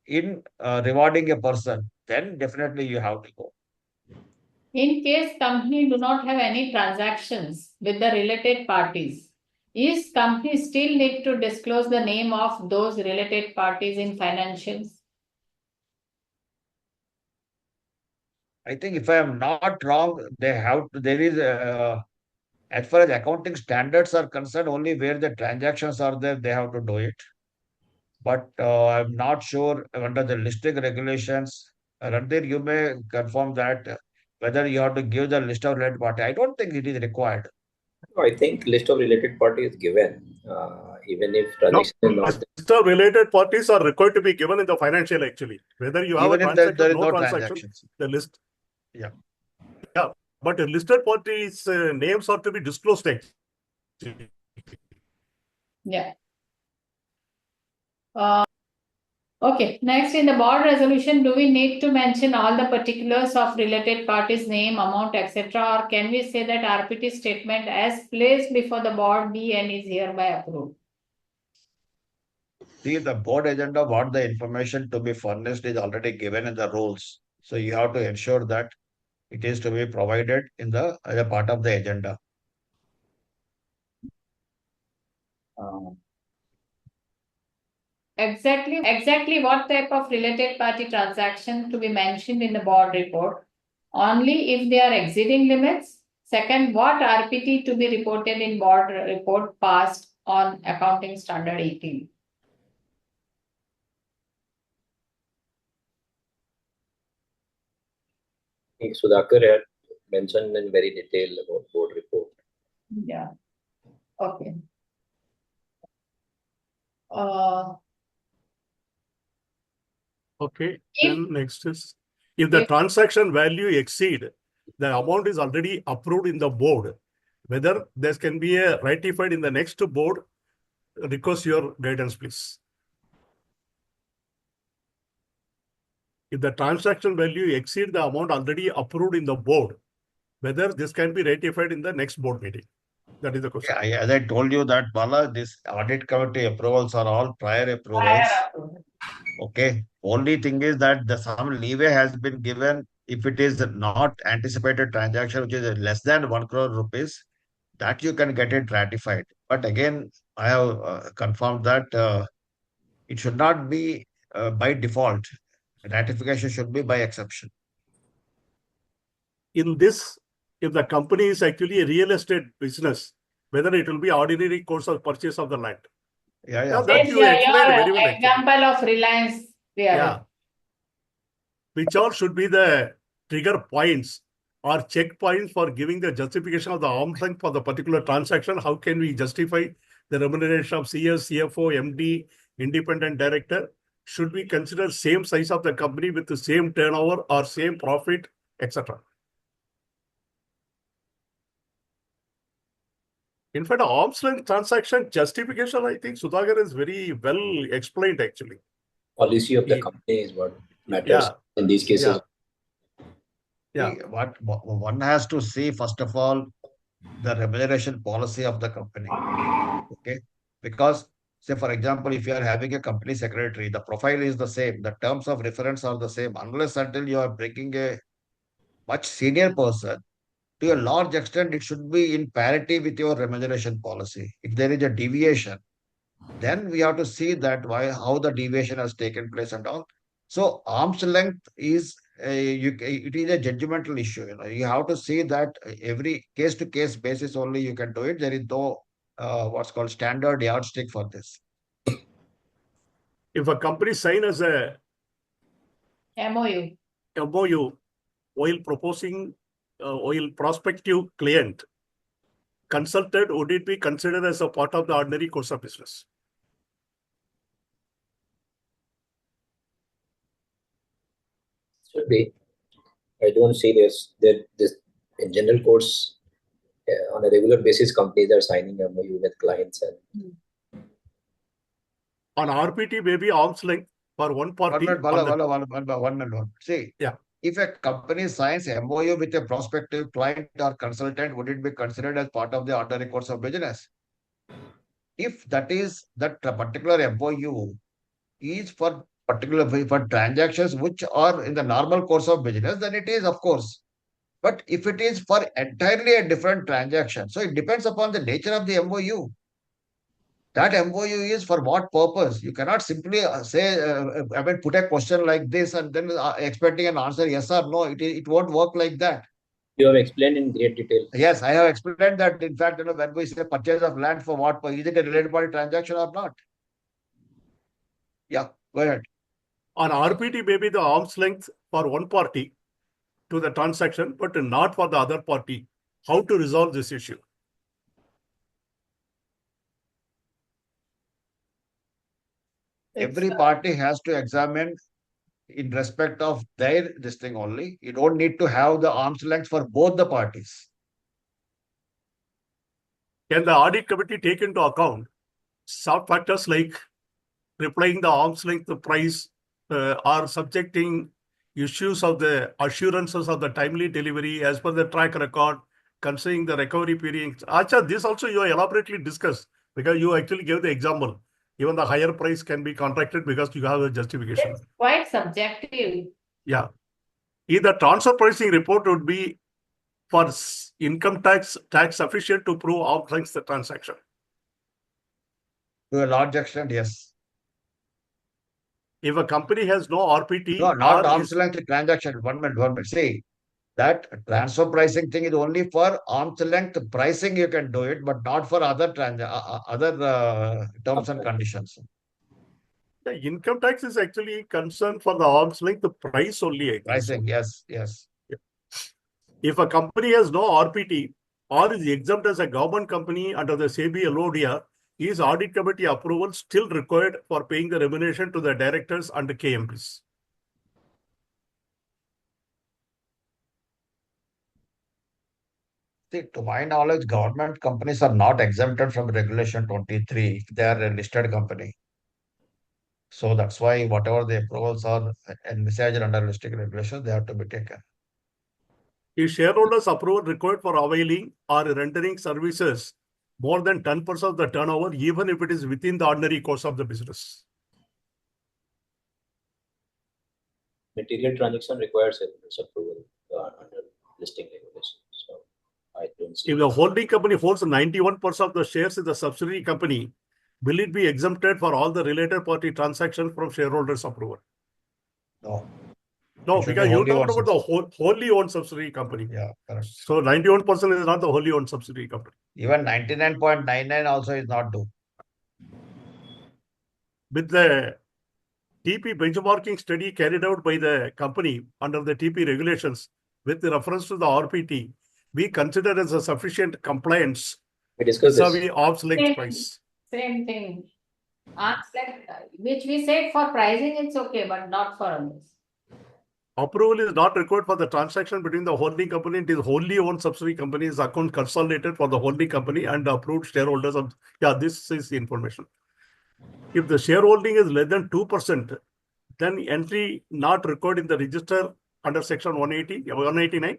in rewarding a person, then definitely you have to go. In case company do not have any transactions with the related parties, is company still need to disclose the name of those related parties in financials? I think if I am not wrong, there is as far as accounting standards are concerned, only where the transactions are there, they have to do it. But I'm not sure under the listing regulations. Randir, you may confirm that whether you have to give the list of related party. I don't think it is required. I think list of related parties is given, even if transaction is not. List of related parties are required to be given in the financial actually. Whether you have Even a if transaction, there is no no transaction, transactions. the list. Yeah. Yeah, but the listed parties' names are to be disclosed actually. Yeah. Okay, next in the board resolution, do we need to mention all the particulars of related parties, name, amount, etc., or can we say that RPT statement as placed before the board be and is hereby approved? See, the board agenda, what the information to be furnished is already given in the rules. So you have to ensure that it is to be provided in as a part of the agenda. Exactly what type of related party transaction to be mentioned in the board report? Only if they are exceeding limits. Second, what RPT to be reported in board report passed on accounting standard 18? think Sudhakar had mentioned in very detail about board report. Yeah. Okay. Uh, Okay, If- then next is, if the if- transaction value exceed, the amount is already approved in the board, whether this can be ratified in the next board, request your guidance, please. If the transaction value exceed the amount already approved in the board, whether this can be ratified in the next board meeting. That is the question. As I told you that, Bala, this audit committee approvals are all prior approvals. Okay. Only thing is that some leeway has been given if it is not anticipated transaction, which is less than 1 crore rupees, that you can get it ratified. But again, I have confirmed that it should not be by default. Ratification should be by exception. In this, if the company is actually a real estate business, whether it will be ordinary course of purchase of the land. Yeah. That you explained very well, actually. example of Reliance. Yeah. Which all should be the trigger points or checkpoints for giving the justification of the arm's length for the particular transaction? How can we justify the remuneration of CS, CFO, MD, independent director? Should we consider same size of the company with the same turnover or same profit, etc.? In fact, arm's length transaction justification, I think Sudhakar is very well explained, actually. Policy of the company is what matters in these cases. Yeah. See, what one has to see, first of all, the remuneration policy of the company. Okay. Because, say, for example, if you are having a company secretary, the profile is the same, the terms of reference are the same, unless until you are bringing a much senior person, to a large extent, it should be in parity with your remuneration policy. If there is a deviation, then we have to see that how the deviation has taken place and all. So arm's length is it is a judgmental issue. You have to see that every case to case basis only you can do it. There is no what's called standard yardstick for this. If a company sign as a MOU. while proposing, while prospective client consulted, would it be considered as a part of the ordinary course of business? Should be. I don't see this in general course on a regular basis. Companies are signing MOU with clients and on RPT, maybe arm's length for one party. One. See, yeah. If a company signs MOU with a prospective client or consultant, would it be considered as part of the ordinary course of business? If that particular MOU is for transactions which are in the normal course of business, then it is, of course. But if it is for entirely a different transaction, so it depends upon the nature of the MOU. That MOU is for what purpose? You cannot simply put a question like this and then expecting an answer yes or no. It won't work like that. You have explained in great detail. Yes, I have explained that. In fact, when we say purchase of land for what, is it a related party transaction or not? Yeah, go ahead. On RPT, maybe the arm's length for one party to the transaction, but not for the other party. How to resolve this issue? Every party has to examine in respect of this thing only. You don't need to have the arm's length for both the parties. Can the audit committee take into account soft factors like replying the arm's length price or subjecting issues of the assurances of the timely delivery as per the track record, considering the recovery period? Acha, this also you elaborately discussed because you actually gave the example. Even the higher price can be contracted because you have a justification. It's quite subjective. Yeah. Either transfer pricing report would be for income tax sufficient to prove arm's length the transaction. To a large extent, yes. If a company has no RPT, no, not arm's length transaction. One minute. See, that transfer pricing thing is only for arm's length pricing. You can do it, but not for other terms and conditions. The income tax is actually concerned for the arm's length, the price only. Pricing, yes. Yeah. If a company has no RPT or is exempt as a government company under the SEBI LODR, is audit committee approval still required for paying the remuneration to the directors and the KMPs? See, to my knowledge, government companies are not exempted from Regulation 23. They are a listed company. So that's why whatever the approvals are envisaged under listed regulations, they have to be taken. Is shareholders approval required for availing or rendering services more than 10% of the turnover, even if it is within the ordinary course of the business? Material transaction requires shareholders approval under listing regulations. So I don't see. If the holding company holds 91% of the shares in the subsidiary company, will it be exempted for all the related party transactions from shareholders' approval? No. No, It should be because you wholly talked owned about the wholly owned subsidiary company. Yeah, correct. So 91% is not the wholly owned subsidiary company. Even 99.99 also is not due. With the TP benchmarking study carried out by the company under the TP regulations with reference to the RPT, we consider as a sufficient compliance We discussed this. vis-a-vis arm's length price. Same thing. Arm's length, which we said for pricing, it's okay, but not for others. Approval is not required for the transaction between the holding company and the wholly owned subsidiary company's account consolidated for the holding company and the approved shareholders of. Yeah, this is the information. If the shareholding is less than 2%, then entry not recorded in the register under section 180, 189.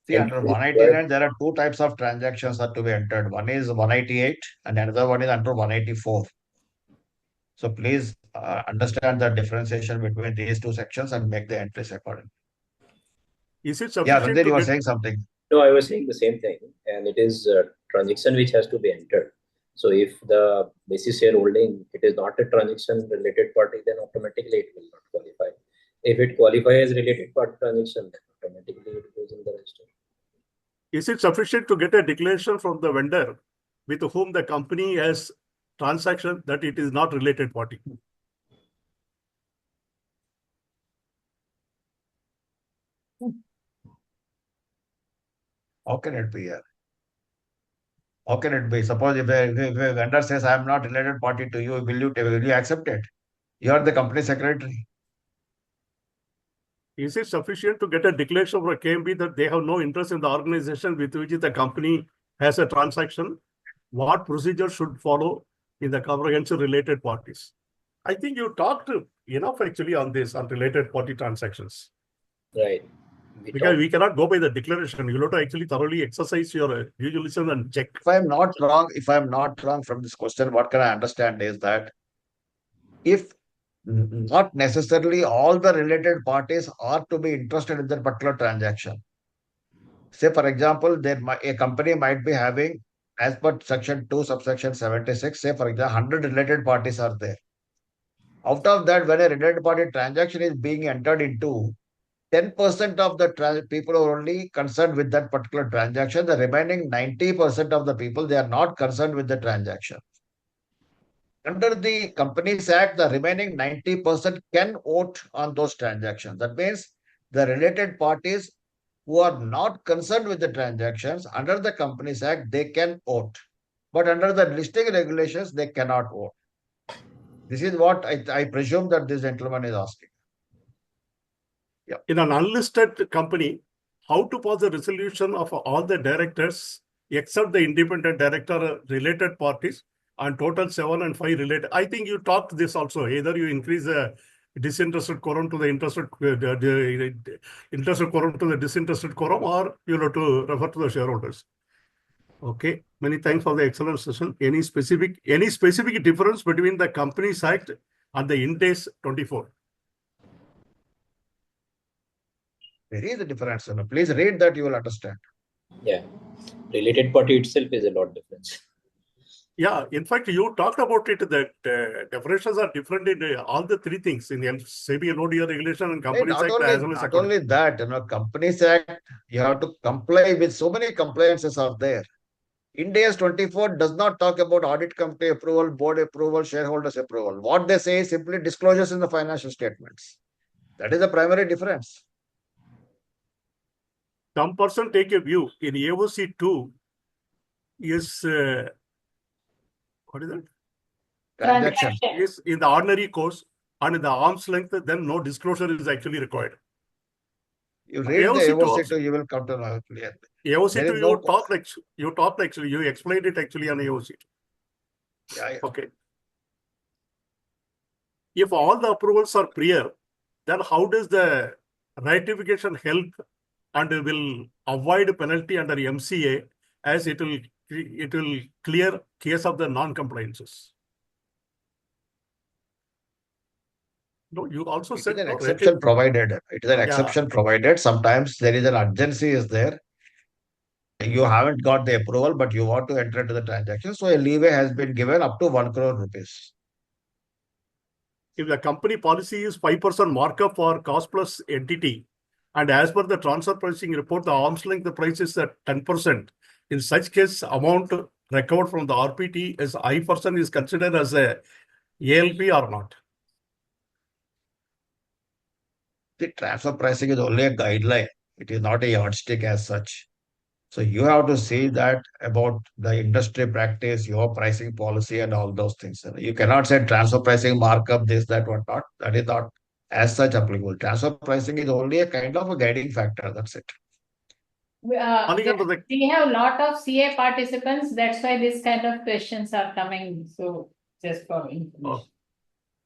See, under 189, there are two types of transactions that to be entered. One is 188 and another one is under 184. So please understand the differentiation between these two sections and make the entries accordingly. Is it Yeah, sufficient Randir, to you were get saying something. No, I was saying the same thing, and it is a transaction which has to be entered. So if the basis shareholding, it is not a transaction related party, then automatically it will not qualify. If it qualifies as related party transaction, then automatically it goes in the register. Is it sufficient to get a declaration from the vendor with whom the company has transaction that it is not related party? How can it be here? How can it be? Suppose if a vendor says, I am not related party to you, will you accept it? You are the company secretary. Is it sufficient to get a declaration from a KMB that they have no interest in the organization with which the company has a transaction? What procedure should follow in the comprehensive related parties? I think you talked enough actually on this, on related party transactions. Right. Because we cannot go by the declaration. You have to actually thoroughly exercise your due diligence and check. If I'm not wrong from this question, what can I understand is that if not necessarily all the related parties are to be interested in that particular transaction. Say, for example, a company might be having, as per section 2, subsection 76, say, for example, 100 related parties are there. Out of that, when a related party transaction is being entered into, 10% of the people are only concerned with that particular transaction. The remaining 90% of the people, they are not concerned with the transaction. Under the Companies Act, the remaining 90% can vote on those transactions. That means the related parties who are not concerned with the transactions, under the Companies Act, they can vote. But under the listing regulations, they cannot vote. This is what I presume that this gentleman is asking. Yeah. In an unlisted company, how to pass a resolution of all the directors except the independent director related parties and total 7 and 5 related. I think you talked this also. Either you increase the disinterested quorum to the interested quorum to the disinterested quorum, or you have to refer to the shareholders. Okay. Many thanks for the excellent session. Any specific difference between the Companies Act and the Ind AS 24? There is a difference. Please read that, you will understand. Yeah. Related party itself is a lot difference. Yeah, in fact, you talked about it that definitions are different in all the three things in the SEBI LODR regulation and Companies Act as well as not only that, Companies Act, you have to comply with so many compliances are there. Ind AS 24 does not talk about audit company approval, board approval, shareholders approval. What they say is simply disclosures in the financial statements. That is the primary difference. Some person take a view in AOC 2 is what is that? Transaction. Is in the ordinary course and in the arm's length, then no disclosure is actually required. You read the AOC 2 AOC2, you will come to know clearly. AOC There 2 is no- you talked actually, you explained it actually on AOC 2. Yeah. Okay. If all the approvals are prior, then how does the ratification help and will avoid penalty under MCA as it will clear case of the non-compliances? No, you also It said is an no, exception provided. It is an Yeah. exception provided. Sometimes there is an urgency is there. You haven't got the approval, but you want to enter into the transaction. So a leeway has been given up to 1 crore rupees. If the company policy is 5% markup for cost plus entity, and as per the transfer pricing report, the arm's length the price is at 10%. In such case, amount recovered from the RPT as I% is considered as a ALP or not? The transfer pricing is only a guideline. It is not a yardstick as such. So you have to see that about the industry practice, your pricing policy, and all those things. You cannot say transfer pricing, markup, this, that, what not. That is not as such applicable. Transfer pricing is only a kind of a guiding factor. That's it. We have a lot of CA participants. That's why this kind of questions are coming. So just for information.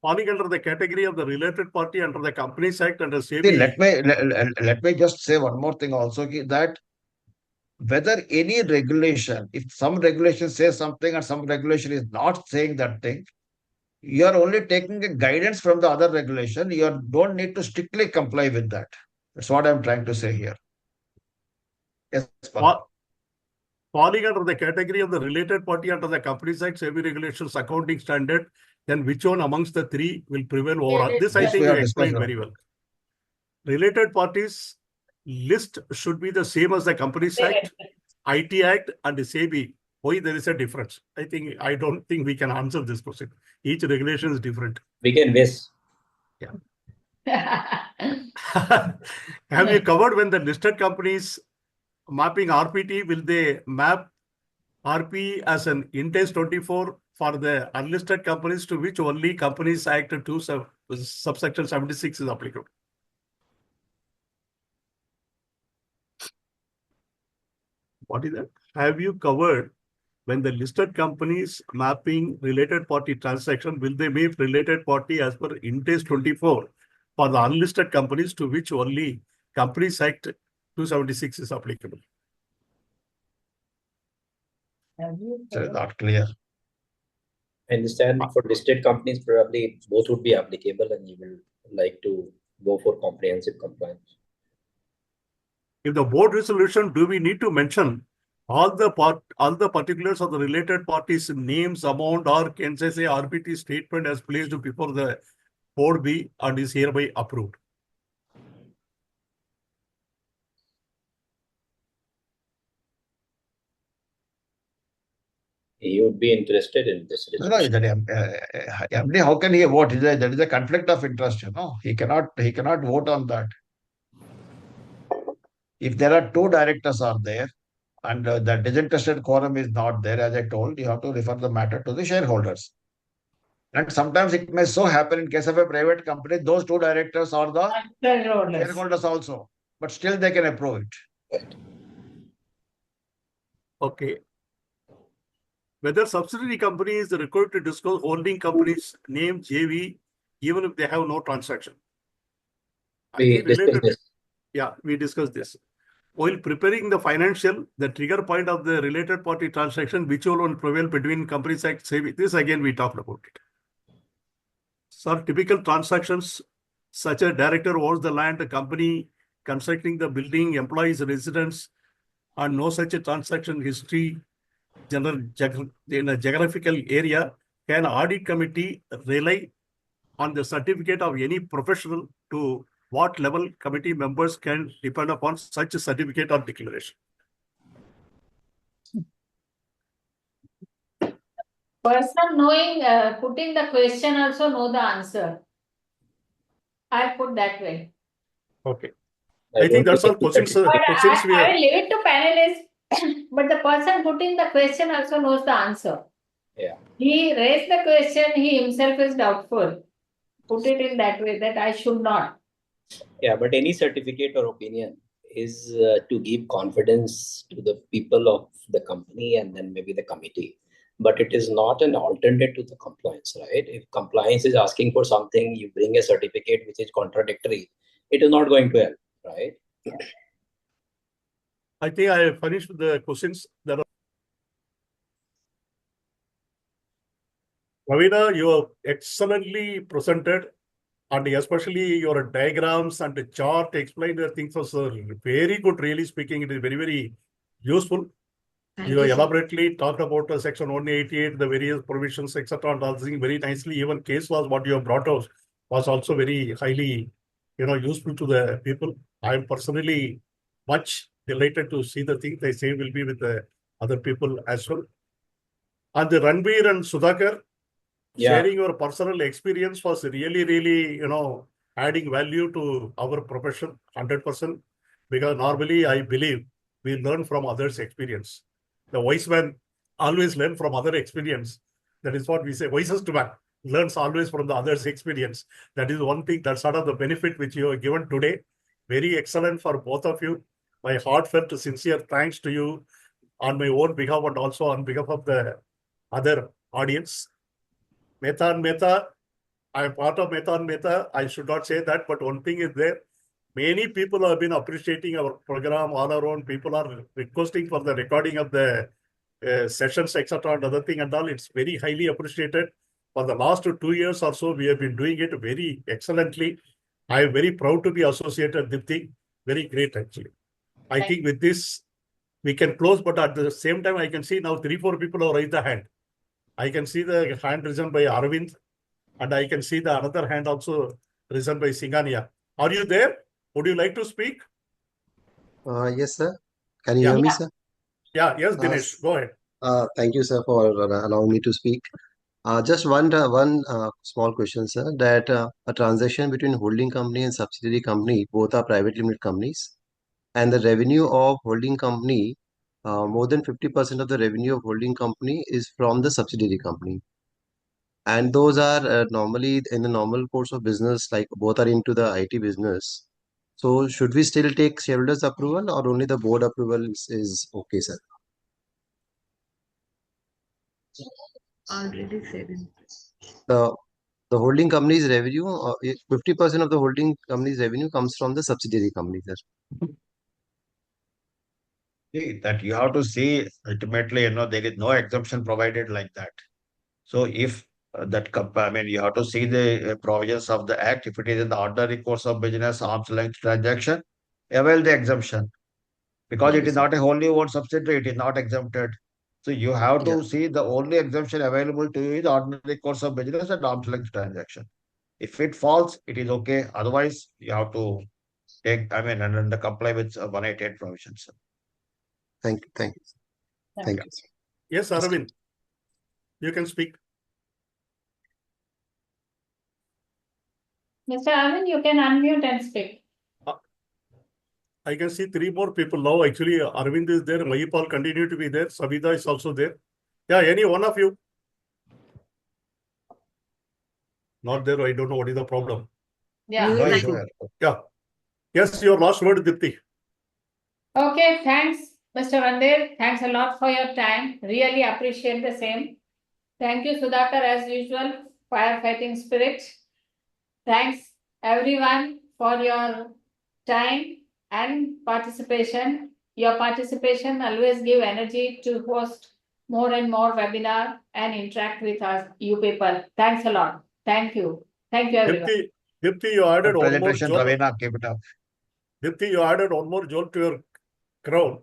Falling under the category of the related party under the Companies Act under See, SEBI. let me just say one more thing also, that whether any regulation, if some regulation says something and some regulation is not saying that thing, you are only taking a guidance from the other regulation. You don't need to strictly comply with that. That's what I'm trying to say here. Yes, Paul. Falling under the category of the related party under the Companies Act, SEBI regulations, accounting standard, then which one amongst the three will prevail overall? This I think you explained very well. Related parties list should be the same as the Companies Act, IT Act, and the SEBI. Why there is a difference? I don't think we can answer this question. Each regulation is different. We can miss. Yeah. Have you covered when the listed companies mapping RPT, will they map RP as an Index 24 for the unlisted companies to which only Companies Act 2 subsection 76 is applicable? What is that? Have you covered when the listed companies mapping related party transaction, will they map related party as per Index 24 for the unlisted companies to which only Companies Act 276 is applicable? It's not clear. I understand for listed companies, probably both would be applicable and you will like to go for comprehensive compliance. If the board resolution, do we need to mention all the particulars of the related parties, names, amount, or can say RPT statement as placed before the board be and is hereby approved? He would be interested in this resolution. MD, how can he vote? There is a conflict of interest, He cannot vote on that. If there are two directors are there and the disinterested quorum is not there, as I told, you have to refer the matter to the shareholders. And sometimes it may so happen in case of a private company, those two directors are the shareholders also, but still they can approve it. Okay. Whether subsidiary company is required to disclose holding company's name, JV, even if they have no transaction. We discussed this. Yeah, we discussed this. While preparing the financial, the trigger point of the related party transaction, which will prevail between Companies Act, SEBI. This again, we talked about it. So typical transactions, such a director owns the land, the company constructing the building, employees, residents, and no such a transaction history in a geographical area, can audit committee rely on the certificate of any professional? To what level committee members can depend upon such a certificate or declaration? Person knowing, putting the question also know the answer. I'll put that way. Okay. I I think don't that's all any questions, But questions we I have. will leave it to panelists. But the person putting the question also knows the answer. Yeah. He raised the question, he himself is doubtful. Put it in that way that I should not. Yeah, but any certificate or opinion is to give confidence to the people of the company and then maybe the committee. But it is not an alternate to the compliance, right? If compliance is asking for something, you bring a certificate which is contradictory, it is not going to help, right? I think I have finished the questions. Ravina, you have excellently presented, and especially your diagrams and the chart explain the things was very good. Really speaking, it is very, very useful. Thank You you, sir. elaborately talked about section 188, the various provisions, etc. and all things very nicely. Even case laws, what you have brought out was also very highly, useful to the people. I am personally much delighted to see the things they say will be with the other people as well. And the Ranveer and Sudhakar, Yeah. sharing your personal experience was really, really, adding value to our profession 100%. Because normally I believe we learn from others' experience. The wise man always learn from other experience. That is what we say. Wisest man learns always from the other's experience. That is one thing. That's sort of the benefit which you have given today. Very excellent for both of you. My heartfelt, sincere thanks to you on my own behalf and also on behalf of the other audience. Mehta and Mehta, I am part of Mehta and Mehta. I should not say that, but one thing is there. Many people have been appreciating our program all around. People are requesting for the recording of the sessions, etc. and other thing and all. It's very highly appreciated. For the last 2 years or so, we have been doing it very excellently. I am very proud to be associated with Dipti. Very great, actually. I think with this, we can close, but at the same time, I can see now 3-4 people have raised the hand. I can see the hand risen by Arvind, and I can see the another hand also risen by Singania. Are you there? Would you like to speak? Yes, sir. Can you Yeah. hear me, sir? Yeah, yes, Uh, Dinesh, go ahead. Thank you, sir, for allowing me to speak. Just one small question, sir. That a transaction between holding company and subsidiary company, both are private limited companies, and the revenue of holding company, more than 50% of the revenue of holding company is from the subsidiary company. And those are normally in the normal course of business, like both are into the IT business. So should we still take shareholders approval or only the board approval is okay, sir? Already said it. The the holding company's revenue, 50% of the holding company's revenue comes from the subsidiary company, sir. See, that you have to see ultimately, there is no exemption provided like that. So if I mean, you have to see the provisions of the act. If it is in the ordinary course of business, arm's length transaction, avail the exemption. Because it Okay, is sir. not a wholly owned subsidiary, it is not exempted. So you have Yeah, to see the only exemption available to you is ordinary course of business and arm's length transaction. If it falls, it is okay. Otherwise, you have to take, and then the comply with 188 provisions. thank you, thank you, thank Yeah. you, sir. Yes, Arvind, you can speak. Mr. Arvind, you can unmute and speak. I can see 3 more people now. Actually, Arvind is there. Mahipal continue to be there. Savita is also there. Yeah, any one of you? Not there. I don't know what is the problem. Yeah. No Like- issue here. Yeah. Yes, your last word, Dipti. Okay, thanks, Mr. Vandir. Thanks a lot for your time. Really appreciate the same. Thank you, Sudhakar, as usual, firefighting spirit. Thanks, everyone, for your time and participation. Your participation always give energy to host more and more webinar and interact with us, you people. Thanks a lot. Thank you. Thank you, everyone. Dipti, you added Good one more presentation, jolt. Ravina. Keep it up. Dipti, you added one more jolt to your crowd.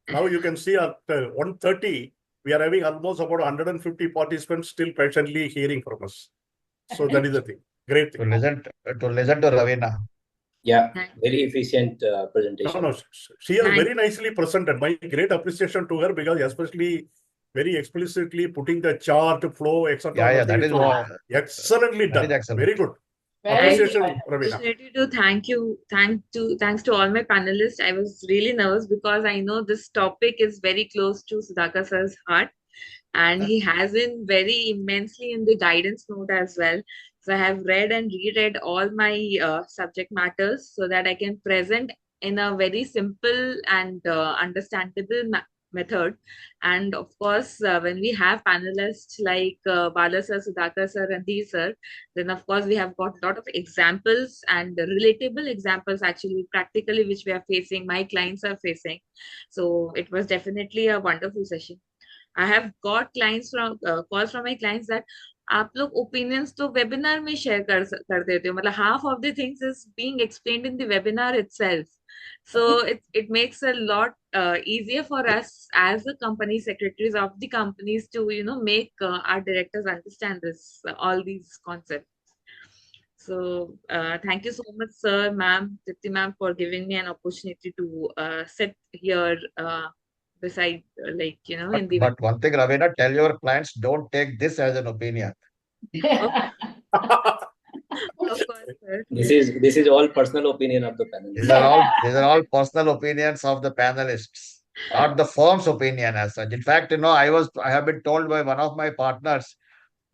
Now you can see at 1:30, we are having almost about 150 participants still patiently hearing from us. So that is the thing. Great To thing. listen to Ravina. Yeah, Thank- very efficient presentation. No, she has Thank- very nicely presented. My great appreciation to her because especially very explicitly putting the chart, flow, etc. Yeah, I think that it is was what. excellently That is done. excellent. Very good. Very Appreciation, good. Ravina. Opportunity to thanks to all my panelists. I was really nervous because I know this topic is very close to Sudhakar sir's heart, and he has been very immensely in the guidance note as well. So I have read and reread all my subject matters so that I can present in a very simple and understandable method. And of course, when we have panelists like Bala sir, Sudhakar sir, and Dee sir, then of course we have got a lot of examples and relatable examples actually practically which we are facing, my clients are facing. So it was definitely a wonderful session. I have got clients from calls from my clients that आप लोग opinions तो webinar में share कर देते हो, मतलब half of the things is being explained in the webinar itself. So it makes a lot easier for us as the company secretaries of the companies to make our directors understand this all these concepts. So thank you so much, sir, ma'am, Dipti ma'am, for giving me an opportunity to sit here beside, in the. But one thing, Ravina, tell your clients, don't take this as an opinion. Of course, sir. This is all personal opinion of the panel. These are all personal opinions of the panelists, not the firm's opinion as such. In fact, I have been told by one of my partners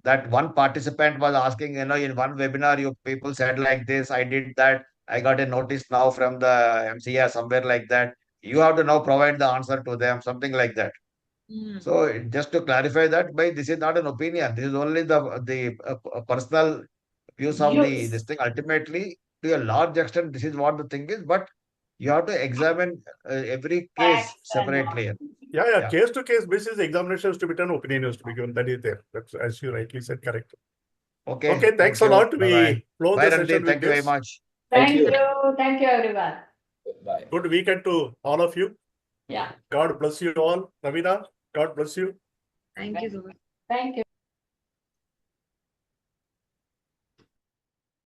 that one participant was asking, in one webinar, you people said like this, I did that, I got a notice now from the MCA, somewhere like that. You have to now provide the answer to them, something like that. Mm. So just to clarify that, this is not an opinion. This is only the personal views of Views. this thing. Ultimately, to a large extent, this is what the thing is. But you have to examine every case Facts and separately. Yeah. Case to case basis, examination is to be done, opinion is to be given. That is there. That's, as you rightly said, correct. Okay. Thanks Thank a you. lot. Bye-bye. We close Bye, the Randeep. session with Thank you very this. much. Thank you, everyone. Bye. Good weekend to all of you. Yeah. God bless you all. Ravina, God bless you. Thank you so much. Thank you.